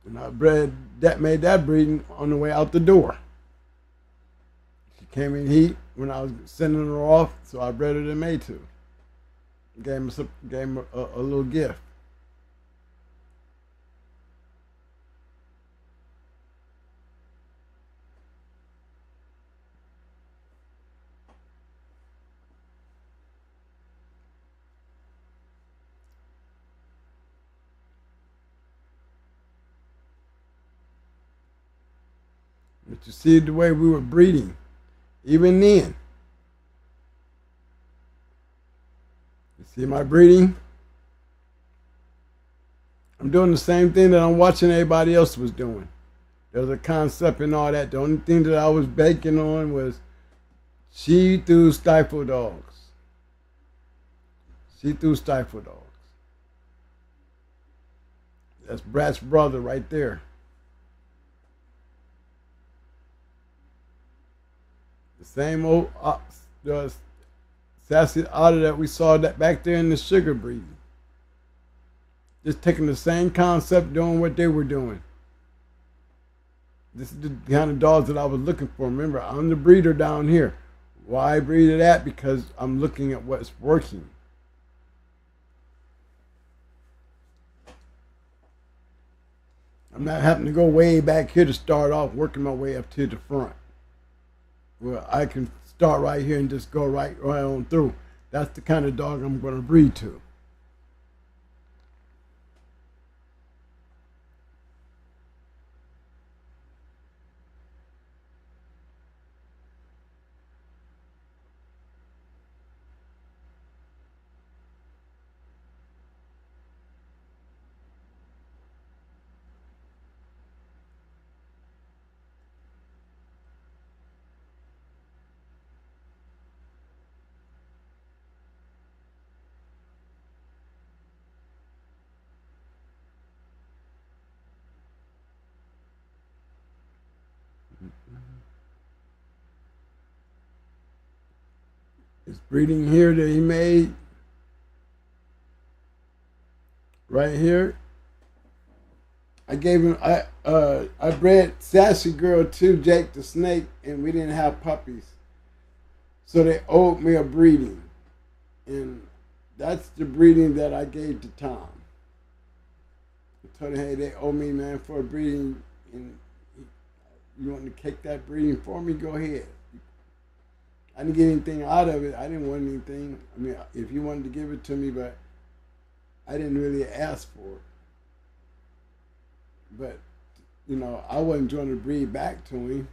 B: And I made that breeding on the way out the door. She came in heat when I was sending her off, so I bred her to Maytu. Gave him a little gift. But you see the way we were breeding, even then. You see my breeding? I'm doing the same thing that I'm watching everybody else was doing. There's a concept and all that. The only thing that I was banking on was she threw stifle dogs. She threw stifle dogs. That's Brat's brother right there. The same old sassy otter that we saw that back there in the sugar breeding. Just taking the same concept, doing what they were doing. This is the kind of dogs that I was looking for. Remember, I'm the breeder down here. Why I breed that? Because I'm looking at what's working. I'm not having to go way back here to start off, working my way up to the front. Well, I can start right here and just go right on through. That's the kind of dog I'm going to breed to. This breeding here that he made, right here, I gave him, I bred Sassy Girl to Jake the Snake, and we didn't have puppies. So they owed me a breeding. And that's the breeding that I gave to Tom. I told him, hey, they owe me, man, for a breeding, and you want to take that breeding for me? Go ahead. I didn't get anything out of it. I didn't want anything. I mean, if you wanted to give it to me, but I didn't really ask for it. But, you know, I wasn't trying to breed back to him.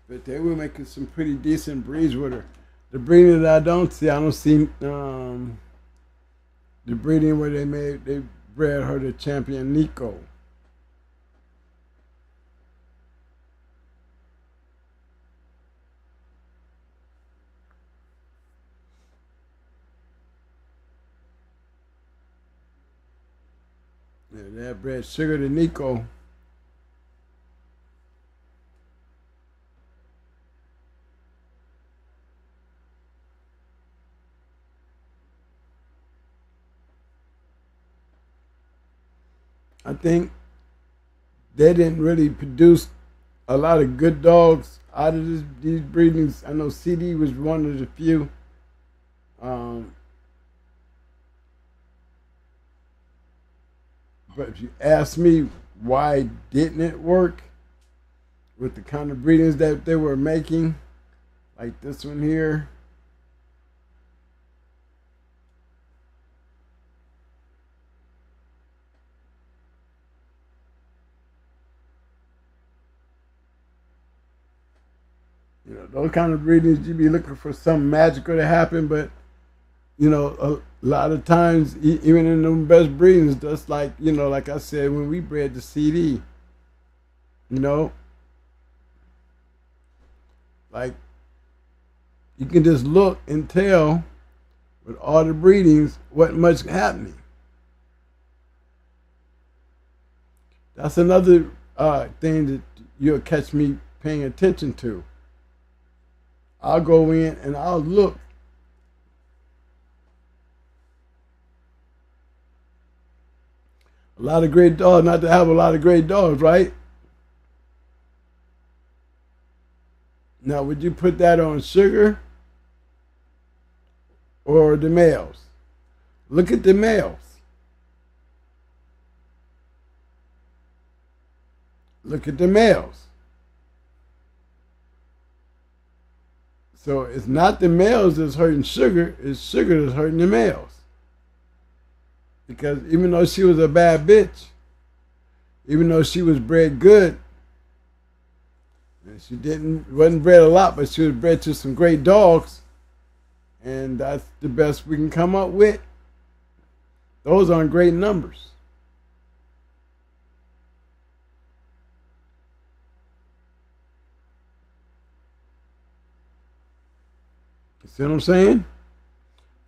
B: But they were making some pretty decent breeds with her. The breeding that I don't see the breeding where they bred her to champion Nico. Yeah, they had bred Sugar to Nico. I think they didn't really produce a lot of good dogs out of these breedings. I know CD was one of the few. But if you ask me why didn't it work with the kind of breedings that they were making, like this one here, you know, those kind of breedings, you be looking for something magical to happen, but you know, a lot of times, even in the best breedings, just like, you know, like I said, when we bred the CD, you know, like you can just look and tell with all the breedings what much happening. That's another thing that you'll catch me paying attention to. I'll go in and I'll look. A lot of great dogs, not to have a lot of great dogs, right? Now, would you put that on sugar or the males? Look at the males. Look at the males. So it's not the males that's hurting sugar, it's sugar that's hurting the males. Because even though she was a bad bitch, even though she was bred good, and she wasn't bred a lot, but she was bred to some great dogs, and that's the best we can come up with. Those aren't great numbers. You see what I'm saying?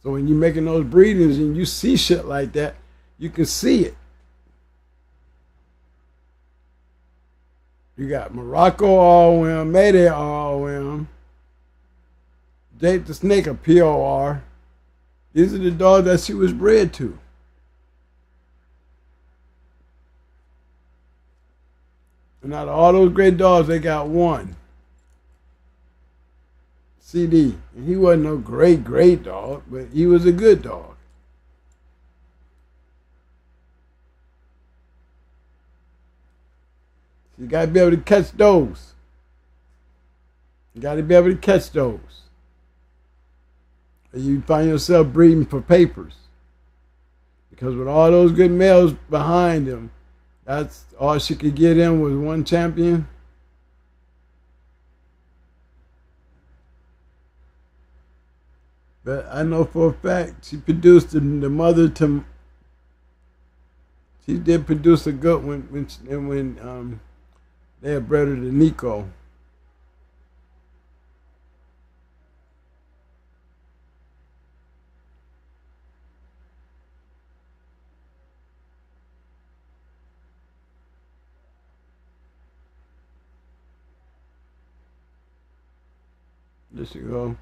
B: So when you're making those breedings and you see shit like that, you can see it. You got Morocco all-wim, Mayday all-wim, Jake the Snake a POR. These are the dogs that she was bred to. And out of all those great dogs, they got one. CD. And he wasn't no great dog, but he was a good dog. You got to be able to catch those. You got to be able to catch those. Or you find yourself breeding for papers. Because with all those good males behind him, that's all she could get in was one champion. But I know for a fact she produced the mother to. She did produce a good one when they had bred her to Nico. There she go.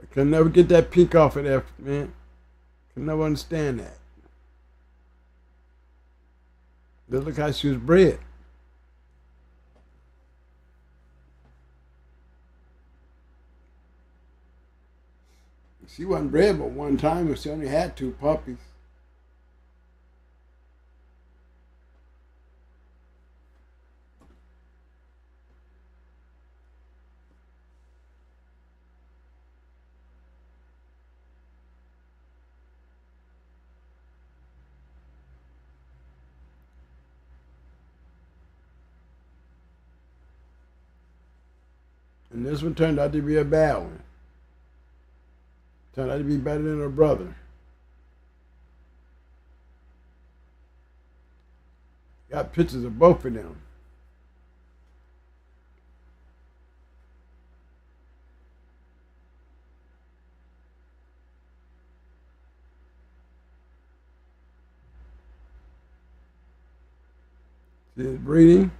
B: I can never get that pink off of there, man. Can never understand that. But look how she was bred. She wasn't bred but one time, but she only had 2 puppies. And this one turned out to be a bad one. Turned out to be better than her brother. Got pictures of both of them. See his breeding.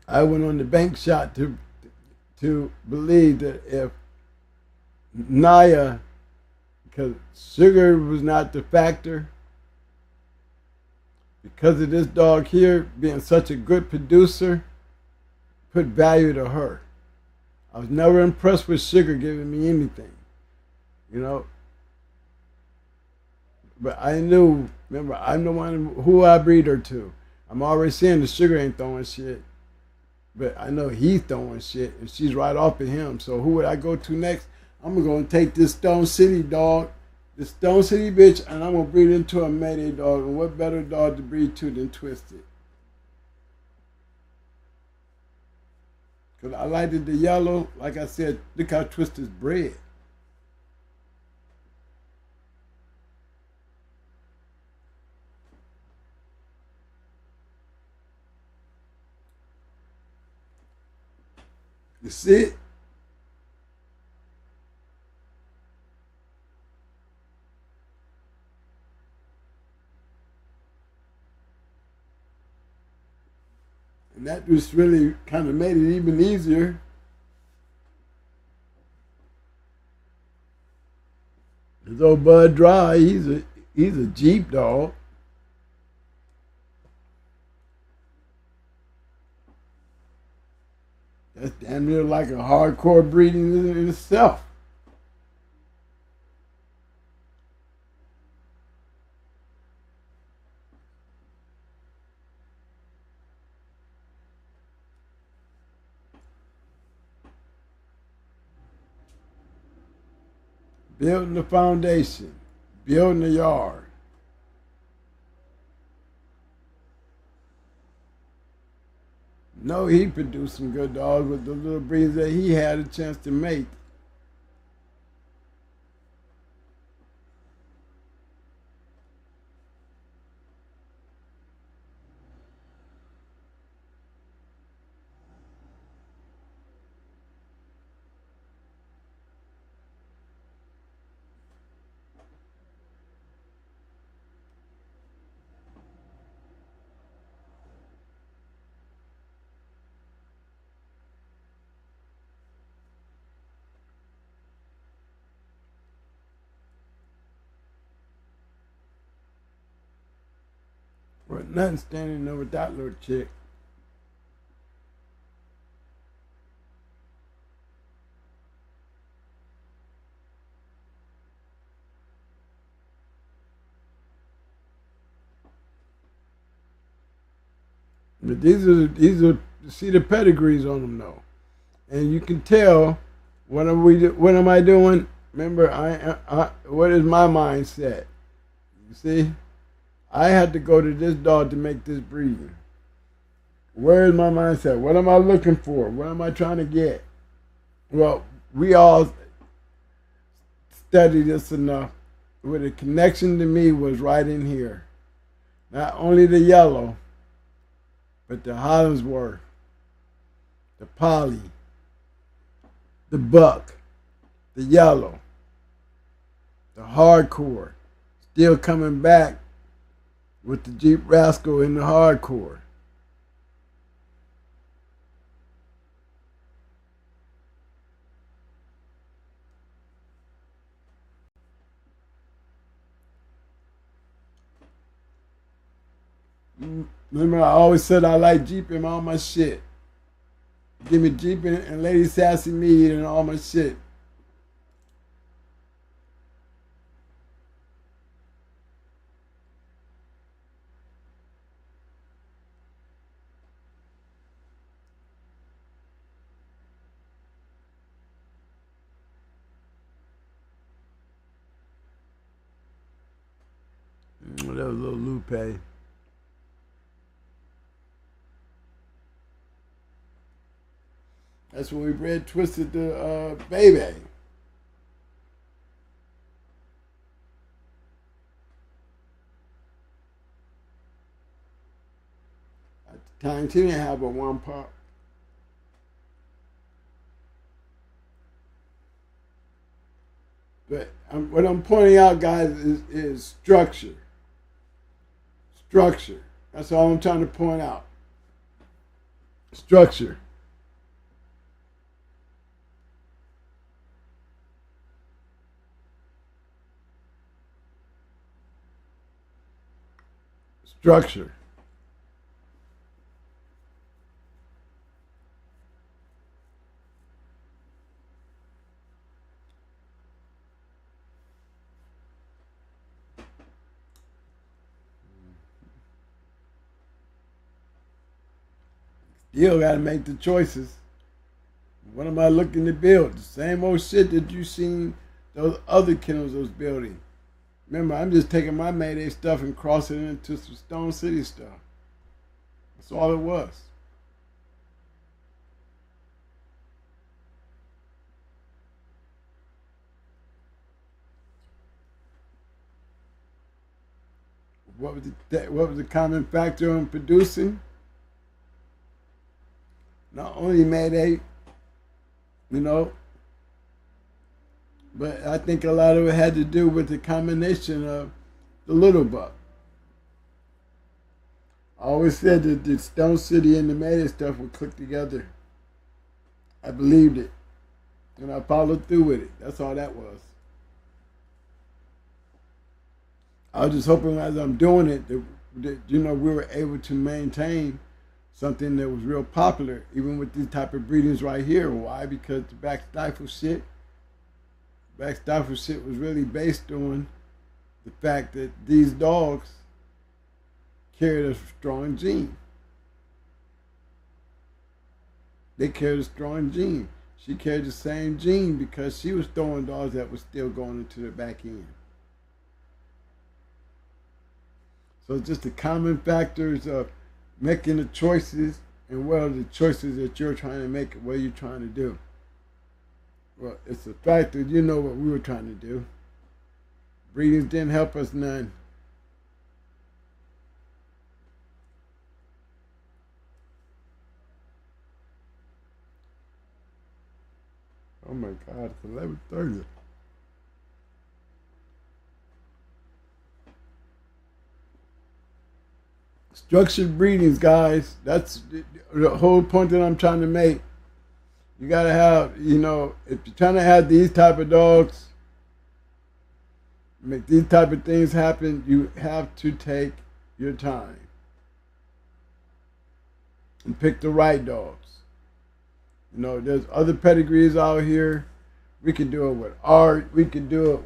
B: I went on the bank shot to believe that if Naya, because sugar was not the factor, because of this dog here being such a good producer, put value to her. I was never impressed with Sugar giving me anything, you know. But I knew, remember, I'm the one who I breed her to. I'm already saying the Sugar ain't throwing shit. But I know he's throwing shit, and she's right off of him. So who would I go to next? I'm going to take this Stone City dog, this Stone City bitch, and I'm going to breed into a Mayday dog. And what better dog to breed to than Twisted? Because I liked the yellow. Like I said, look how Twisted's bred. You see it? And that just really kind of made it even easier. His old Bud Dry, he's a Jeep dog. That's damn near like a hardcore breeding in itself. Building the foundation, building the yard. No, he produced some good dogs with the little breeds that he had a chance to make. But nothing standing there with that little chick. But these are see the pedigrees on them though, and you can tell what am I doing? Remember, what is my mindset? You see, I had to go to this dog to make this breed. Where is my mindset? What am I looking for? What am I trying to get? Well, we all studied this enough. Where the connection to me was right in here. Not only the yellow, but the Hollingsworth, the Polly, the Buck, the yellow, the hardcore, still coming back with the Jeep Rascal in the hardcore. Remember, I always said I like Jeep in all my shit. Give me Jeep and Lady Sassy Mead and all my shit. That was a little Lupe. That's when we bred Twisted the baby. At the time, she didn't have but one pup. But what I'm pointing out, guys, is structure. Structure. That's all I'm trying to point out. Structure. structure. Still got to make the choices. What am I looking to build? The same old shit that you seen those other kennels was building. Remember, I'm just taking my Mayday stuff and crossing it into some Stone City stuff. That's all it was. What was the common factor in producing? Not only Mayday, you know, but I think a lot of it had to do with the combination of the little buck. I always said that the Stone City and the Mayday stuff would click together. I believed it, and I followed through with it. That's all that was. I was just hoping as I'm doing it that you know, we were able to maintain something that was real popular, even with these type of breedings right here. Why? Because the back stifle shit was really based on the fact that these dogs carried a strong gene. They carried a strong gene. She carried the same gene because she was throwing dogs that was still going into the back end. So just the common factors of making the choices, and what are the choices that you're trying to make, what you're trying to do. Well, it's a fact that you know what we were trying to do. Breedings didn't help us none. Oh my God, it's 11:30. Structured breedings, guys. That's the whole point that I'm trying to make. You gotta have, you know, if you're trying to have these type of dogs, make these type of things happen, you have to take your time and pick the right dogs. You know, there's other pedigrees out here. We can do it with Art. We can do it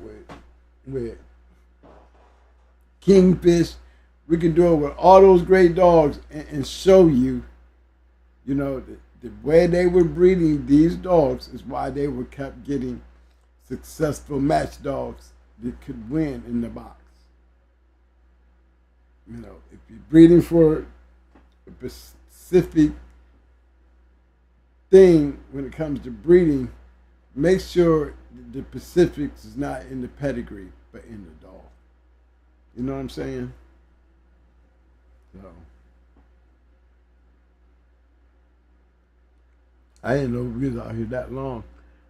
B: with Kingfish. We can do it with all those great dogs and show you, you know, the way they were breeding these dogs is why they were kept getting successful match dogs that could win in the box. You know, if you're breeding for a specific thing when it comes to breeding, make sure the specifics is not in the pedigree, but in the dog. You know what I'm saying? So, I didn't know we was out here that long.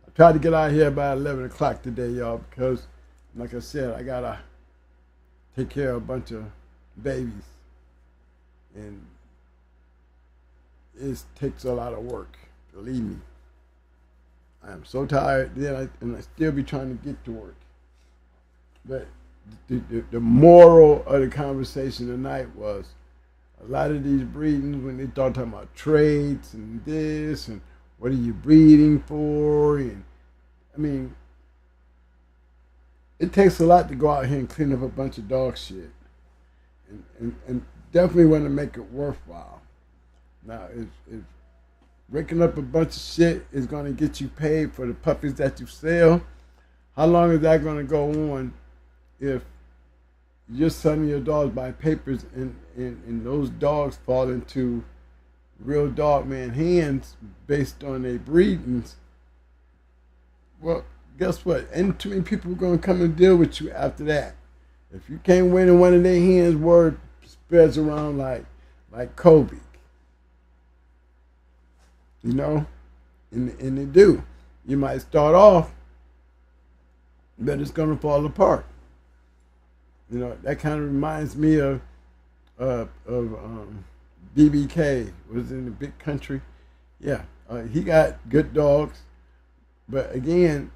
B: I tried to get out here by 11 o'clock today, y'all, because, like I said, I got to take care of a bunch of babies. And it takes a lot of work, believe me. I am so tired, and I still be trying to get to work. But the moral of the conversation tonight was, a lot of these breedings, when they start talking about traits and this and what are you breeding for, and I mean, it takes a lot to go out here and clean up a bunch of dog shit, and definitely want to make it worthwhile. Now, if breaking up a bunch of shit is going to get you paid for the puppies that you sell, how long is that going to go on if you're selling your dogs by papers and those dogs fall into real dog man hands based on their breedings? Well, guess what? Ain't too many people going to come and deal with you after that. If you can't win in one of their hands, word spreads around like Kobe. You know? And they do. You might start off, but it's going to fall apart. You know, that kind of reminds me of BBK, was in the Big Country. Yeah, he got good dogs, but again,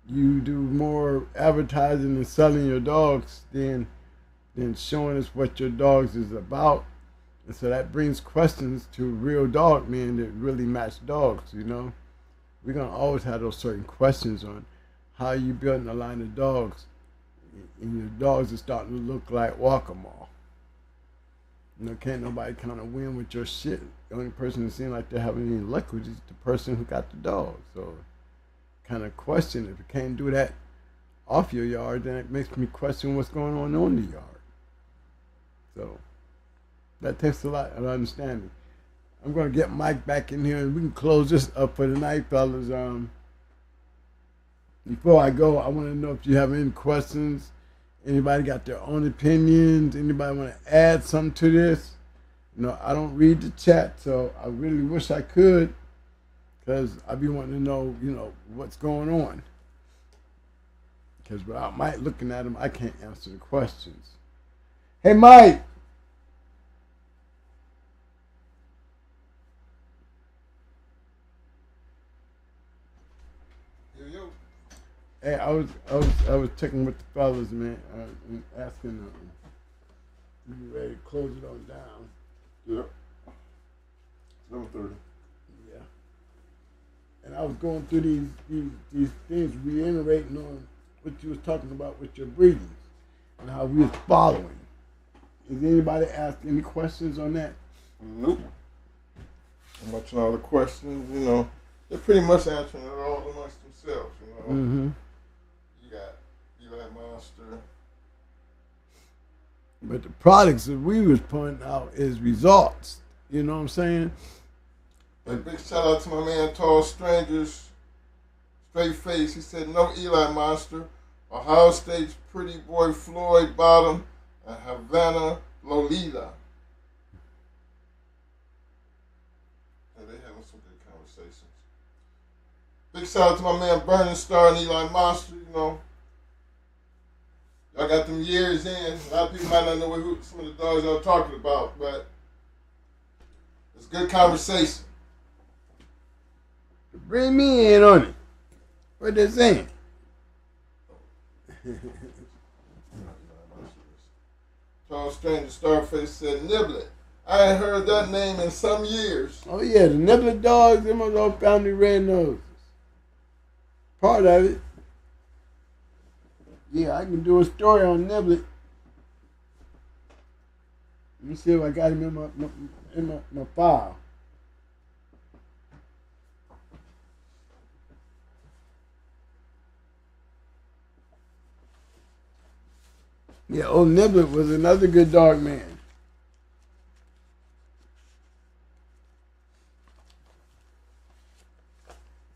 B: you do more advertising and selling your dogs than then showing us what your dogs is about. And so that brings questions to real dog men that really match dogs, you know. We're going to always have those certain questions on how you building a line of dogs, and your dogs are starting to look like Walk-A-Mall. You know, can't nobody kind of win with your shit. The only person that seems like they're having any luck with is the person who got the dog. So kind of question, if you can't do that off your yard, then it makes me question what's going on the yard. So that takes a lot of understanding. I'm going to get Mike back in here, and we can close this up for tonight, fellas. Before I go, I want to know if you have any questions. Anybody got their own opinions? Anybody want to add something to this? You know, I don't read the chat, so I really wish I could, because I be wanting to know, you know, what's going on. Because without Mike looking at them, I can't answer the questions. Hey, Mike. Hey, I was checking with the fellas, man, and asking them. You ready to close it on down?
A: Yep. 7:30.
B: Yeah. And I was going through these things, reiterating on what you was talking about with your breedings and how we was following. Is anybody asked any questions on that?
A: Nope. I'm watching all the questions, you know. They're pretty much answering it all amongst themselves, you know.
B: Mm-hmm.
A: You got Violate Monster.
B: But the products that we was pointing out is results. You know what I'm saying?
A: A big shout out to my man Tall Strangers, Straight Face. He said no Eli Monster, Ohio State's Pretty Boy Floyd Bottom, and Havana Lolita. And they having some good conversations. Big shout out to my man Burning Star and Eli Monster. You know, y'all got them years in. A lot of people might not know who some of the dogs y'all talking about, but it's good conversation.
B: Bring me in on it. What they saying?
A: Tall Stranger Starface said Niblet. I ain't heard that name in some years.
B: Oh yeah, the Niblet dogs, them are all family red noses. Part of it. Yeah, I can do a story on Niblet. Let me see if I got him in my file. Yeah, old Niblet was another good dog man.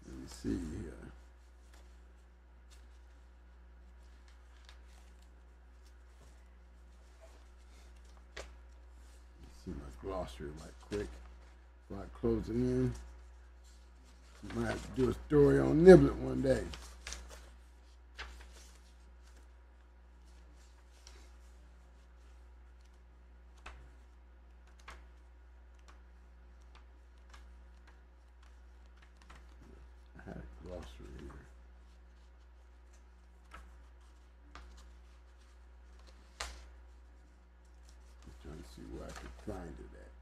B: Let me see here. Let's see my glossary right quick before I close it in. Might have to do a story on Niblet one day. See where I can find it at.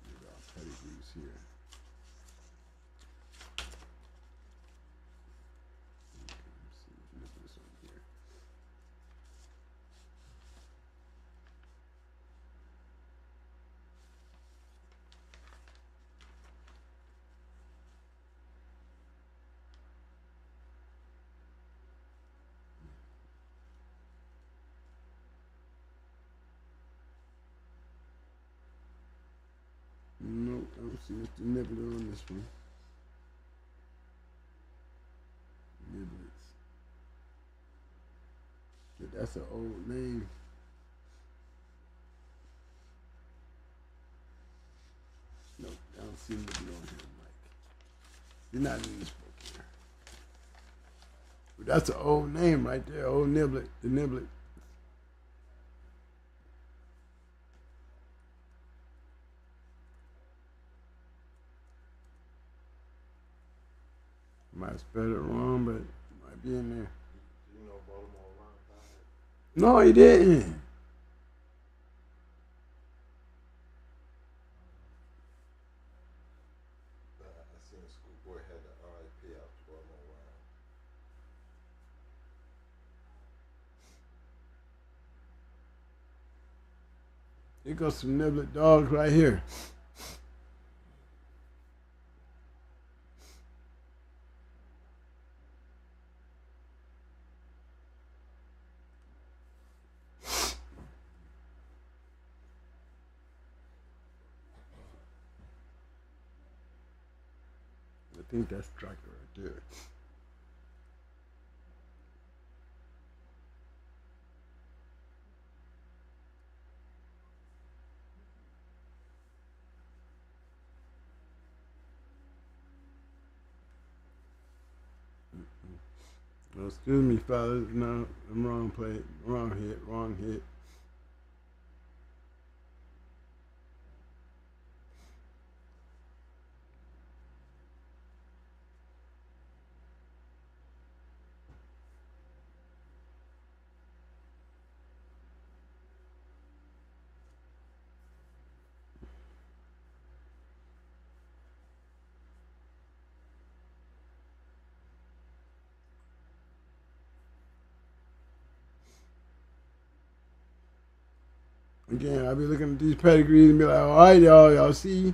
B: Get our pedigrees here. Let's see, look at this one here. Nope, I don't see Mr. Nibbler on this one. Niblets. Yeah, that's an old name. Nope, I don't see Nibbler on here, Mike. You're not in this book here. But that's an old name right there, old Niblet, the Niblet. Might spell it wrong, but be in there.
A: You know, Baltimore Ron died.
B: No, he didn't.
A: I seen Schoolboy had the RIP out to Baltimore Ron.
B: Here goes some niblet dogs right here. I think that's striker right there. Oh, excuse me, fellas. No, I'm wrong play. Wrong hit. Wrong hit. Again, I'll be looking at these pedigrees and be like, all right, y'all see? You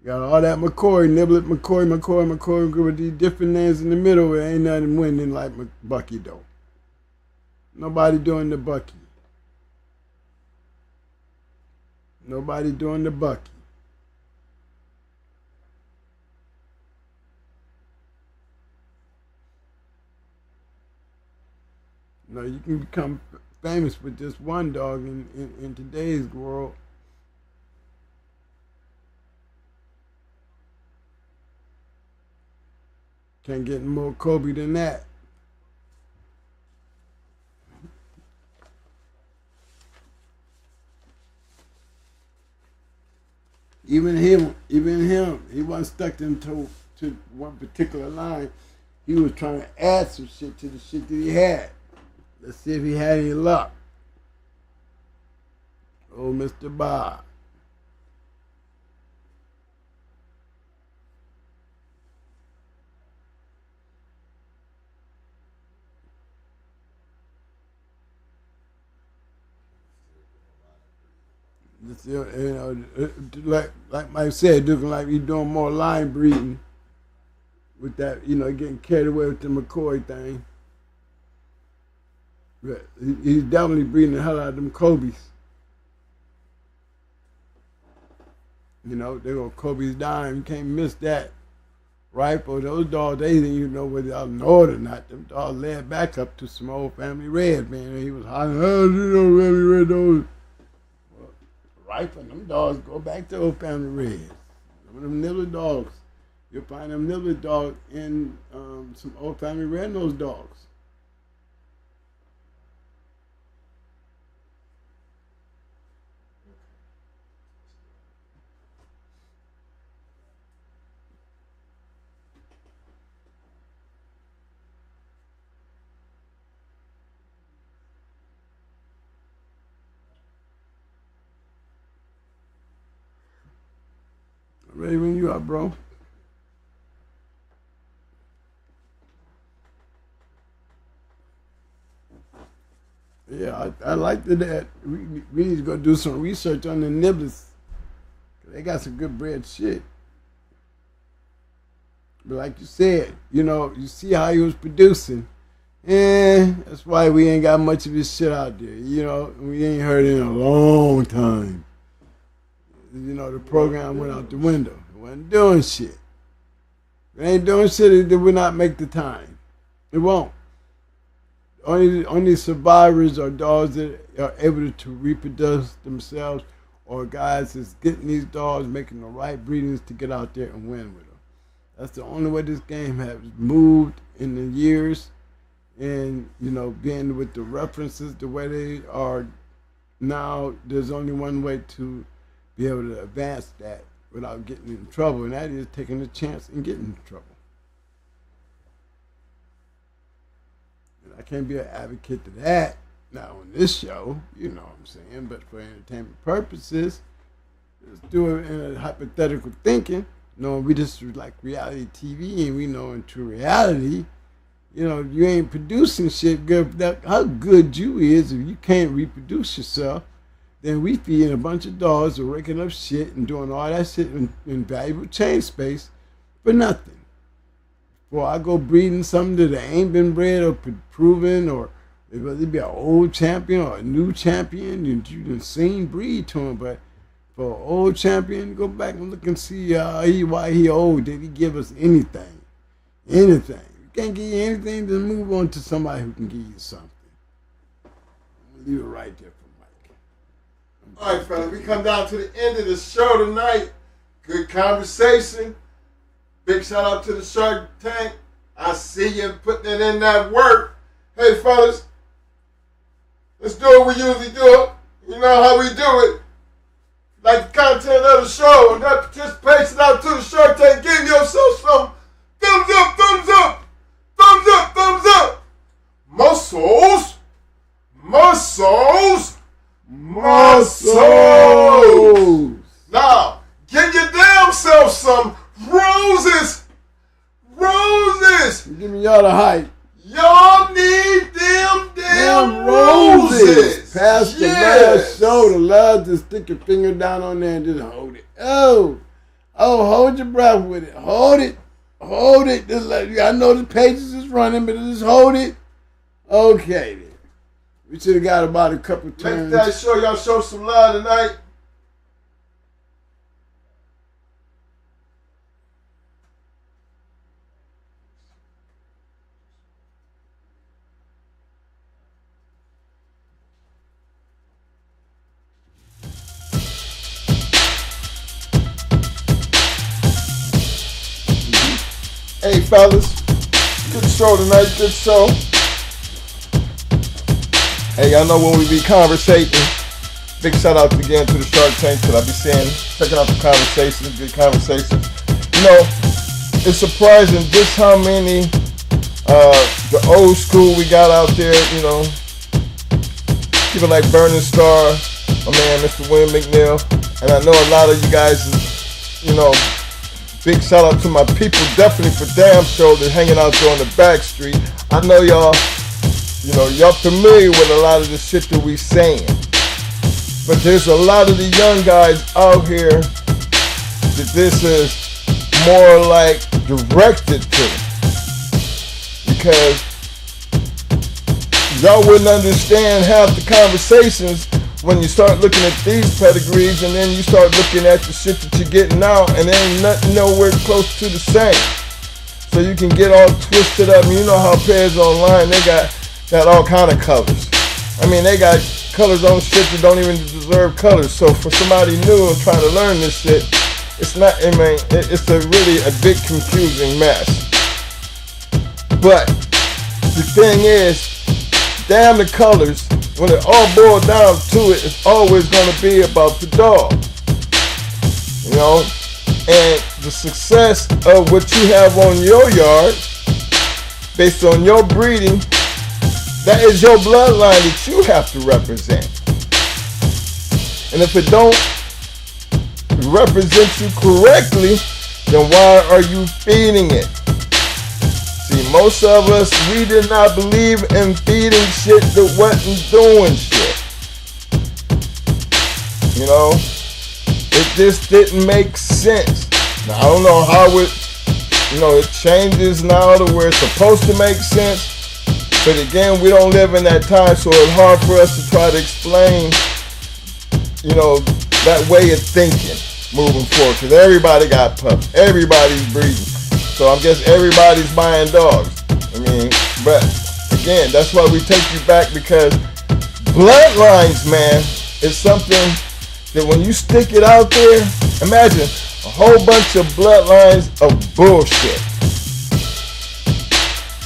B: got all that McCoy, Niblet, McCoy, with these different names in the middle. It ain't nothing winning like Bucky, though. Nobody doing the Bucky. Nobody doing the Bucky. No, you can become famous with just one dog in today's world. Can't get more Kobe than that. Even him, he wasn't stuck into one particular line. He was trying to add some shit to the shit that he had. Let's see if he had any luck. Oh, Mr. Bob. Like Mike said, looking like he's doing more line breeding with that, getting carried away with the McCoy thing. But he's definitely breeding the hell out of them Kobe's. They go Kobe's dime. You can't miss that. Rifle, those dogs, they didn't even know whether y'all know it or not. Them dogs led back up to some old family red, man. He was hollering, family red dogs. Rifle, them dogs go back to old family reds. Some of them nibbler dogs. You'll find them nibbler dogs in some old family red nose dogs. Ready when you are, bro. Yeah, I like that. We need to go do some research on the nibblers. They got some good bred shit. But like you said, you see how he was producing. That's why we ain't got much of his shit out there. We ain't heard it in a long time. The program went out the window. It wasn't doing shit. If it ain't doing shit, it will not make the time. It won't. Only survivors are dogs that are able to reproduce themselves, or guys that's getting these dogs, making the right breedings to get out there and win with them. That's the only way this game has moved in the years. And, being with the references the way they are now, there's only one way to be able to advance that without getting in trouble, and that is taking a chance and getting in trouble. And I can't be an advocate to that. Not on this show, you know what I'm saying, but for entertainment purposes, let's do it in a hypothetical thinking. Knowing we just like reality TV, and we know in true reality, you know, you ain't producing shit good. How good you is, if you can't reproduce yourself, then we feeding a bunch of dogs or raking up shit and doing all that shit in valuable chain space for nothing. Before I go breeding something that ain't been bred or proven, or whether it be an old champion or a new champion, you done seen breed to him, but for an old champion, go back and look and see why he old. Did he give us anything? Anything. You can't give you anything, then move on to somebody who can give you something. I'm leave it right there for Mike.
A: All right, fellas, we come down to the end of the show tonight. Good conversation. Big shout out to the Shark Tank. I see you putting it in that work. Hey, fellas, let's do what we usually do. You know how we do it. Like the content of the show and that participation out to the Shark Tank. Give yourself some thumbs up, thumbs up, thumbs up, thumbs up. Muscles, muscles, muscles. Now, give your damn self some roses, roses.
B: Give me y'all the hype.
A: Y'all need them damn roses.
B: Past the last show, the love, just stick your finger down on there and just hold it. Oh, hold your breath with it. Hold it. Hold it. Just I know the pages is running, but just hold it. Okay, then. We should have got about a couple turns.
A: Make that show y'all show some love tonight. Hey, fellas, good show tonight, good show. Hey, y'all know when we be conversating, big shout out again to the Shark Tank that I be seeing, checking out the conversations, good conversations. You know, it's surprising just how many, the old school we got out there, you know, people like Burning Star, my man, Mr. William McNeil, and I know a lot of you guys, you know, big shout out to my people, definitely for damn sure, they're hanging out there on the back street. I know y'all, you know, y'all familiar with a lot of the shit that we saying. But there's a lot of the young guys out here that this is more like directed to. Because y'all wouldn't understand half the conversations when you start looking at these pedigrees, and then you start looking at the shit that you're getting out, and there ain't nothing nowhere close to the same. So you can get all twisted up. And you know how pairs online, they got all kind of colors. I mean, they got colors on shit that don't even deserve colors. So for somebody new and trying to learn this shit, it's not, I mean, it's really a big confusing mess. But the thing is, damn the colors, when it all boils down to it, it's always going to be about the dog. You know? And the success of what you have on your yard, based on your breeding, that is your bloodline that you have to represent. And if it don't represent you correctly, then why are you feeding it? See, most of us, we did not believe in feeding shit that wasn't doing shit. You know? It just didn't make sense. Now, I don't know how it, you know, it changes now to where it's supposed to make sense. But again, we don't live in that time, so it's hard for us to try to explain, you know, that way of thinking moving forward. Because everybody got pups. Everybody's breeding. So I guess everybody's buying dogs. I mean, but again, that's why we take you back, because bloodlines, man, is something that when you stick it out there, imagine a whole bunch of bloodlines of bullshit.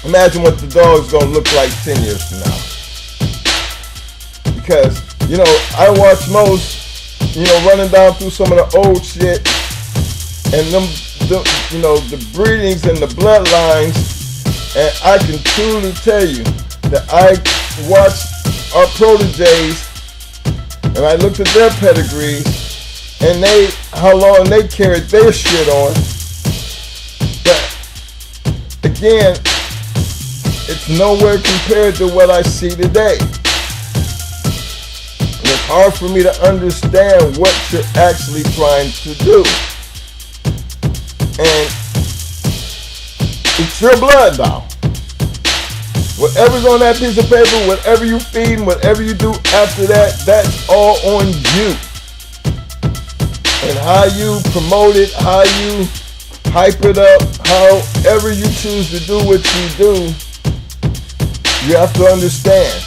A: Imagine what the dog's gonna look like 10 years from now. Because, you know, I watch most, you know, running down through some of the old shit, and them, you know, the breedings and the bloodlines, and I can truly tell you, that I watched our proteges and I looked at their pedigrees and how long they carried their shit on. But again, it's nowhere compared to what I see today. And it's hard for me to understand what you're actually trying to do. And it's your blood now. Whatever's on that piece of paper, whatever you feed, whatever you do after that, that's all on you. And how you promote it, how you hype it up, however you choose to do what you do, you have to understand.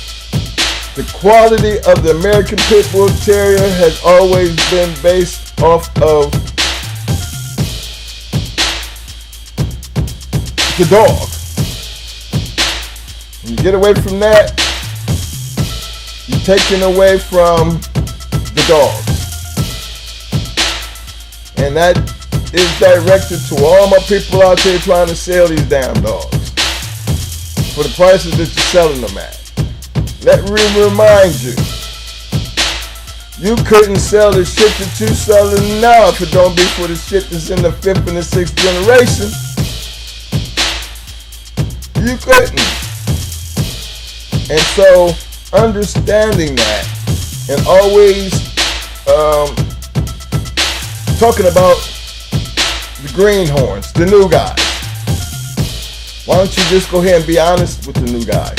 A: The quality of the American Pit Bull Terrier has always been based off of the dog. When you get away from that, you're taking away from the dogs. And that is directed to all my people out there trying to sell these damn dogs for the prices that you're selling them at. Let me remind you, you couldn't sell the shit that you're selling now if it don't be for the shit that's in the 5th and the 6th generation. You couldn't. And so, understanding that and always talking about the greenhorns, the new guys. Why don't you just go ahead and be honest with the new guys?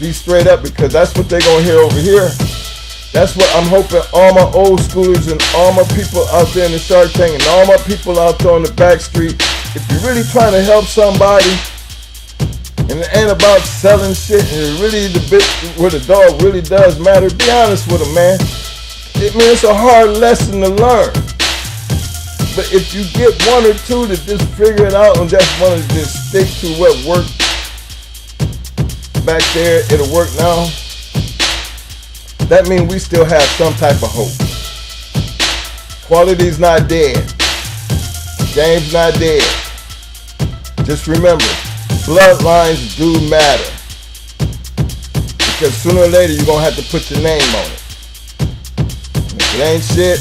A: Be straight up, because that's what they're going to hear over here. That's what I'm hoping all my old schoolers and all my people out there in the Shark Tank and all my people out there on the back street, if you're really trying to help somebody, and it ain't about selling shit, and it really the bit where the dog really does matter, be honest with them, man. It's a hard lesson to learn. But if you get one or two to just figure it out and just want to just stick to what worked back there, it'll work now. That means we still have some type of hope. Quality's not dead. Game's not dead. Just remember, bloodlines do matter. Because sooner or later you're going to have to put your name on it. And if it ain't shit,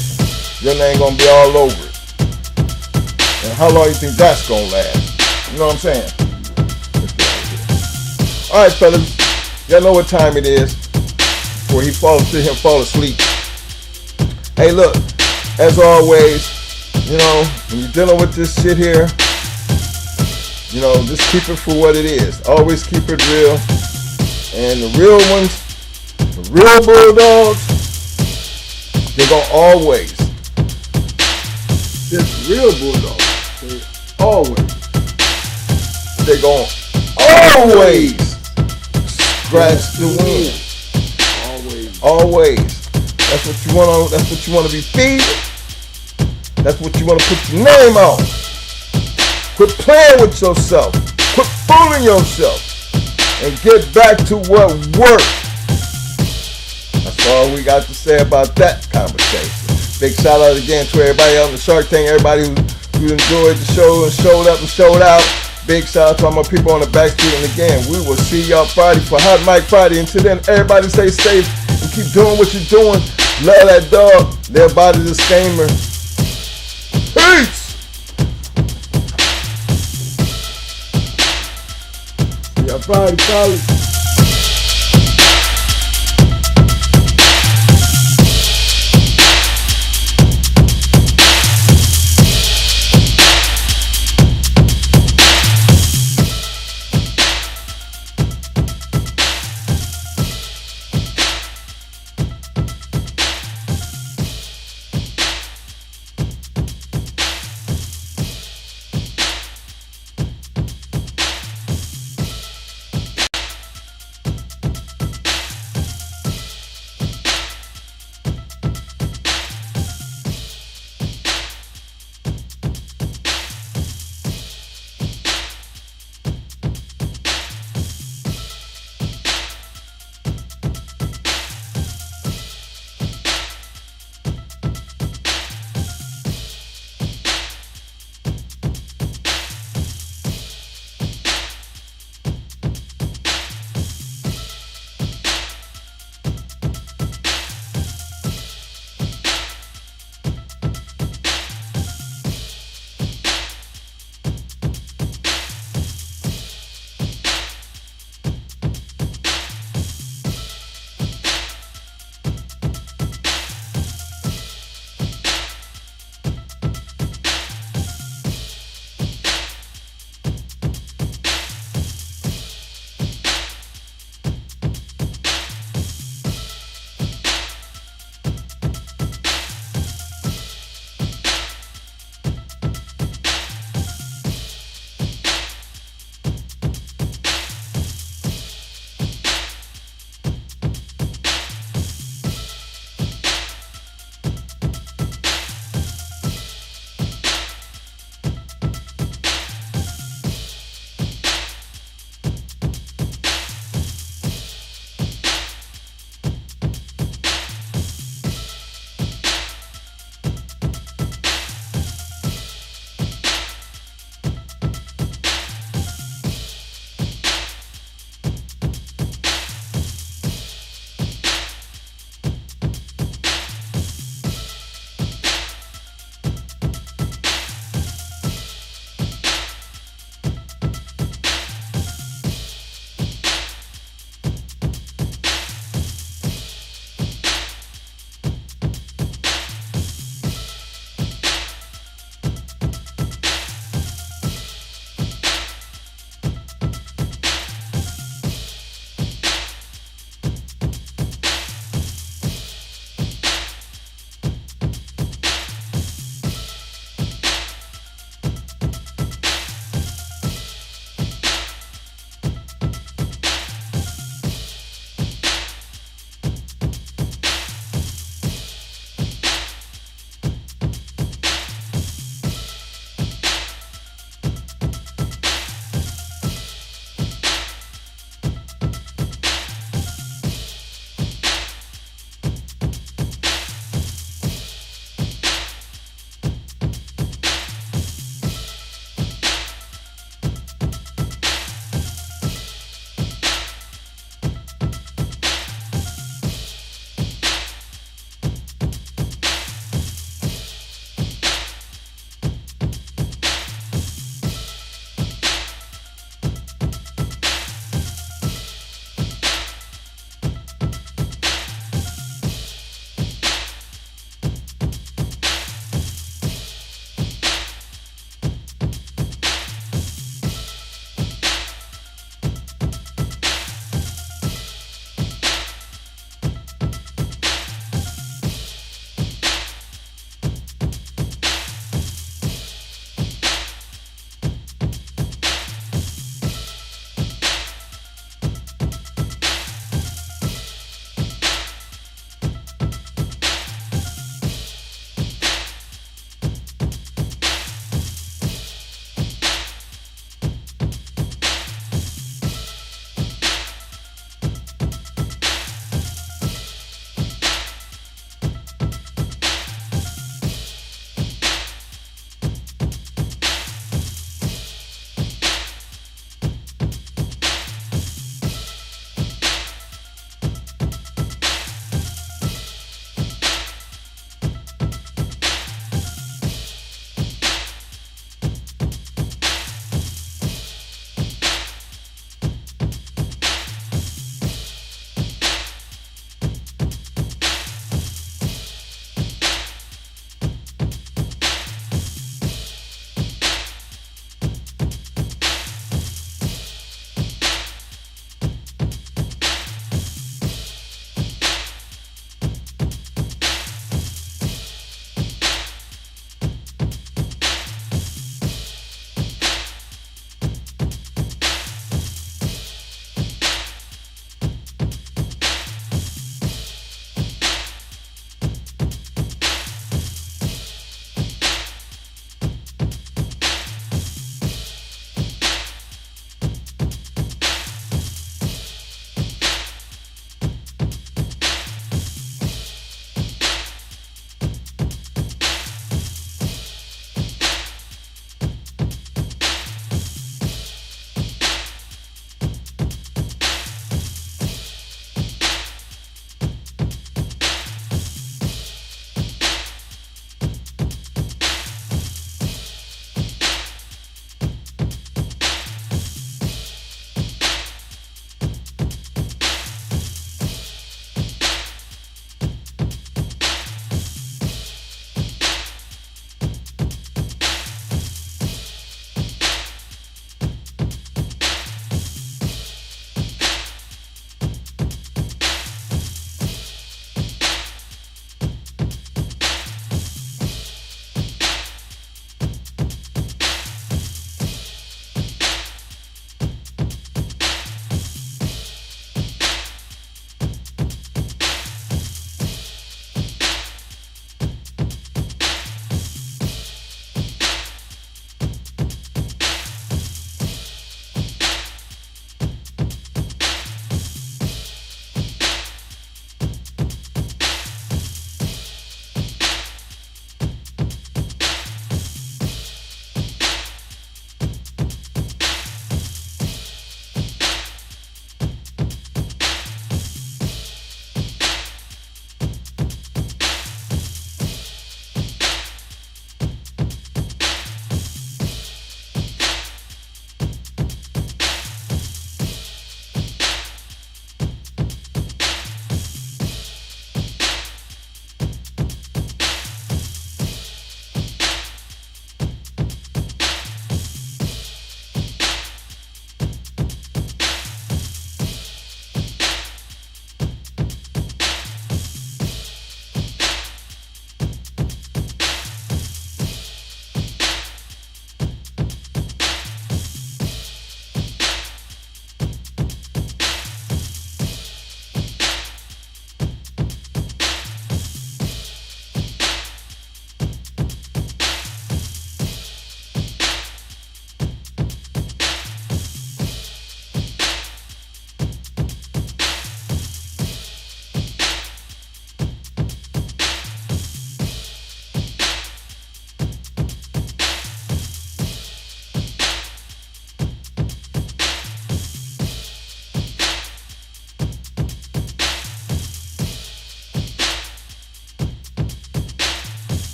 A: your name going to be all over it. And how long you think that's going to last? You know what I'm saying? Alright, fellas. Y'all know what time it is. Before he fall asleep. Hey, look. As always, you know, when you're dealing with this shit here, you know, just keep it for what it is. Always keep it real. And the real ones, the real bulldogs, they're going to always.
B: This real bulldog,
A: they're going to always scratch the wind. Always. That's what you want to. That's what you want to be feeding. That's what you want to put your name on. Quit playing with yourself. Quit fooling yourself. And get back to what works. That's all we got to say about that conversation. Big shout out again to everybody on the Shark Tank, everybody who enjoyed the show and showed up and showed out. Big shout out to all my people on the back street. And again, we will see y'all Friday for Hot Mic Friday. Until then, everybody stay safe and keep doing what you're doing. Love that dog. Their body's a disclaimer. Peace!
B: y'all Friday, college.